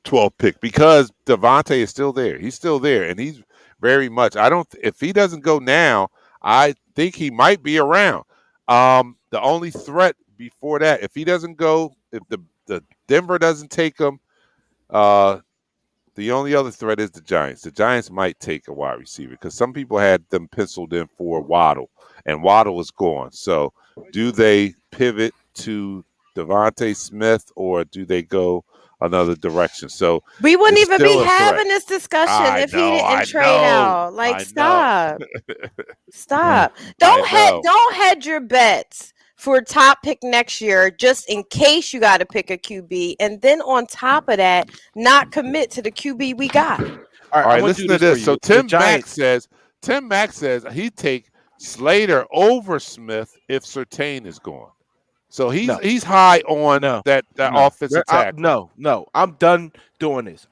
12 pick because Devontae is still there. He's still there, and he's very much. I don't. If he doesn't go now, I think he might be around. The only threat before that, if he doesn't go, if the Denver doesn't take him, the only other threat is the Giants. The Giants might take a wide receiver because some people had them penciled in for Waddle, and Waddle is gone. So, do they pivot to Devontae Smith or do they go another direction? So We wouldn't it's even be still a threat. having this discussion I if he know, didn't I trade know, out. Like, I know. stop. Stop. Don't hedge your bets for top pick next year just in case you got to pick a QB, and then on top of that, not commit to the QB we got. All right, listen to this. So Tim Mack says he'd take Slater over Smith if Surtain is gone. So he's high on that offensive tackle. No. I'm done doing this.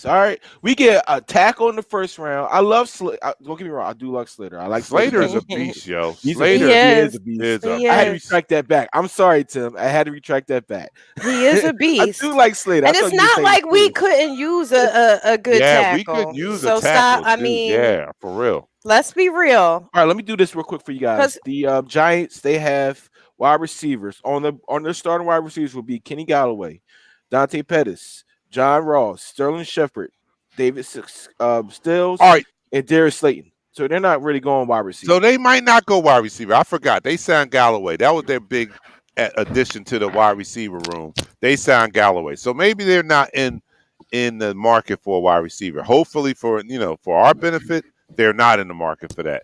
All right. We get a tackle in the first round. I love Slater. Don't get me wrong. I do like Slater. I like Slater is a beast, yo. Slater is a beast. He I had to is. retract that back. I'm sorry, Tim. I had to retract that back. He is a beast. I do like Slater. And it's not like we couldn't use a good tackle. We could use so a tackle. stop. I too. mean, yeah, for real. let's be real. All right, let me do this real quick for you guys. The Giants, they have wide receivers on their starting wide receivers will be Kenny Galloway, Dante Pettis, John Ross, Sterling Shepard, David Stills, All right, and Darius Slayton. So they're not really going wide receiver. So they might not go wide receiver. I forgot. They signed Galloway. That was their big addition to the wide receiver room. They signed Galloway. So maybe they're not in the market for a wide receiver. Hopefully for our benefit, they're not in the market for that.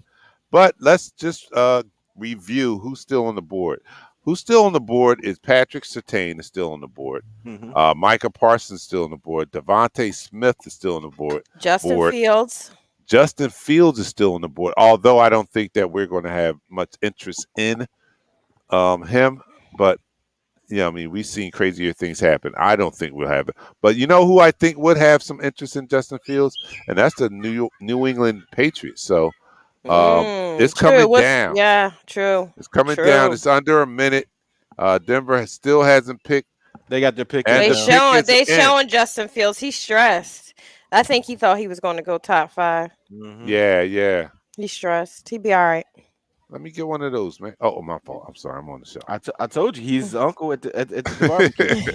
But let's just review who's still on the board. Who's still on the board is Patrick Surtain is still on the board. Mm-hmm. Micah Parsons still on the board. Devontae Smith is still on the board. Justin Fields. Justin Fields is still on the board, although I don't think that we're going to have much interest in him. But I mean, we've seen crazier things happen. I don't think we'll have it. But you know who I think would have some interest in Justin Fields, and that's the New England Patriots. So it's coming down. Yeah, true. It's coming down. It's under a minute. Denver still hasn't picked. They got their pick. They showing Justin Fields. He's stressed. I think he thought he was going to go top 5. Mm-hmm. Yeah. He's stressed. He'd be all right. Let me get one of those, man. Oh, my fault. I'm sorry. I'm on the show. I told you he's the uncle at the barbecue.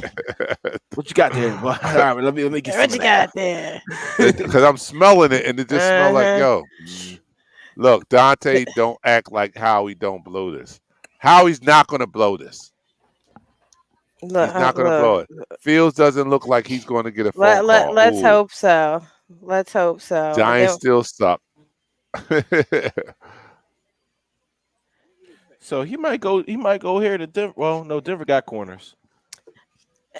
What you got there? Well, all right, let me get what you got there? Because I'm smelling it, and it just smells like yo. Look, Dante, don't act like Howie don't blow this. Howie's not going to blow this. He's not going to blow it. Fields doesn't look like he's going to get a phone call. Let's hope so. Let's hope so. Giants still suck. So he might go here to Denver. Well, no, Denver got corners.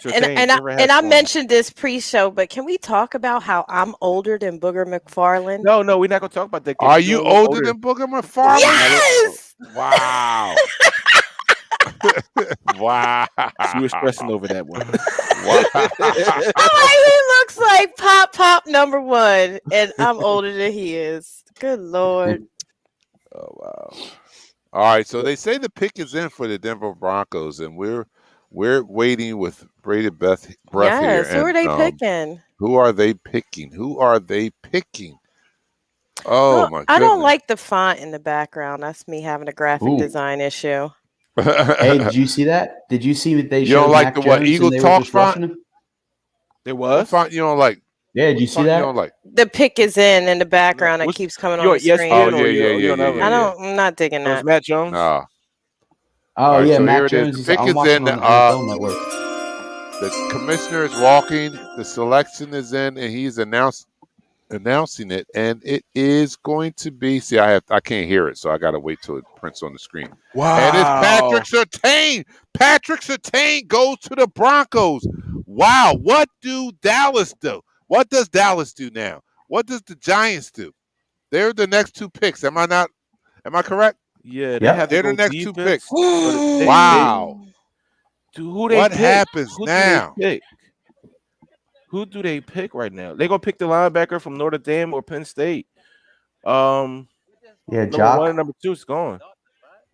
I mentioned this pre-show, but can we talk about how I'm older than Booger McFarland? No, we're not gonna talk about that. Are you older than Booger McFarland? Yes. Wow. Wow. She was stressing over that one. He looks like Pop number 1, and I'm older than he is. Good Lord. Oh wow. All right, so they say the pick is in for the Denver Broncos, and we're waiting with bated breath here. Yes, who are they picking? Who are they picking? Oh my goodness. I don't like the font in the background. That's me having a graphic design issue. Hey, did you see that? Did you see what they showed? You don't like Mac the what Jones Eagle and they were Talk just rushing font? him? There was font you don't like. Yeah, did you see that? You don't like. The pick is in the background. It keeps coming on the screen. Oh yeah. I'm not digging that. Matt Jones. No. Oh right, yeah, so Mac here it is. Jones. The pick I'm is watching in. on the NFL Network. The commissioner is walking. The selection is in, and he's announcing it, and it is going to be. See, I can't hear it, so I got to wait till it prints on the screen. Wow! And it's Patrick Surtain. Patrick Surtain goes to the Broncos. Wow! What do Dallas do? What does Dallas do now? What does the Giants do? They're the next 2 picks. Am I correct? Yeah, they're the next 2 picks. Wow. What happens now? Who do they pick right now? They're gonna pick the linebacker from Notre Dame or Penn State. Yeah, number Jock. 1 and number 2 is gone.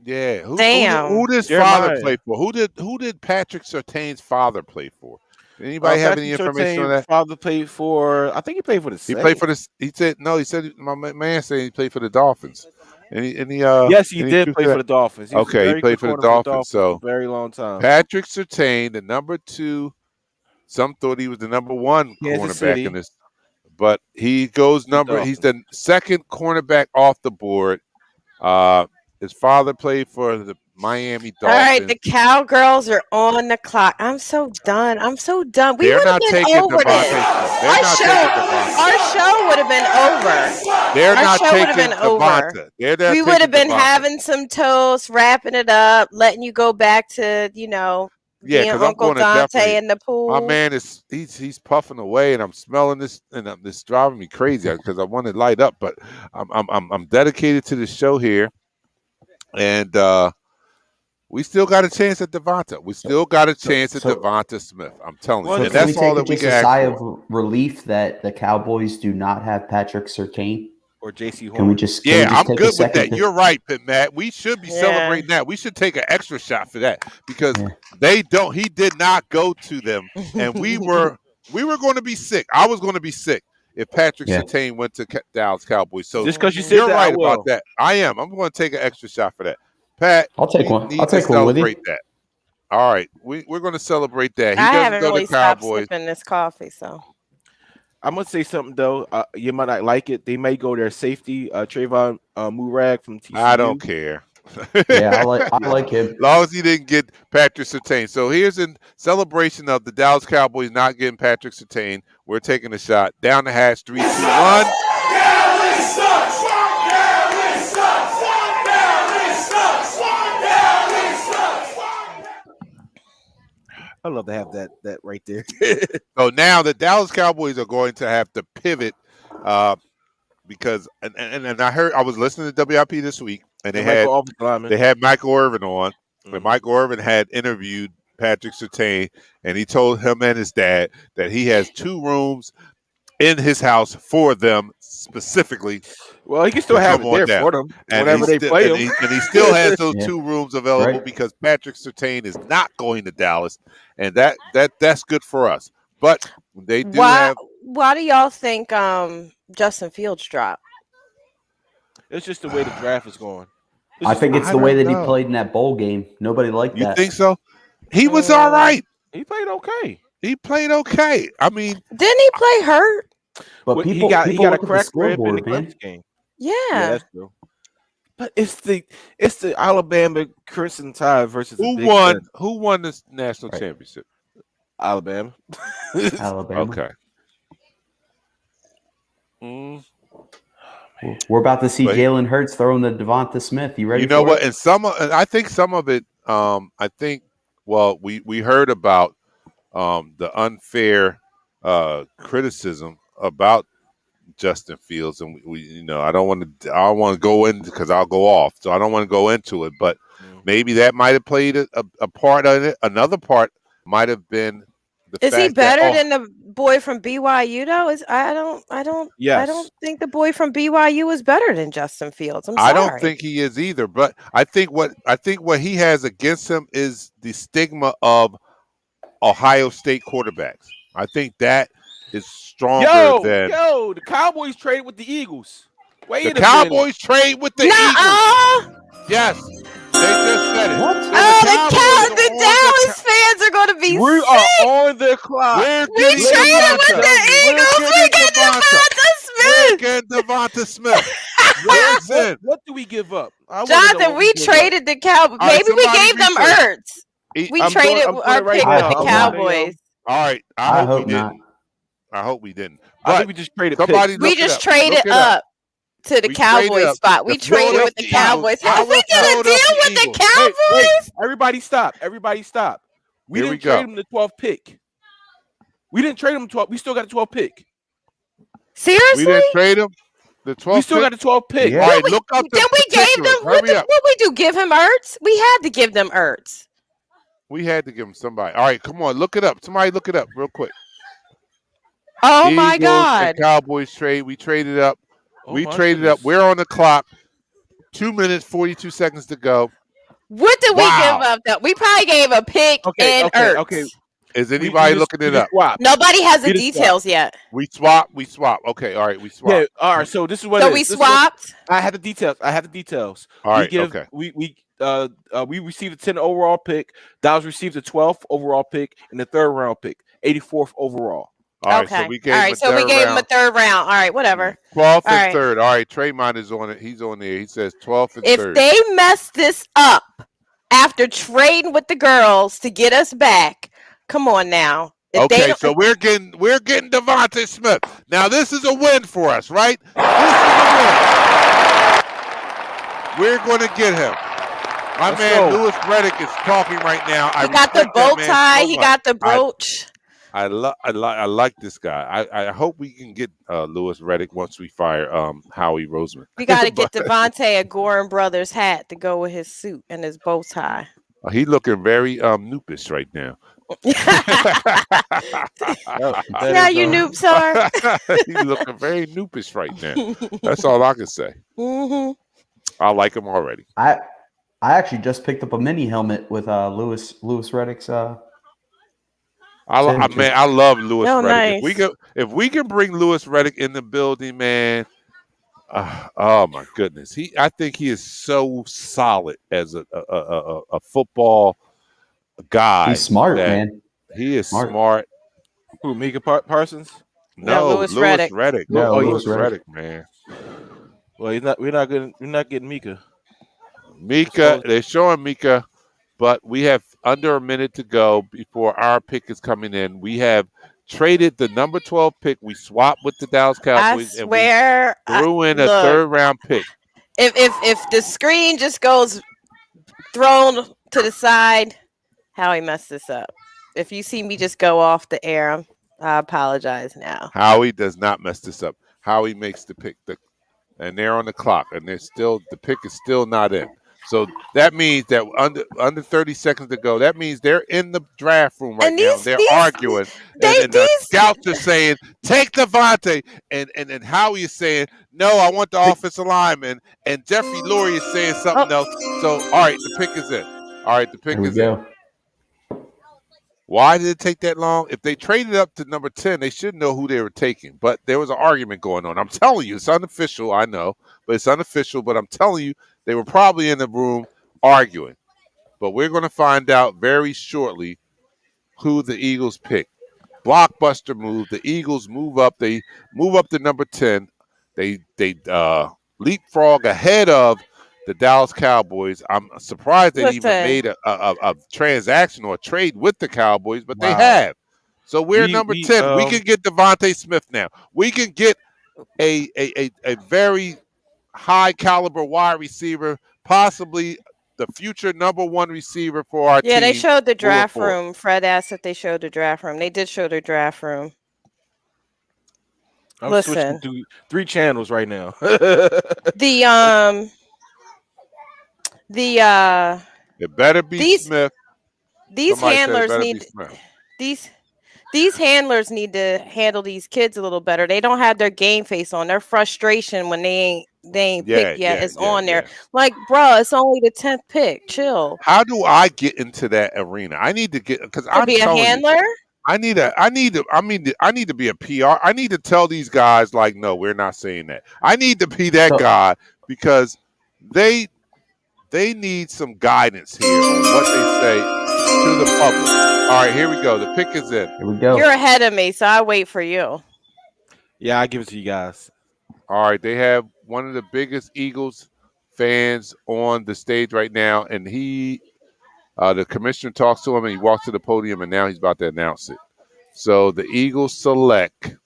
Yeah. Who does Jeremiah. father play for? Who did Patrick Surtain's father play for? Anybody have any information on that? Father played for. I think he played for the. He played for the. He said no. He said my man said he played for the Dolphins. Yes, he did play for the Dolphins. He played for the Dolphins. So for a very long time. Patrick Surtain, the number 2. Some thought he was the number 1 cornerback in this, but he goes He's the second cornerback off the board. His father played for the Miami Dolphins. All right, the Cowgirls are on the clock. I'm so done. We would have been over this. Our show would have been over. They're not taking Devonta. We would have been having some toast, wrapping it up, letting you go back to, being Uncle Dante in the pool. My man he's puffing away, and I'm smelling this, and it's driving me crazy because I want to light up, but I'm dedicated to the show here, and we still got a chance at Devonta. We still got a chance at Devonta Smith. I'm telling you, and that's all that we can ask for. Can we take a sigh of relief that the Cowboys do not have Patrick Surtain? Or JC Horn. Can we just I'm take good with that. You're right, Matt. We should be celebrating that. We should take an extra shot for that because he did not go to them, and we were going to be sick. I was going to be sick if Patrick Surtain went to Dallas Cowboys. So just because you said you're that, right about that. I am. I'm going to take an extra shot for that. Pat, I'll take one. I'll take one with you. That. All right, we're going to celebrate that. I haven't really stopped sipping this coffee, so. I'm gonna say something though. You might not like it. They may go their safety, Trayvon Murag from TCU. I don't care. I like him. As long as he didn't get Patrick Surtain. So here's in celebration of the Dallas Cowboys not getting Patrick Surtain. We're taking a shot. Down the hatch, 3, 2, 1. I love to have that right there. So now the Dallas Cowboys are going to have to pivot because and I was listening to WIP this week, and they had Michael Irvin on, and Michael Irvin had interviewed Patrick Surtain, and he told him and his dad that he has 2 rooms in his house for them specifically. Well, he can still have it there for them whenever they play him. And he still has those 2 rooms available because Patrick Surtain is not going to Dallas, and that's good for us. But they do have. Why do y'all think Justin Fields dropped? It's just the way the draft is going. I think it's the way that he played in that bowl game. Nobody liked that. You think so? He was all right. He played okay. I mean, didn't he play hurt? But he got a crack rib in the Clemson game. Yeah, that's true. But it's the Alabama Crimson Tide versus who won this national championship? Alabama. Okay. We're about to see Jalen Hurts throwing the Devonta Smith. You ready? You know what? And I think some of it. We heard about the unfair criticism about Justin Fields, and we I don't want to go in because I'll go off, so I don't want to go into it. But maybe that might have played a part of it. Another part might have been the Is fact he better that, than the boy from BYU though? I don't think the boy from BYU is better than Justin Fields. I'm sorry. I don't think he is either. But I think what he has against him is the stigma of Ohio State quarterbacks. I think that is stronger than the Cowboys traded with the Eagles. Wait the a minute. Cowboys trade with the Eagles. Yes, they just said it. What? So the Dallas fans are going to be We sick. are on the clock. We traded with the Eagles. We get Devonta Smith. What do we give up? Jonathan, we traded the Cowboys. All right, Maybe we somebody gave them retrade. Ertz. We traded our pick with the Cowboys. All right, I hope hope we not. didn't. I hope we didn't. I But think we just traded somebody picks. We look it just up. traded Look it up. up to the We Cowboys traded up. spot. We The traded with the Philadelphia Cowboys. Eagles. How we gonna Philadelphia deal with the Eagles. Cowboys? Wait, everybody stop. Everybody stop. We Here we didn't trade go. him the 12th pick. We didn't trade him 12. We still got a 12 pick. Seriously? We didn't trade him. The 12th. We still got a 12 pick. Yeah. All right, look up the Then we gave them. particulars. What Hurry up. we do? Give him Ertz? We had to give them Ertz. We had to give him somebody. All right, come on, look it up. Somebody look it up real quick. Oh my Eagles God! and Cowboys trade. We traded up. Oh we my traded up. goodness. We're on the clock. 2 minutes, 42 seconds to go. What did we Wow. give up? Though we probably gave a pick and Ertz. Okay. Is We anybody just- looking we it just up? swapped. Nobody has the We just details yet. We swap. Okay, all right, we swap. Yeah, all right. So this is what So it we is. This is what- swapped. I have the details. All right, okay. We received a 10 overall pick. Dallas received a 12th overall pick and the 3rd round pick, 84th overall. All right, Okay. so we gave All him right. a So we third gave him a round. third round. All right. Whatever. 12th All and right. 3rd. All right, Traymond is on it. He's on there. He says 12th and If 3rd. they mess this up after trading with the girls to get us back, come on now. If they Okay, don't- so we're getting Devonta Smith. Now this is a win for us, right? This is a win. We're going to get him. My Let's man go. Lewis Reddick is talking right now. he got the respect that bow man tie. so He much. got the brooch. I like this guy. I hope we can get Lewis Reddick once we fire Howie Roseman. We got to get Devontae a Gorin Brothers hat to go with his suit and his bow tie. He looking very noopish right now. Now you noobs are. He's looking very noopish right now. That's all I can say. Hmm. I like him already. I actually just picked up a mini helmet with Lewis Reddick's. I love Lewis Oh, Reddick. nice. If we can bring Lewis Reddick in the building, man. Oh my goodness, I think he is so solid as a football guy. He's smart, that man. He is Smart. smart. Who, Mika Parsons? No, Lewis Lewis Reddick. Reddick. Yeah, Lewis Lewis Reddick. Reddick, man. Well, we're not getting Mika. Mika, they're showing Mika, but we have under a minute to go before our pick is coming in. We have traded the number 12 pick. We swapped with the Dallas I Cowboys swear. and we threw in a look. 3rd round pick. If the screen just goes thrown to the side, Howie messed this up. If you see me just go off the air, I apologize now. Howie does not mess this up. Howie makes the pick, and they're on the clock, and the pick is still not in. So that means that under 30 seconds to go, that means they're in the draft room right And now. these- They're these- arguing, they- and the these- scouts are saying, "Take Devontae," and Howie is saying, "No, I want the offensive lineman," and Jeffrey Lurie is saying something else. So, all right, the pick is in. All right, the pick Here we is in. go. Why did it take that long? If they traded up to number 10, they should know who they were taking. But there was an argument going on. I'm telling you, it's unofficial. I know, but it's unofficial. But I'm telling you, they were probably in the room arguing. But we're going to find out very shortly who the Eagles pick. Blockbuster move. The Eagles move up. They move up to number 10. They leapfrog ahead of the Dallas Cowboys. I'm surprised they even Listen. made a transaction or a trade with the Cowboys, but they Wow. have. So we're number 10. We um, can get Devontae Smith now. We can get a very high caliber wide receiver, possibly the future number 1 receiver for our team. Yeah, they showed the draft forward. room. Fred asked if they showed the draft room. They did show the draft room. I'm Listen. switching to 3 channels right now. It better be these- Smith. These Somebody said it handlers better need be Smith. these handlers need to handle these kids a little better. They don't have their game face on. Their frustration when they ain't picked yet is on there. Like, bro, it's only the 10th pick. Chill. How do I get into that arena? I need to get because I'm be a telling handler. you, I need to be a PR. I need to tell these guys like, no, we're not saying that. I need to be that guy because they need some guidance here on what they say to the public. All right, here we go. The pick is in. Here we go. You're ahead of me, so I wait for you. Yeah, I give it to you guys. All right, they have one of the biggest Eagles fans on the stage right now, and the commissioner talks to him, and he walks to the podium, and now he's about to announce it. So the Eagles select.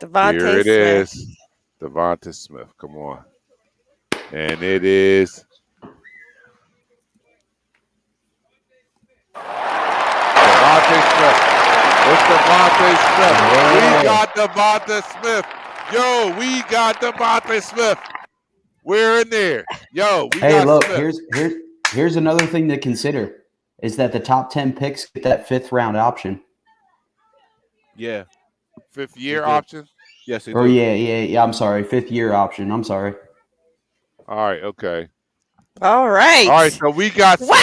Devontae Here it Smith. is, Devontae Smith. Come on, and it is Devontae Smith. It's Devontae Smith. We got Devontae Smith. Yo, we got Devontae Smith. We're in there. Yo, we Hey, got look, Smith. here's another thing to consider is that the top 10 picks get that 5th round option. Yeah. 5th year They do. option. Yes, they Or do. yeah, I'm sorry, 5th year option. I'm sorry. All right, okay. All right. All right, so we got Smith. Wow,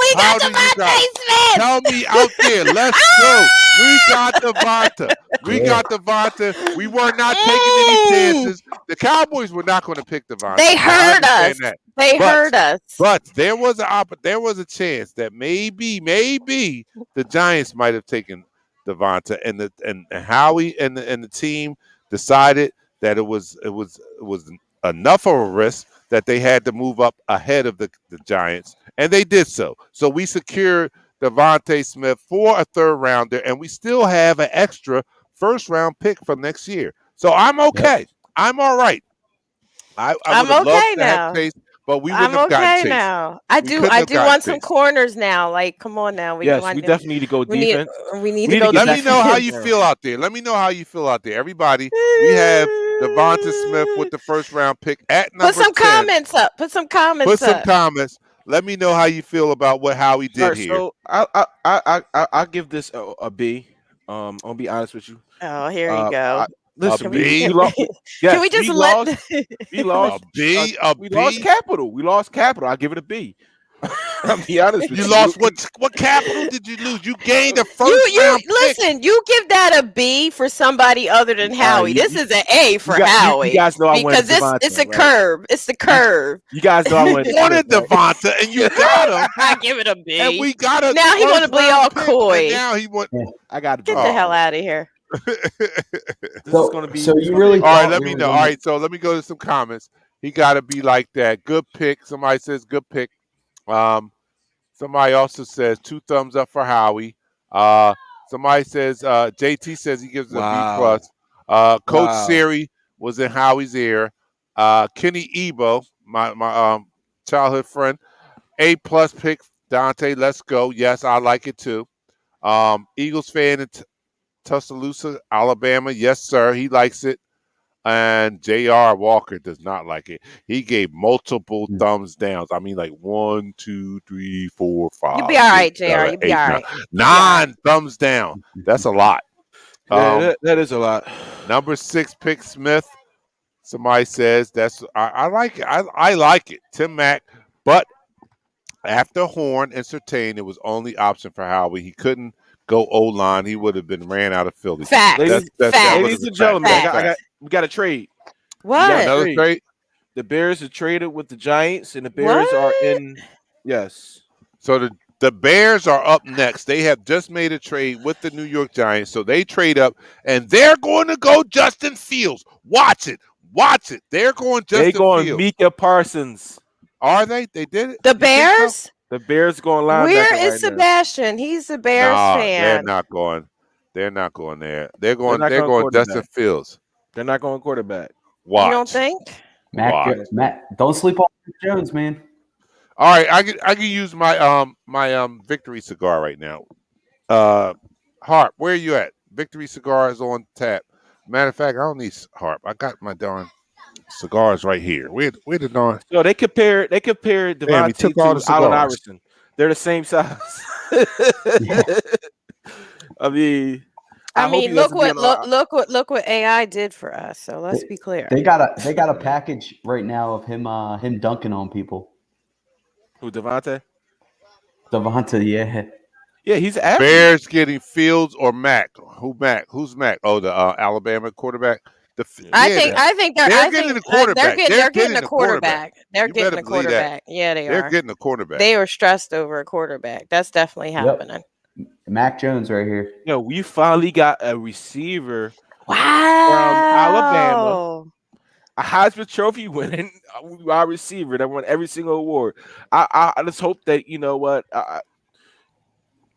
we How got do you Devontae got- Smith. Tell me out there. Let's go. We got Devonta. We got Devonta. We were not taking any chances. The Cowboys were not going to pick Devonta. They I heard understand us. that. They heard us. But there was a chance that maybe the Giants might have taken Devonta, and Howie and the team decided that it was enough of a risk that they had to move up ahead of the Giants, and they did so. So we secured Devontae Smith for a 3rd rounder, and we still have an extra 1st round pick for next year. So I'm okay. Yep. I'm all right. I I'm would have okay loved to now. have Chase, but we wouldn't I'm have gotten okay Chase. now. I We do couldn't have want gotten some Chase. corners now. Like, come on now. Yes, we definitely need to go defense. We need We to go need to Let get me defense. know how defense. you feel out there. Let me know how you feel out there. Everybody, we have Devonta Smith with the 1st round pick at number Put some 10. comments up. Put some comments Put some up. comments. Let me know how you feel about how he did All right, here. so I'll give this a B. I'll be honest with you. Oh, here you go. Listen, A B? we lost. Yes, Can we just let we lost. A We B? lost capital. We lost capital. I'll give it a B. I'll be honest with you. You lost what capital did you lose? You gained a 1st you round pick. listen, you give that a B for somebody other than Howie. This is an A for Howie. You guys know I wanted because Devonta, it's a right? curve. It's the curve. You guys know I wanted You wanted Devonta, and you got him. I give it a B. And we got a Now he want to 1st be round all pick, coy. and now he want. I got it. Get the hell out of here. This is So, going to be. so you really All right, thought let we me were know. All gonna- right, so let me go to some comments. He got to be like that. Good pick. Somebody says good pick. Somebody also says 2 thumbs up for Howie. Somebody says JT says he gives it a B plus. Coach Wow. Siri was in Howie's ear. Kenny Ebo, my childhood friend, A plus pick. Dante, let's go. Yes, I like it too. Eagles fan in Tuscaloosa, Alabama. Yes, sir. He likes it. And J.R. Walker does not like it. He gave multiple thumbs downs. I mean, like 1, 2, 3, 4, 5. You'll be all right, 6, JR. 7, You'll be 8, all 9. right. 9 thumbs down. That's a lot. Yeah, that is a lot. Number 6 pick Smith. Somebody says I like it. I like it. Tim Mack, but after Horn and Surtain, it was only option for Howie. He couldn't go O-line. He would have been ran out of Philly. Facts. Ladies, that Facts. would've ladies been and gentlemen, Facts. we got a trade. What? Another Trade. trade. The Bears are traded with the Giants, and the Bears are What? in. Yes. So the Bears are up next. They have just made a trade with the New York Giants. So they trade up, and they're going to go Justin Fields. Watch it. Watch it. They're going Justin They going Fields. Micah Parsons. Are they? They did it? The You think so? Bears? The Bears going linebacker. Where is right now. Sebastian? He's a Bears Nah, they're fan. not going. They're not going there. They're going. not They're going going Justin quarterback. Fields. They're not going quarterback. Watch. You don't think? Matt, don't sleep on Mac Jones, man. All right, I can use my Victory cigar right now. Harp, where are you at? Victory cigar is on tap. Matter of fact, I don't need Harp. I got my darn cigars right here. Where the darn? So they compare Damn, he Devontae took all the to Allen cigars. Iverson. They're the same size. I mean, hope he look doesn't be what AI did for us. So let's be clear. They got a package right now of him dunking on people. Who, Devontae? Devonta, yeah. Yeah, he's an athlete. Bears getting Fields or Mack? Who's Mack? Oh, the Alabama quarterback. I think they're getting the quarterback. They're getting a quarterback. They're You getting better a believe that. quarterback. Yeah, they They're are. getting a quarterback. They were stressed over a quarterback. That's definitely happening. Mac Jones right here. We finally got a receiver Wow. from Alabama, a Heisman Trophy winning wide receiver that won every single award. I just hope that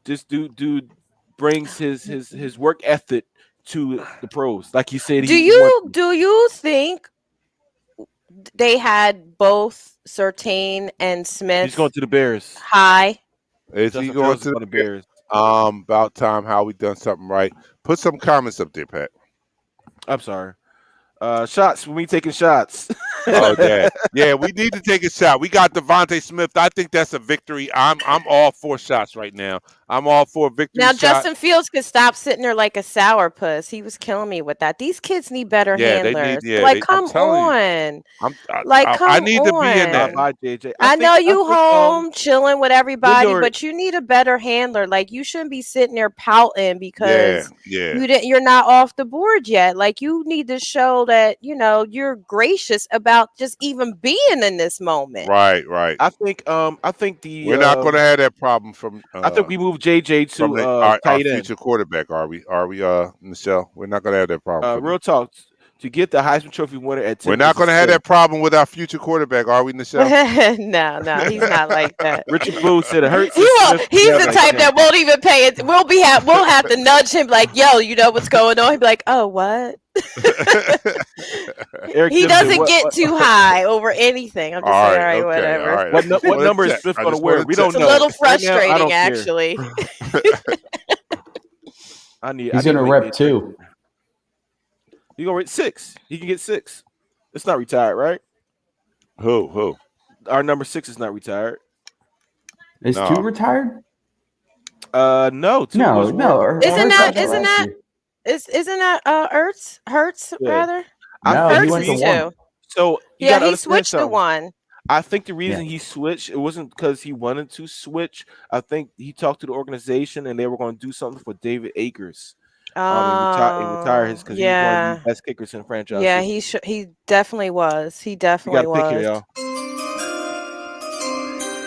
this dude brings his work ethic to the pros, like he said. Do you think they had both Surtain and Smith? He's going to the Bears. High. Is he going to the Bears? About time. How we done something right? Put some comments up there, Pat. I'm sorry. Shots. We taking shots. Oh yeah, we need to take a shot. We got Devontae Smith. I think that's a victory. I'm all for shots right now. I'm all for a victory. Now shot. Justin Fields could stop sitting there like a sourpuss. He was killing me with that. These kids need better handlers. Come on. I need to be in that. Bye, JJ. I know you home chilling with everybody, but you need a better handler. Like, you shouldn't be sitting there pouting because you're not off the board yet. Like, you need to show that you're gracious about just even being in this moment. Right. I think we're not going to have that problem from. I think we moved JJ to our tight end. future quarterback. Are we, Michelle? We're not going to have that problem. Real talk. To get the Heisman Trophy winner at 10, we're not going to have that problem with our future quarterback, are we, Michelle? No, he's not like that. Richard Booth said it hurts. He's the type that won't even pay it. We'll have to nudge him like, yo, you know what's going on? He'll be like, oh, what? He doesn't get too high over anything. I'm just saying, all right, whatever. All right. What number is Smith going to wear? We don't know. It's a little frustrating, actually. He's going to rep 2. He's going to rep 6. He can get 6. It's not retired, right? Who? Our number 6 is not retired. Is 2 retired? No. 2 no. Isn't that Hurts rather? No, he went to 1. So he switched to 1. I think the reason he switched, it wasn't because he wanted to switch. I think he talked to the organization and they were going to do something for David Akers. And retire his because he was one of the best kickers in the franchise. Yeah, he definitely was. He definitely was. Pick here, y'all.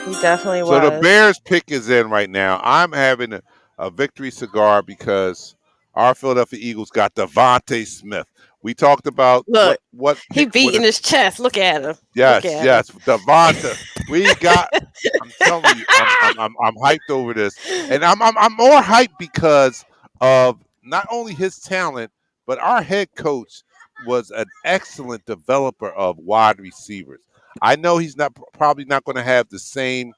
He definitely was. So the Bears pick is in right now. I'm having a victory cigar because our Philadelphia Eagles got Devontae Smith. We talked about what he beating his chest. Look at him. Yes, Devontae. We got. I'm telling you, I'm hyped over this, and I'm more hyped because of not only his talent, but our head coach was an excellent developer of wide receivers. I know he's probably not going to have the same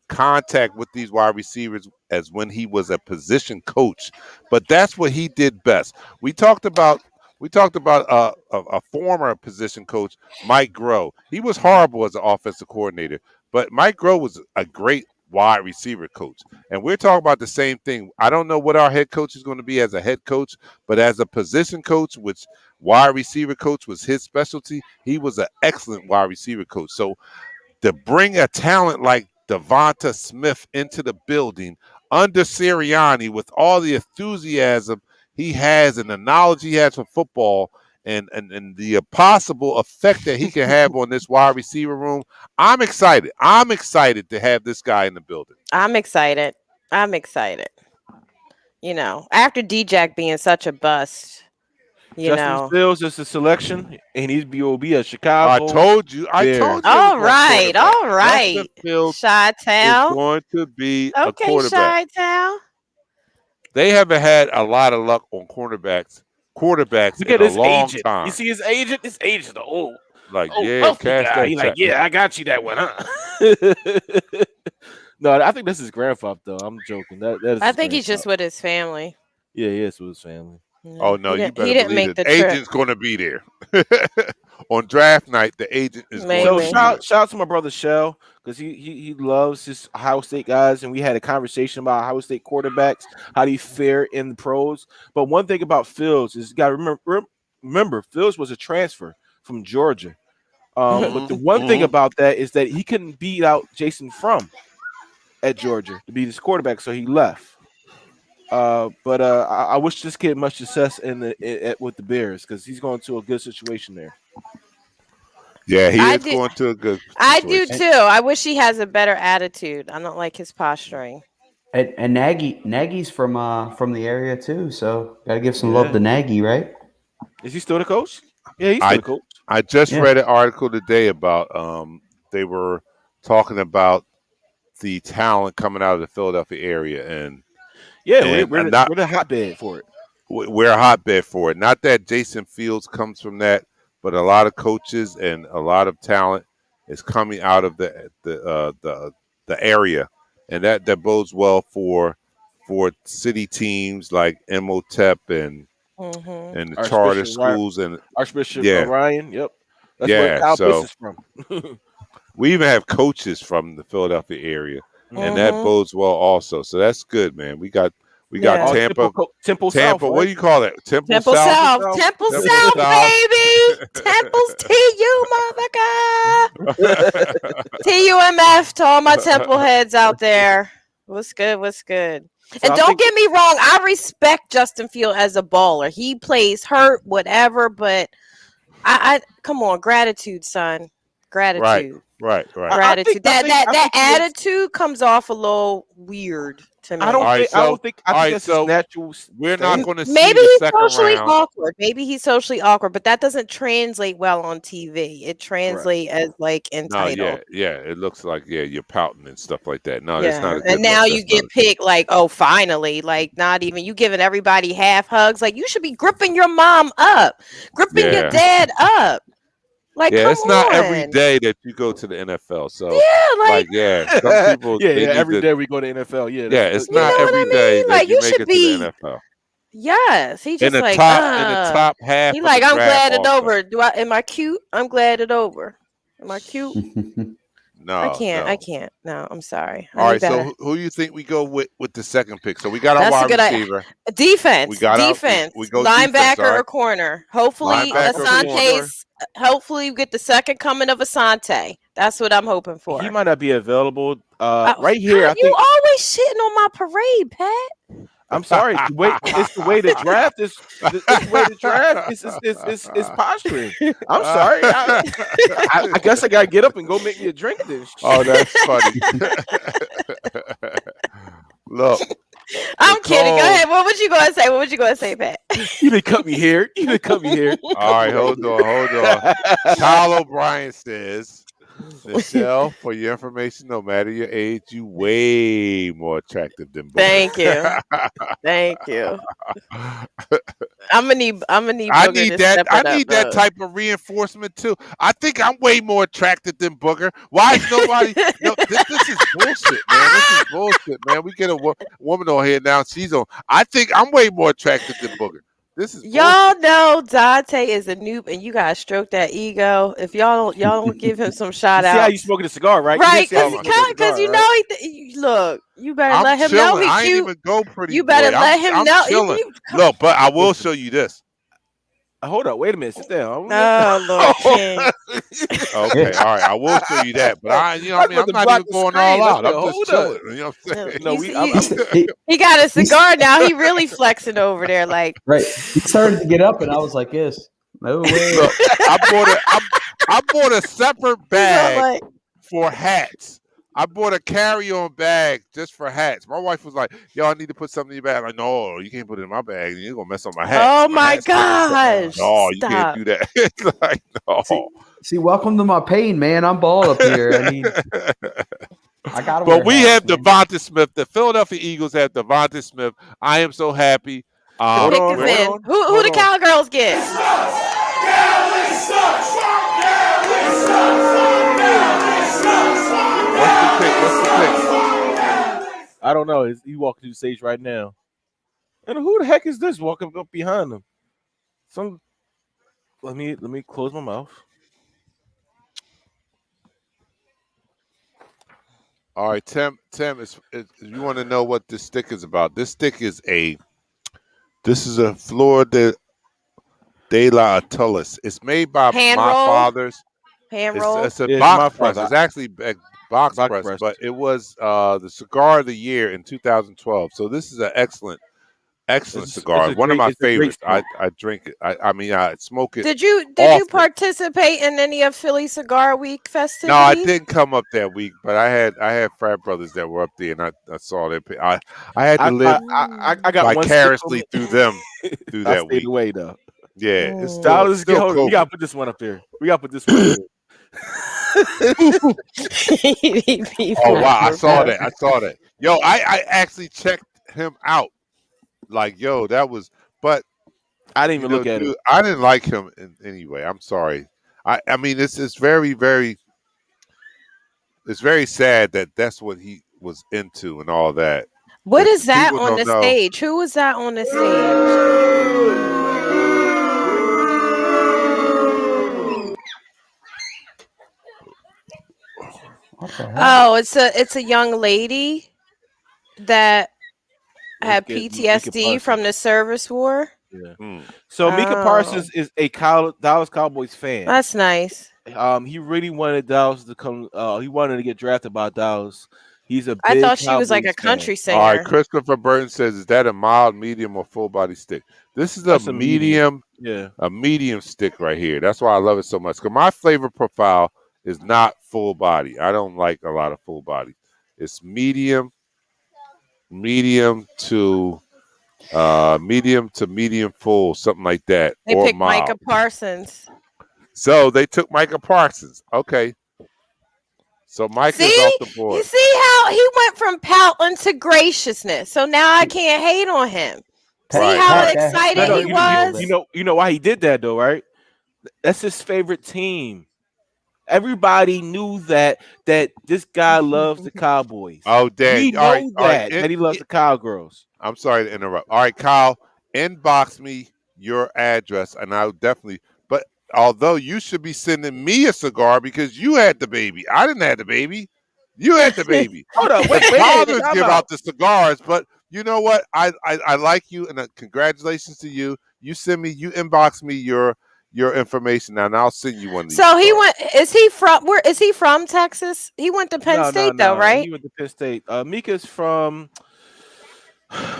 contact with these wide receivers as when he was a position coach, but that's what he did best. We talked about a former position coach, Mike Groh. He was horrible as an offensive coordinator, but Mike Groh was a great wide receiver coach. And we're talking about the same thing. I don't know what our head coach is going to be as a head coach, but as a position coach, which wide receiver coach was his specialty, he was an excellent wide receiver coach. So to bring a talent like Devonta Smith into the building under Sirianni with all the enthusiasm he has and the knowledge he has for football and the possible effect that he can have on this wide receiver room, I'm excited. I'm excited to have this guy in the building. I'm excited. After D-Jack being such a bust, Justin Fields is the selection, and will be a Chicago. I told you. All right. Chi-Town is going to be a quarterback. Chi-Town. They haven't had a lot of luck on quarterbacks Look in at a his long agent. time. You see his agent? His agent's the old. Like, He's like, yeah, I got you that one, huh? No, I think that's his grandfather though. I'm joking. That is. I his think he's just grandfather. with his family. Yeah, he is with his family. Yeah. Oh no, you He better didn't believe make the the trip. agent's going to be there on draft night. The agent is going So to be Maybe. there. shout out to my brother Shell because he loves his Ohio State guys, and we had a conversation about Ohio State quarterbacks, how do you fare in the pros. But one thing about Fields is you got to remember Fields was a transfer from Georgia. But the one thing about that is that he couldn't beat out Jason Fromm at Georgia to be his quarterback, so he left. But I wish this kid much success with the Bears because he's going to a good situation there. Yeah, he I is do- going to a good. I do situation. too. I wish he has a better attitude. I don't like his posturing. And Nagy's from the area too, so gotta give some love to Nagy, right? Is he still the coach? Yeah, he's still the coach. I just Yeah. read an article today about they were talking about the talent coming out of the Philadelphia area, and Yeah, we're we're the hotbed for it. we're a hotbed for it. Not that Jason Fields comes from that, but a lot of coaches and a lot of talent is coming out of the area, and that bodes well for city teams like Imhotep and Mm-hmm. the Archbishop charter Ryan- schools, and Archbishop Yeah. Ryan. Yep. That's Yeah, where Kyle so- Pitts is from. we even have coaches from the Philadelphia area, and that Mhm. bodes well also. So that's good, man. We got Yeah. Tampa. Temple South. What do you call it? Temple Temple South. South. South. Temple Temple South, South. baby. Temple's TU, motherfucker. TUMF to all my Temple heads out there. What's good? What's good? And I don't think- get me wrong, I respect Justin Field as a baller. He plays hurt, whatever, but I come on, gratitude, son. Gratitude. Right. Gratitude. I think That he is- attitude comes off a little weird to me. I don't All right, think. I so- don't think. I all right, think that's so his natural. We're not going to see Maybe the he's second socially round. awkward. Maybe he's socially awkward, but that doesn't translate well on TV. It translates as like No, entitled. yeah. It looks like you're pouting and stuff like that. No, that's not a good And now look. you That's get not a- picked like, oh, finally, like not even you giving everybody half hugs. Like you should be gripping your mom up, gripping Yeah. your dad up. Like, Yeah, come it's not every on. day that you go to the NFL. So, Yeah, like some people. Yeah, they yeah. need Every to- day we go to NFL. Yeah, Yeah, that's- it's You not know what I every day mean? that Like, you you make should it be- to the NFL. yes, he In just the like top half. He of like, the I'm draft glad it's also. over. Am I cute? I'm glad it's over. Am I cute? No, I can't. no. I can't. No, I'm sorry. I All need right, so better. who do you think we go with the second pick? So we got our That's a wide good idea. receiver. Defense. We got our- defense. we go linebacker defense, all right. or corner. Hopefully, Linebacker or corner. Asante's. Hopefully, we get the second coming of Asante. That's what I'm hoping for. he might not be available. Right here, God, I you think. always shitting on my parade, Pat. I'm sorry. It's the way the draft is. It's the way the draft is posturing. I'm sorry. I guess I gotta get up and go make me a drink. Then. Oh, that's funny. Look, I'm kidding. Go Nicole. ahead. What was you gonna say? What was you gonna say, Pat? You didn't cut me here. You didn't cut me here. all right, hold on. Kyle O'Brien says, Michelle, for your information, no matter your age, you way more attractive than Booker. Thank you. Thank you. I'm gonna need. I Booger need to that. step I it up, need that though. type of reinforcement too. I think I'm way more attractive than Booker. Why is nobody? No, this is bullshit, man. This is bullshit, man. We get a woman on here now. She's on. I think I'm way more attractive than Booker. This is bullshit. Y'all know Dante is a noob, and you gotta stroke that ego. If y'all don't give him some shout You see how out, you smoking a cigar, right? You right? did see how you smoking a Because you cigar, know right? look, you better I'm let him chilling. know he I ain't cute. even go pretty. You better boy. let him I'm know. Chilling. Look, but I will show you this. Hold up, wait a minute, sit down. Oh Lord, King. Okay, all right. I will show you that, but you know what I mean? I'm not Block even the going screen. all out. I I'm said, just hold up. chilling. You know what I'm saying? No, he, He got a cigar now. He really flexing over there, like right. He started to get up, and I was like, "Yes, no way." Look, I bought a separate he's all bag like, for hats. I bought a carry-on bag just for hats. My wife was like, "Yo, I need to put something in your bag." I'm like, no, you can't put it in my bag. You're gonna mess up my hat. oh my gosh! No, you Stop. can't do that. It's like, no. See, welcome to my pain, man. I'm bald up here. I got. But we have Devonta Smith. The Philadelphia Eagles have Devonta Smith. I am so happy. Hold Pick on, us in. hold on, Who hold the on. Cowgirls get? don't know. He walking to the stage right now. And who the heck is this walking up behind him? Let me close my mouth. All right, Tim, you want to know what this stick is about? This stick is a Flor de la Atullis. It's made by Hand my roll? father's. Hand roll. It's a Yeah, it's box my press. father. It's actually a box Box press, press. but it was the cigar of the year in 2012. So this is an excellent cigar. One of my favorites. I drink it. I smoke it. Did you often. participate in any of Philly Cigar Week festivities? No, I didn't come up that week, but I had frat brothers that were up there, and I saw them. I had to live I got vicariously through them through I that stayed week. away though. Yeah, it's Dollars, still hold on. cool. We gotta put this one up there. We gotta put this one up there. Oh wow, I saw that. Yo, I actually checked him out. Like, yo, that was, but I didn't even look at it. I didn't like him anyway. I'm sorry. I mean, it's very, very, it's very sad that that's what he was into and all that. What If is that people on don't the know- stage? Who was that on the stage? What the hell? Oh, it's a young lady that had Mika PTSD Parsons. from the service war. Yeah. Hmm. So Mika Oh. Parsons is a Dallas Cowboys fan. That's nice. He really wanted Dallas to come. He wanted to get drafted by Dallas. He's a big I thought she was like a Cowboys fan. country singer. All right, Christopher Burton says, "Is that a mild, medium, or full body stick?" This is That's a a medium, Yeah. a medium stick right here. That's why I love it so much. Because my flavor profile is not full body. I don't like a lot of full body. It's medium to medium full, something like that, They or picked mild. Micah Parsons. So they took Micah Parsons. Okay. So Micah's See? off the board. You see how he went from pouting to graciousness. So now I can't hate on him. See Right. how Pat, excited no, he you- was? You know why he did that though, right? That's his favorite team. Everybody knew that this guy loves the Cowboys. Oh, Dan. We know All right, that he loves the Cowgirls. I'm sorry to interrupt. All right, Kyle, inbox me your address, and I'll definitely. But although you should be sending me a cigar because you had the baby, I didn't have the baby. You had the baby. Hold up, wait, The fathers time give out. out the cigars, but you know what? I like you, and congratulations to you. You inbox me your information now, and I'll send you one of these. So he cigars. went. Is he from? Where is he from? Texas. He went to Penn State though, right? He went to Penn State. Mika's from.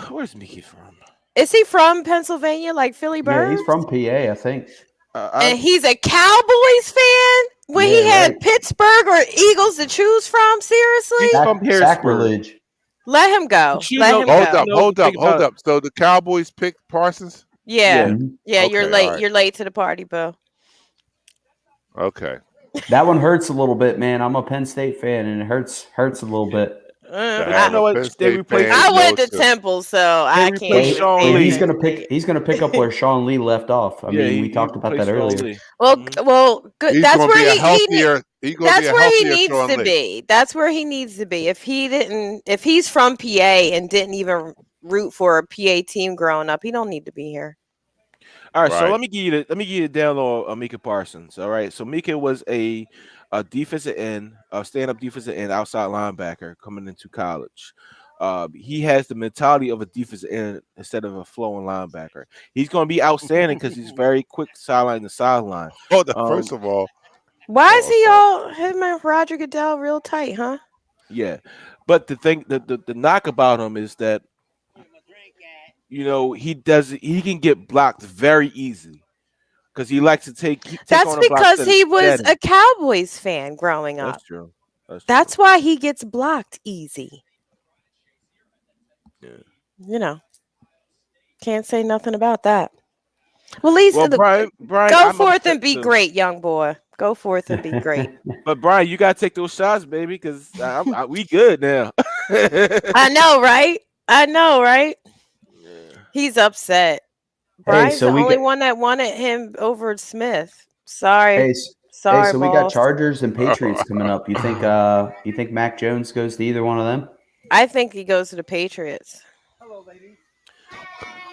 Where's Mika from? Is he from Pennsylvania, like Philly Yeah, Birds? he's from PA, I think. And he's a Cowboys fan when he Yeah, had right. Pittsburgh or Eagles to choose from. Seriously, from Harrisburg. Sacrilege. let him go. But you Let know- him Hold go. up, know, hold up, think hold about- up. So the Cowboys picked Parsons. Yeah, Mhm. yeah. You're Okay, late. all right. You're late to the party, Bo. Okay. That one hurts a little bit, man. I'm a Penn State fan, and it hurts a little bit. To you have know a what? Penn They State replaced- fan I went goes to Temple, so I can't. replaced even Sean say Lee. He's Penn gonna State. he's gonna pick up where Sean Lee left off. I mean, we talked about that replaced Sean earlier. Lee. Well, Mhm. well, good. He's That's gonna where be a he healthier. He's gonna be that's a where he healthier needs Sean to Lee. be. That's where he needs to be. If he's from PA and didn't even root for a PA team growing up, he don't need to be here. All right, so Right. let me give you the down low of Mika Parsons. All right, so Mika was a defensive end, a stand-up defensive end, outside linebacker coming into college. He has the mentality of a defensive end instead of a flowing linebacker. He's going to be outstanding because he's very quick sideline to sideline. Hold up. First of all, Why is Oh, he sorry. all him and Roger Goodell real tight, huh? Yeah, but the thing, the knock about him is that he can get blocked very easy because he likes to take That's on a block because that is he was steady. a Cowboys fan growing up. That's true. That's why he gets blocked easy. Yeah. You know, can't say nothing about that. Well, Lisa, Well, Brian, go I'm forth upset and be too. great, young boy. Go forth and be great. But Brian, you gotta take those shots, baby, because we good now. I know, right? I know, right? He's upset. Brian's so the we only got- one that wanted him over Smith. Sorry. Hey, Sorry, so we got boss. Chargers and Patriots coming up. You think Mac Jones goes to either one of them? I think he goes to the Patriots.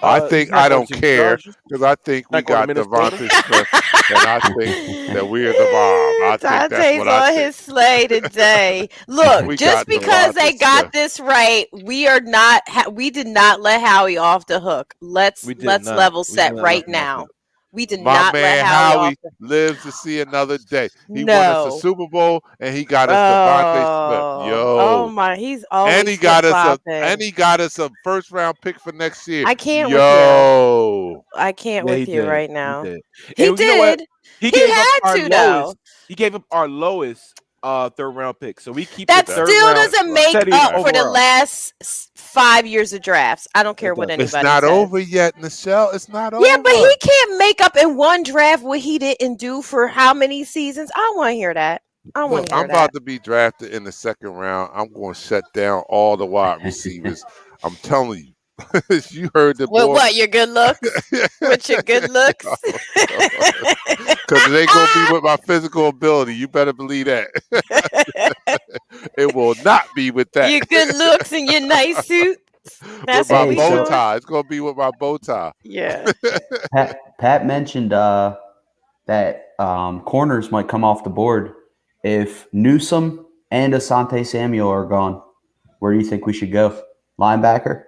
I He's think not I going don't to the care Chargers. because I think we Not going to got Minnesota. Devontae Smith, and I think that we are the bomb. I think that's Dante's what I on think. his sleigh today. Look, We just got because they Devontae got Smith. this right, we are not. We did not let Howie off the hook. Let's We did let's not. level We did set not right let him off now. the hook. We did My not let man Howie off. Howie lives to see another day. He won us a No. Super Bowl, and he got us Devontae Smith. Oh Yo, my, he's and always he got us flip-flopping. a first round pick for next year. I can't with you. Yo, I can't Yeah, he with you did. right He now. did. He And you know what? did. He He gave up had our to though. lowest. He gave up our lowest third round pick. So we keep That the third still round. doesn't make Steady up for the overall. last 5 years of drafts. I don't care It what doesn't. it's anybody not says. over yet, Michelle. It's not Yeah, over. but he can't make up in one draft what he didn't do for how many seasons. I don't want to hear that. I don't want Look, to hear I'm that. about to be drafted in the second round. I'm going to shut down all the wide receivers. I'm telling you. You heard the With boy. what? Your good looks? With your good looks? Because it ain't going to be with my physical ability. You better believe that. It will not be with that. Your good looks and your nice suit. That's with my what we bow doing? tie. It's going to be with my bow tie. Yeah. Pat mentioned that corners might come off the board if Newsome and Asante Samuel are gone. Where do you think we should go? Linebacker?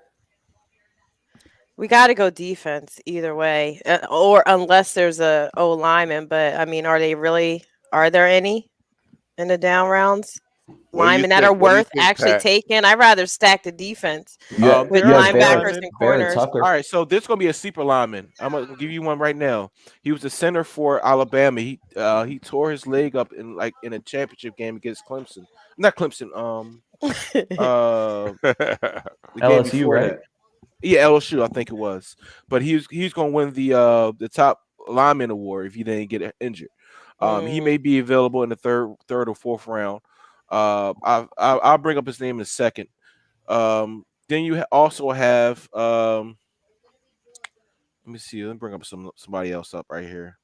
We got to go defense either way, or unless there's a O lineman. But I mean, are there any in the down rounds? What do you Linemen that think? are What do you worth think, actually Pat? taking. I'd rather stack the defense with There are linebackers linemen. and corners. Tucker. All right, so this is gonna be a sleeper lineman. I'm gonna give you one right now. He was the center for Alabama. He tore his leg up in a championship game against Clemson. Not Clemson. The game LSU, before right? that. Yeah, LSU, I think it was. But he's gonna win the top lineman award if he didn't get injured. He may be available in the third or fourth round. I'll bring up his name in a second. Then you also have let me see. Let me bring up somebody else up right here.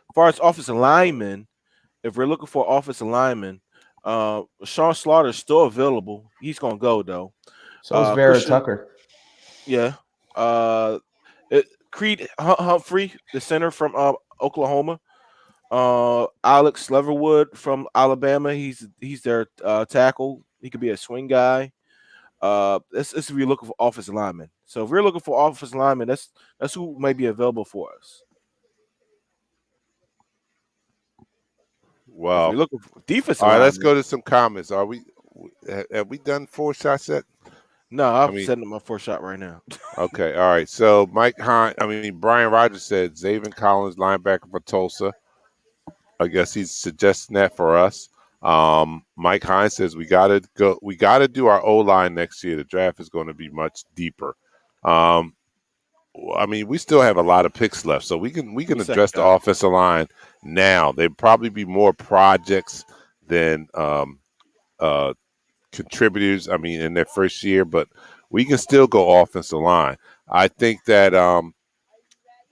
As far as offensive linemen, if we're looking for offensive linemen, Sean Slaughter is still available. He's gonna go though. So is Vera Christian- Tucker. Yeah. Creed Humphrey, the center from Oklahoma. Alex Leatherwood from Alabama. He's their tackle. He could be a swing guy. This if you're looking for offensive linemen. So if we're looking for offensive linemen, that's who might be available for us. If Wow. we're looking for defensive All right, let's linemen, go to some comments. Have we done 4 shots yet? No, I'm setting up my first shot right now. Okay, all right. So Brian Rogers said Zaven Collins, linebacker for Tulsa. I guess he's suggesting that for us. Mike Hines says we gotta do our O-line next year. The draft is going to be much deeper. We still have a lot of picks left, so we can address the offensive line now. There'd probably be more projects than contributors. In their first year, but we can still go offensive line. I think that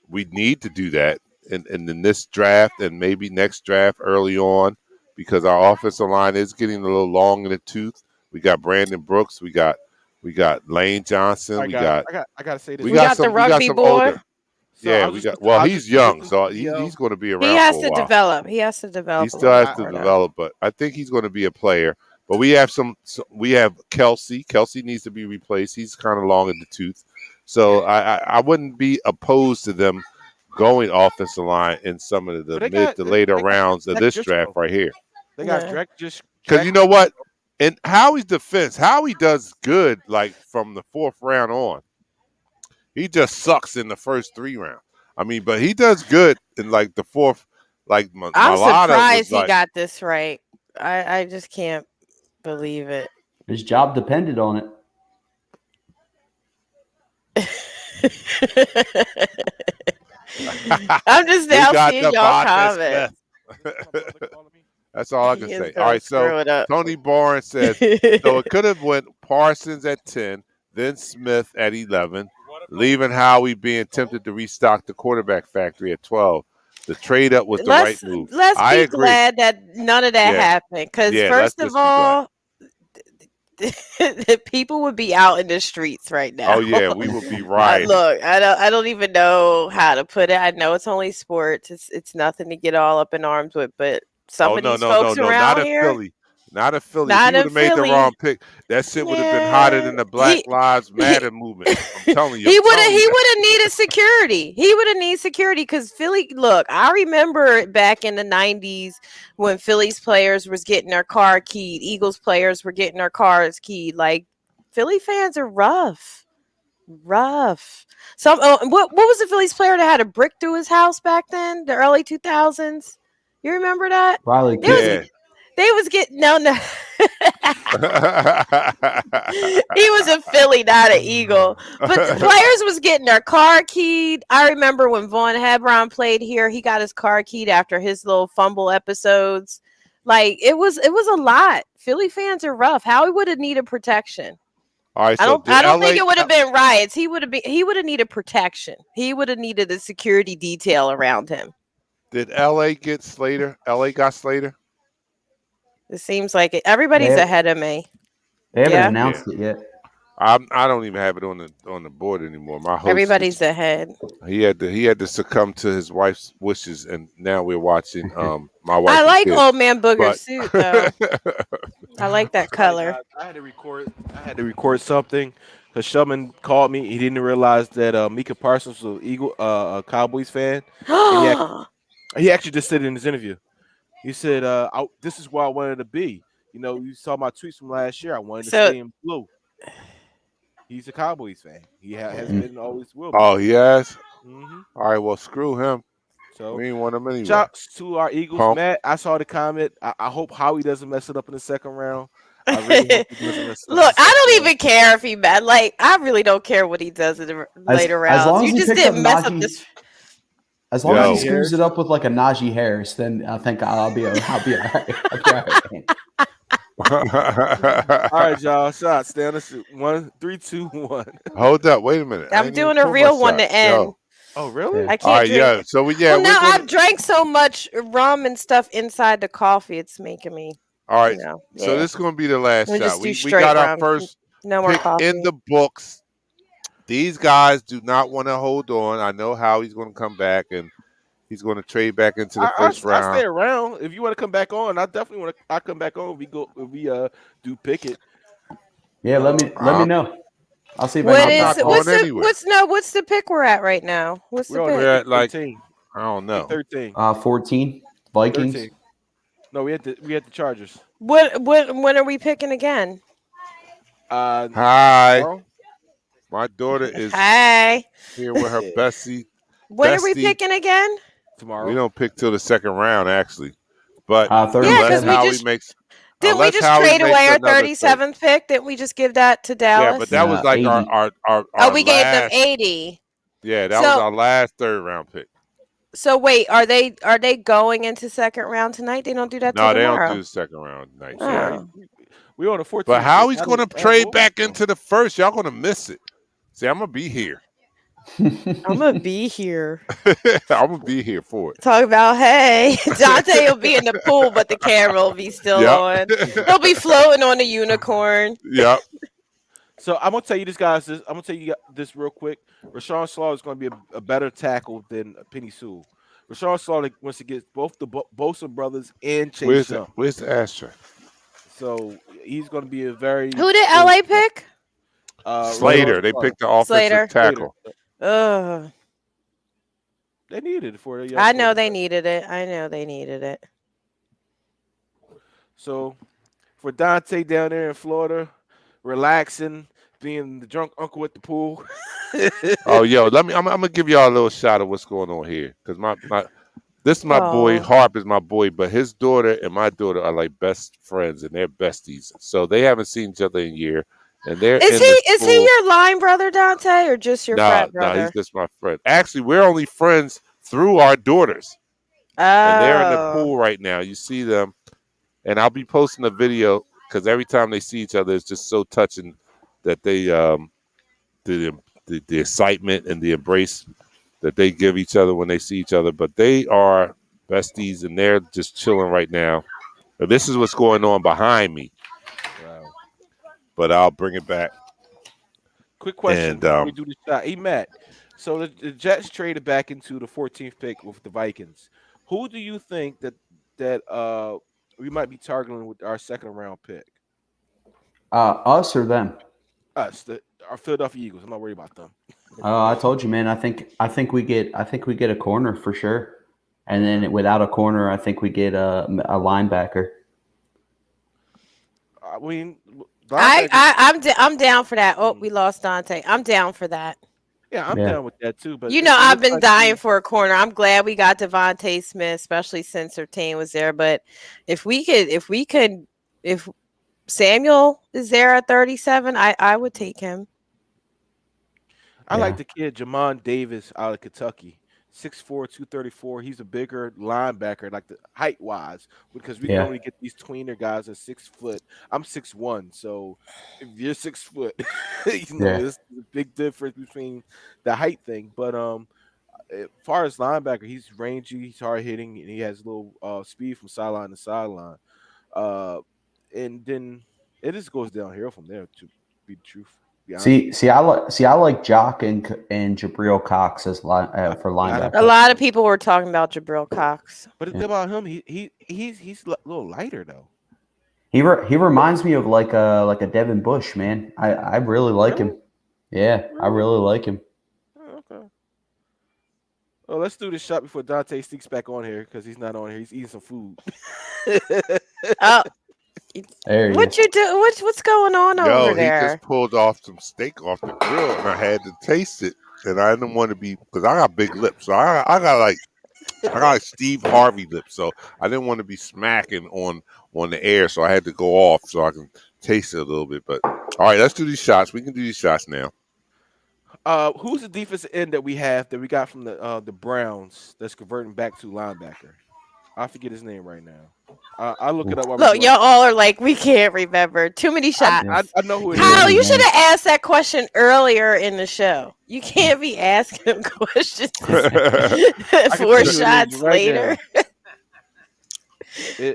we need to do that in this draft and maybe next draft early on, because our offensive line is getting a little long in the tooth. We got Brandon Brooks. We got Lane Johnson. I gotta say this. We got the rugby boy. Older. So Yeah, we got. Well, he's young, so he's going to be around. He has for a to while. develop. He has to develop. He still has to develop, but I think he's going to be a player. But we have we have Kelsey. Kelsey needs to be replaced. He's kind of long in the tooth. So I wouldn't be opposed to them going offensive line in some of the mid to later rounds of this draft right here. They got just because you know what, in Howie's defense, Howie does good like from the 4th round on. He just sucks in the first 3 rounds. But he does good in like the 4th. Like I'm surprised he got this right. I just can't believe it. His job depended on it. I'm just now seeing y'all comments. That's all I can say. All right, so Tony Barnes says, so it could have went Parsons at 10, then Smith at 11, leaving Howie being tempted to restock the quarterback factory at 12. The trade up was the right move. Let's be glad that none of that happened. Because first of all, people would be out in the streets right now. Oh yeah, we would be rioting. Look, I don't even know how to put it. I know it's only sports. It's nothing to get all up in arms with, but some of these folks around not here, a Philly. Not a Philly. Not If you would in have made the Philly. wrong pick, that shit would have been hotter than the Black Lives Matter movement. I'm telling you. he would have needed security. He would have needed security because Philly. Look, I remember back in the 90s when Phillies players was getting their car keyed, Eagles players were getting their cars keyed. Like Philly fans are rough. Some what was the Phillies player that had a brick through his house back then, the early 2000s? You remember that? Riley Yeah. They was getting no. He was a Philly, not an Eagle. But the players was getting their car keyed. I remember when Vaughn Hebron played here, he got his car keyed after his little fumble episodes. Like it was a lot. Philly fans are rough. Howie would have needed protection. All right, I so don't think it would have been riots. He would have needed protection. He would have needed a security detail around him. Did LA get Slater? LA got Slater? It seems like it. Everybody's ahead of me. They haven't Yeah. announced it yet. I don't even have it on the board anymore. My host, Everybody's ahead. he had to succumb to his wife's wishes, and now we're watching my wife. I and like kids. Old Man Booger's But- suit though. I like that color. I had to record something because Shubman called me. He didn't realize that Mika Parsons was a Cowboys fan. He actually just said it in his interview. He said, "This is where I wanted to be. You know, you saw my tweets from last year. I wanted to stay in blue." He's a Cowboys fan. He has been and always will be. Oh, he has? Mm-hmm. All right, well, screw him. So We ain't want him anyway. shouts to our Eagles, Pump. Matt. I saw the comment. I hope Howie doesn't mess it up in the second round. I really hope he doesn't mess it up in Look, the I second don't round. even care if he bad. Like, I really don't care what he does in the later rounds. as long as You he just picks didn't up mess up Najee- this. As long Yo. as he screws it up with like a Najee Harris, then I think I'll be all right. I'll be all right. All right, y'all. Shots. Stay on the suit. 1, 3, 2, 1. Hold up, wait a minute. I I'm ain't doing even a pulled real my one shot. to end. Yo. Oh, really? Yeah. I can't All right, drink. yeah. So Well, we're no, gonna- I've drank so much rum and stuff inside the coffee, it's making me. all right. You know, So yeah. this is gonna be the last We'll shot. just do We straight got our rum. first No more pick coffee. in the books. These guys do not want to hold on. I know how he's going to come back and he's going to trade back into the first I round. stay around. If you want to come back on, I definitely want to. I come back on. If we do pick it. Yeah, let me know. I'll see if What I can is not get going what's the anywhere. what's the pick we're at right now? What's the We're on pick? We're at like 13. I don't know. 13. 14 Vikings. 13. No, we had the Chargers. When are we picking again? Hi, Tomorrow? my daughter is Hi. here with her bestie. When are we Bestie. picking again? Tomorrow. We don't pick till the second round actually, but Third Yeah, and 'cause seven. we Howie just- makes. Didn't we unless just Howie trade makes away our another trade. 37th pick? Didn't we just give that to Dallas? Yeah, but that was like 80. our oh, we gave them last- 80. Yeah, that So- was our last third round pick. So wait, are they going into second round tonight? They don't do that No, till they tomorrow. don't do the second round tonight. Oh. Yeah. We on the 14th. But Howie's pick. going to I don't- trade back into the first. Y'all going to miss it. See, I'm going to be here. I'm gonna be here. I'm going to be here for it. Talk about hey, Dante will be in the pool, but the camera will be still Yep. on. He'll be floating on a unicorn. Yep. So I'm gonna tell you this, guys. I'm gonna tell you this real quick. Rashawn Slaw is going to be a better tackle than Penny Sewell. Rashawn Slaw wants to get both the Bosa brothers and Chase Young. Where's the ashtray? So he's going to be a very Who did LA pick? Slater. They picked the offensive Slater. tackle. Ugh. They needed it for it. I know they needed it. So for Dante down there in Florida, relaxing, being the drunk uncle at the pool. Oh, yo, I'm gonna give y'all a little shot of what's going on here, because this is my boy. Oh. Harp is my boy, but his daughter and my daughter are like best friends, and they're besties. So they haven't seen each other in a year, and they're Is he your line brother, Dante, or just your frat No, brother? he's just my friend. Actually, we're only friends through our daughters, and they're in the Oh. pool right now. You see them, and I'll be posting a video because every time they see each other, it's just so touching that they the excitement and the embrace that they give each other when they see each other. But they are besties, and they're just chilling right now. And this is what's going on behind me. Wow. but I'll bring it back. Quick question And before we do the shot. Hey, Matt. So the Jets traded back into the 14th pick with the Vikings. Who do you think that we might be targeting with our second round pick? Us or them? Us, our Philadelphia Eagles. I'm not worried about them. I told you, man. I think we get a corner for sure, and then without a corner, I think we get a linebacker. I mean, I'm down for that. Oh, we lost Dante. I'm down for that. Yeah, I'm down with that too. But you know, I've been dying for a corner. I'm glad we got Devontae Smith, especially since Surtain was there. But if Samuel is there at 37, I would take him. I like the kid Jamon Davis out of Kentucky, 6'4", 234. He's a bigger linebacker, like the height wise, because we can only get these tweener guys at 6 foot. I'm 6'1", so if you're 6 foot, there's a big difference between the height thing. But as far as linebacker, he's rangy, he's hard hitting, and he has a little speed from sideline to sideline. And then it just goes downhill from there, to be the truth. See, I like Jock and Jabril Cox as for linebacker. A lot of people were talking about Jabril Cox, but the thing about him, he's a little lighter though. He reminds me of like a Devin Bush, man. I really like him. Yeah, I really like him. Oh, okay. Well, let's do this shot before Dante sneaks back on here because he's not on here. He's eating some food. Oh. What you do? What's going on over there? He just pulled off some steak off the grill, and I had to taste it. And I didn't want to be because I got big lips, so I got like Steve Harvey lips, so I didn't want to be smacking on the air, so I had to go off so I can taste it a little bit. But all right, let's do these shots. We can do these shots now. Who's the defensive end that we got from the Browns that's converting back to linebacker? I forget his name right now. I'll look it up. Look, y'all all are like, we can't remember. Too many shots. I know who it is. Kyle, you should have asked that question earlier in the show. You can't be asking him questions 4 shots later.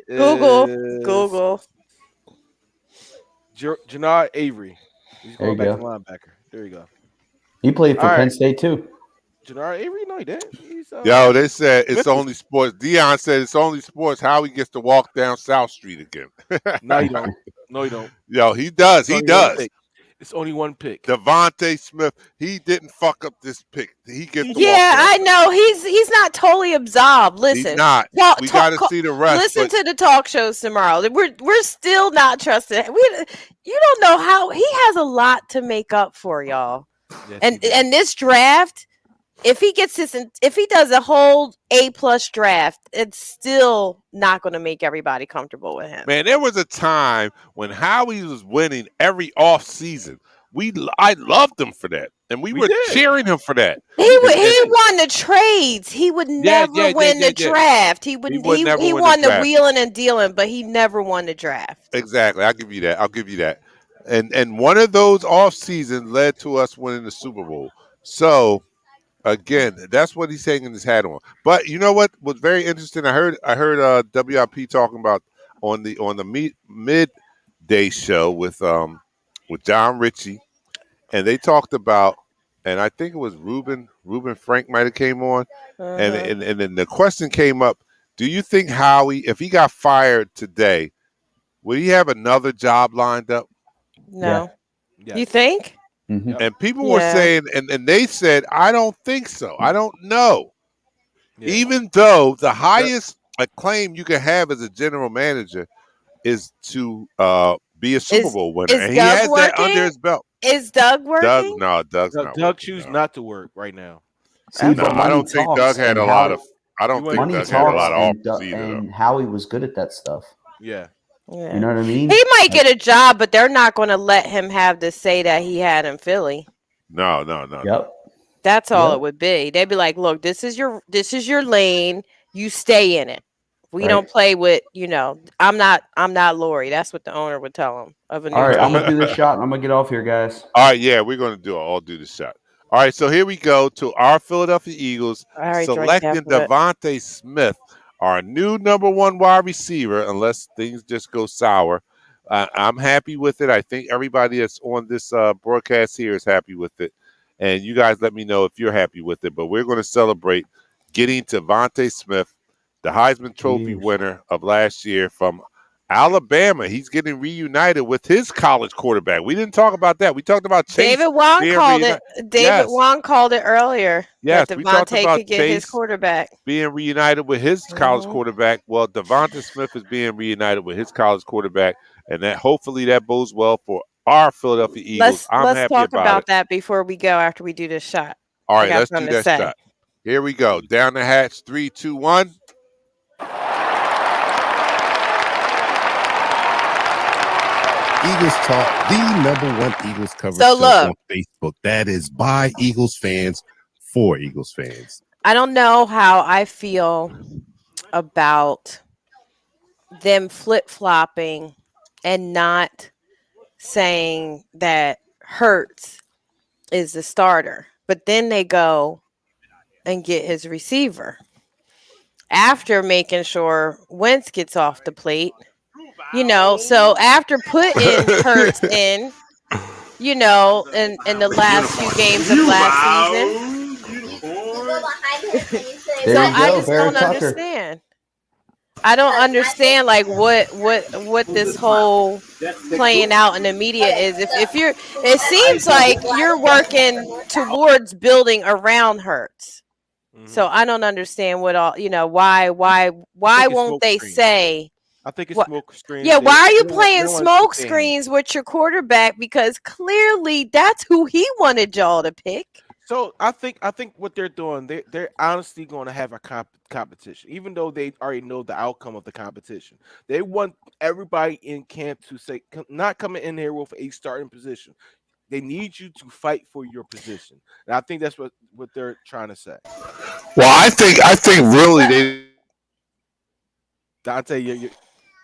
Google. Jannard Avery. He's going back to linebacker. There you go. He played for Penn State too. Jannard Avery? No, he didn't. Yo, they said it's only sports. Dion said it's only sports how he gets to walk down South Street again. No, you don't. No, you don't. Yo, he does. He does. It's only one pick. Devontae Smith, he didn't fuck up this pick. He gets to walk Yeah, down. I know. He's not totally absolved. Listen. He's not. We got to see the rest. Listen to the talk shows tomorrow. We're still not trusting. You don't know how he has a lot to make up for, y'all. Yes, and this draft, if he does a whole A+ draft, it's still not going to make everybody comfortable with him. Man, there was a time when Howie was winning every off season. I loved him for that, and we were cheering him for that. He won the trades. He would never win the draft. He won the wheeling and dealing, but he never won the draft. Exactly, I'll give you that. And one of those off seasons led to us winning the Super Bowl. So. Again, that's what he's hanging his hat on. But you know what was very interesting? I heard WIP talking about on the midday show with John Ritchie, and they talked about, and I think it was Reuben Frank might have came on, and then the question came up: do you think Howie, if he got fired today, would he have another job lined up? No. Yeah. You think? Mm-hmm. And people were saying, and they said, I don't think so. I don't know. Yeah. Even though the highest acclaim you can have as a general manager is to be a Super Bowl winner. And he has that under his belt. Is Doug working? Doug's not. Doug chooses not to work right now. I don't think Doug had a lot of. I don't think Doug had a lot of offers either. And Howie was good at that stuff. Yeah. Yeah. You know what I mean? He might get a job, but they're not going to let him have the say that he had in Philly. No. Yep. That's all it would be. They'd be like, "Look, this is your lane. You stay in it. We don't play with, I'm not Lori." That's what the owner would tell him. All right, I'm gonna do this shot. And I'm gonna get off here, guys. All right, yeah, we're gonna do the shot. All right, so here we go to our Philadelphia Eagles selecting Devontae Smith, our new number 1 wide receiver, unless things just go sour. I'm happy with it. I think everybody that's on this broadcast here is happy with it. And you guys let me know if you're happy with it. But we're going to celebrate getting Devontae Smith, the Heisman Trophy winner of last year from Alabama. He's getting reunited with his college quarterback. We didn't talk about that. We talked about Chase. David Wong called it. David Wong called it earlier. Yes, that we talked Devontae about could get Chase his quarterback being reunited with his college quarterback. Well, Devonta Smith is being reunited with his college quarterback, and that hopefully that bodes well for our Philadelphia Eagles. Let's talk about that before we go after we do this shot. All right, let's do that shot. Here we go. Down the hatch. 3, 2, 1. Eagles Talk, the #1 Eagles coverage show on Facebook. That is by Eagles fans for Eagles fans. I don't know how I feel about them flip-flopping and not saying that Hurts is the starter, but then they go and get his receiver after making sure Wentz gets off the plate. So after putting Hurts in, in the last few games of last season. So I just don't understand. I don't understand what this whole playing out in the media is. If you're, it seems like you're working towards building around Hurts. So I don't understand what all why won't they say? I think it's smoke screens. Yeah, why are you playing smoke screens with your quarterback? Because clearly that's who he wanted y'all to pick. So I think what they're doing, they're honestly going to have a competition, even though they already know the outcome of the competition. They want everybody in camp to say, not coming in here with a starting position. They need you to fight for your position, and I think that's what they're trying to say. Well, I think really they. Dante, you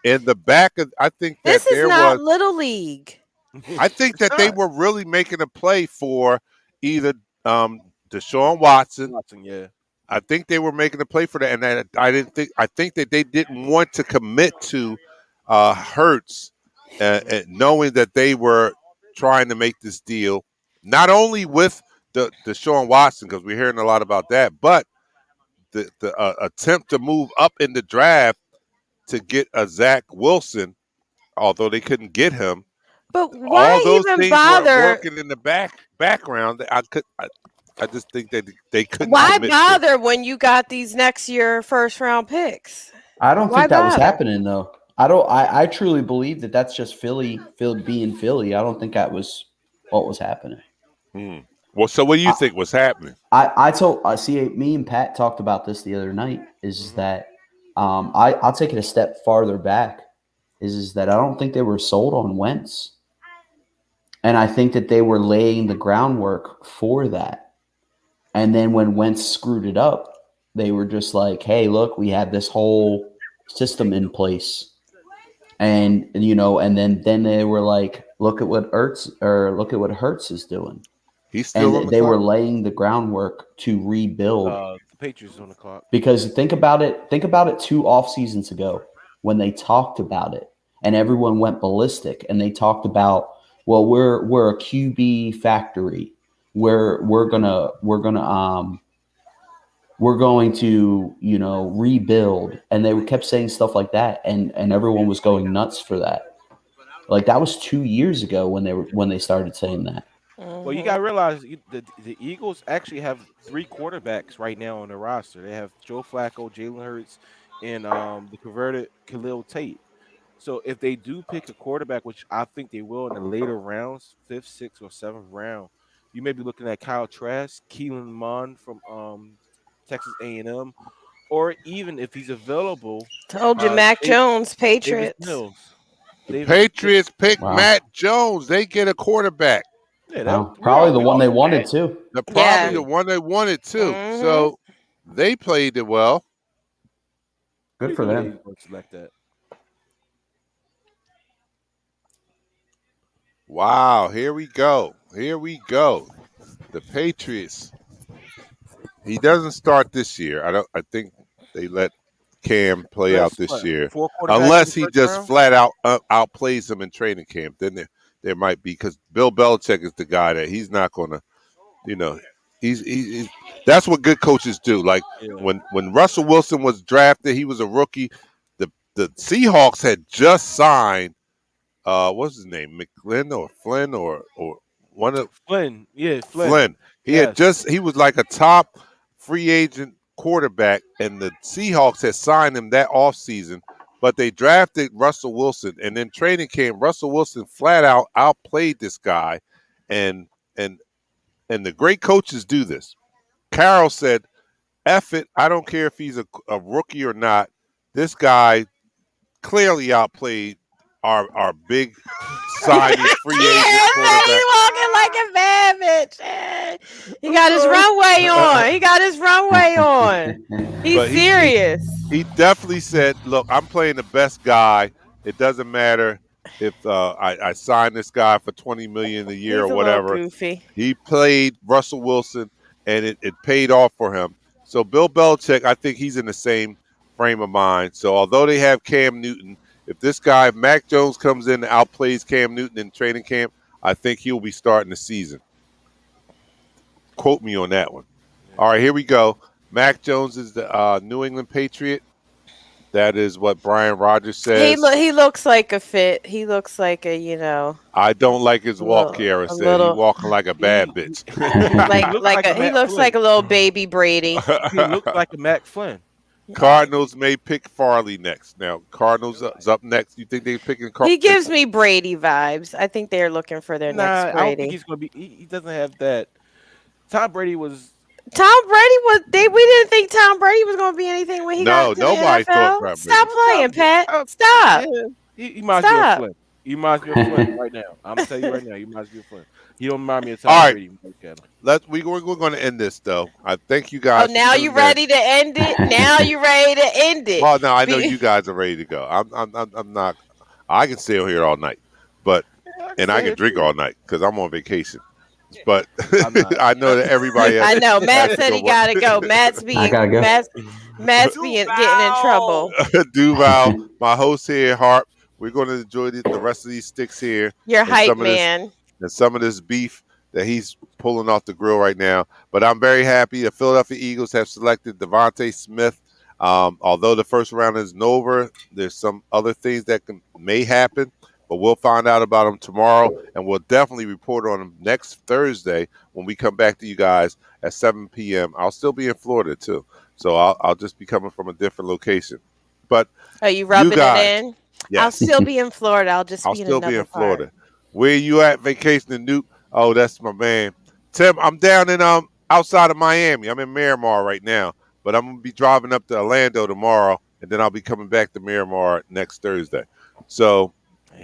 in the back of, I think that this is not Little League. I think that they were really making a play for either Deshaun Watson. Yeah. I think they were making a play for that, and I think that they didn't want to commit to Hurts, knowing that they were trying to make this deal, not only with the Deshaun Watson, because we're hearing a lot about that, but the attempt to move up in the draft to get a Zach Wilson, although they couldn't get him. But why all those even things bother? Were working in the background. I just think that they couldn't. Why bother when you got these next year first round picks? I don't think that was happening though. I truly believe that that's just Philly being Philly. I don't think that was what was happening. Well, so what do you think was happening? I see. Me and Pat talked about this the other night. Is that I'll take it a step farther back. Is that I don't think they were sold on Wentz, and I think that they were laying the groundwork for that. And then when Wentz screwed it up, they were just like, "Hey, look, we have this whole system in place." And and then they were like, look at what Hurts is doing. He's still and they were laying the groundwork to rebuild. The Patriots on the clock. Because think about it 2 off seasons ago when they talked about it and everyone went ballistic and they talked about, well, we're a QB factory. We're going to rebuild, and they kept saying stuff like that, and everyone was going nuts for that. Like that was 2 years ago when they started saying that. Well, you gotta realize the Eagles actually have 3 quarterbacks right now on the roster. They have Joe Flacco, Jalen Hurts, and the converted Khalil Tate. So if they do pick a quarterback, which I think they will in the later rounds, 5th, 6th, or 7th round, you may be looking at Kyle Trask, Keelan Mond from Texas A&M, or even if he's available. Told you, Mac Jones, Patriots. Patriots pick Matt Jones. They get a quarterback. Yeah, probably the one they wanted too. The one they wanted too. Mm-hmm. So they played it well. Good for them. Like that. Wow, here we go. The Patriots. He doesn't start this year. I think they let Cam play out this year, 4 quarterbacks unless in he the first just round? flat out outplays him in training camp. Then there might be, because Bill Belichick is the guy that he's not going to, he's that's what good coaches do. Like when Russell Wilson was drafted, he was a rookie. The Seahawks had just signed what's his name, McGlynn or Flynn or one of Flynn. Yeah, Flynn. He was like a top free agent quarterback, and the Seahawks had signed him that offseason, but they drafted Russell Wilson, and then training camp, Russell Wilson flat out outplayed this guy, and the great coaches do this. Carroll said, F it, I don't care if he's a rookie or not. This guy clearly outplayed our big signing free agent quarterback. He's walking like a bad bitch. He got his runway on. He's serious. He definitely said, look, I'm playing the best guy. It doesn't matter if I sign this guy for $20 million a year or whatever. Goofy. He played Russell Wilson, and it paid off for him. So Bill Belichick, I think he's in the same frame of mind. So although they have Cam Newton, if Mac Jones comes in and outplays Cam Newton in training camp, I think he'll be starting the season. Quote me on that one. All right, here we go. Mac Jones is the New England Patriot. That is what Brian Rogers says. He looks like a fit. He looks like a, I don't like his walk, Kiara said. He's walking like a bad bitch. He looks like a little baby Brady. He looks like a Mac Flynn. Cardinals may pick Farley next. Now, Cardinals is up next. You think they're picking Farley? He gives me Brady vibes. I think they're looking for their next Brady. I don't think he's going to be. He doesn't have that. Tom Brady was. We didn't think Tom Brady was going to be anything when he got to nobody the NFL. thought Brady. Stop playing, Pat. Stop. Yeah. He reminds me of Flynn. He reminds me of Flynn right now. I'm going to tell you right now. He reminds me of Flynn. He don't remind me of Tom Brady. We're going to end this, though. I thank you guys. Oh, now you ready to end it? Now you ready to end it? Well, no, I know you guys are ready to go. I'm not. I can stay here all night, and I can drink all night because I'm on vacation. But I know that everybody else. I know. Matt said he got to go. Matt's being getting in trouble. Duval, my host here, Harp. We're going to enjoy the rest of these sticks here. You're hype, man. And some of this beef that he's pulling off the grill right now. But I'm very happy the Philadelphia Eagles have selected Devontae Smith. Although the first round isn't over, there's some other things that may happen. But we'll find out about him tomorrow, and we'll definitely report on him next Thursday when we come back to you guys at 7 p.m. I'll still be in Florida, too. So I'll just be coming from a different location. But are you rubbing it in? Yes. I'll still be in Florida. I'll still be in Florida. Where you at vacationing, Newt? Oh, that's my man. Tim, I'm down in outside of Miami. I'm in Miramar right now, but I'm gonna be driving up to Orlando tomorrow, and then I'll be coming back to Miramar next Thursday. So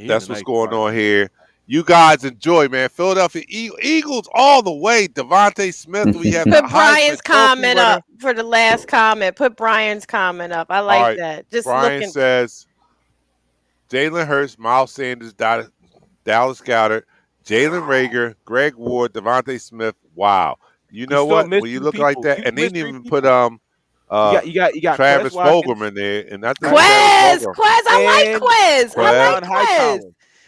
that's what's going on here. You guys enjoy, man. Philadelphia Eagles all the way. Devontae Smith. We have put Brian's comment up for the last comment. Put Brian's comment up. I like that. Just Brian says Jalen Hurts, Miles Sanders, Dallas Goedert, Jalen Rager, Greg Ward, Devontae Smith. Wow. You know what? When you look like that, and they didn't even put you got Travis Fulgham in there, and I think Quez. I like Quez.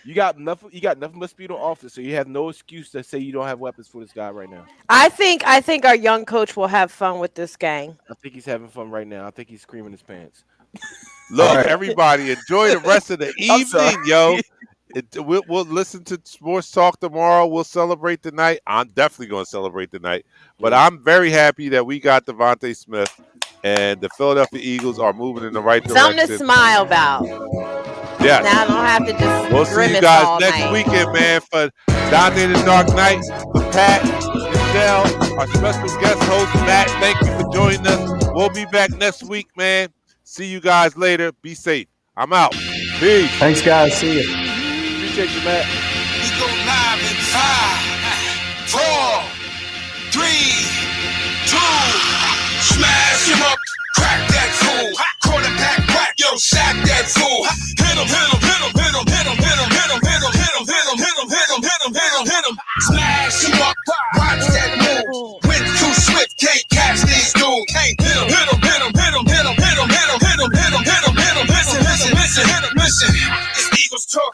You got nothing but speed on offense, so you have no excuse to say you don't have weapons for this guy right now. I think our young coach will have fun with this gang. I think he's having fun right now. I think he's screaming his pants. Look, everybody, enjoy the rest of the evening, yo. We'll listen to sports talk tomorrow. We'll celebrate the night. I'm definitely going to celebrate the night. But I'm very happy that we got Devontae Smith, and the Philadelphia Eagles are moving in the right direction. Something to smile about. Yes. Now I don't have to just. We'll see you guys next weekend, man, for Down in the Dark Night with Pat, Michelle, our special guest host, Matt. Thank you for joining us. We'll be back next week, man. See you guys later. Be safe. I'm out. Peace. Thanks, guys. See you. Appreciate you, Matt. We go live in 5, 4, 3, 2. Smash him up, crack that fool. Quarterback crack, yo, sack that fool. Hit him, hit him, hit him, hit him, hit him, hit him, hit him, hit him, hit him, hit him, hit him, hit him, hit him, hit him, hit him. Smash him up.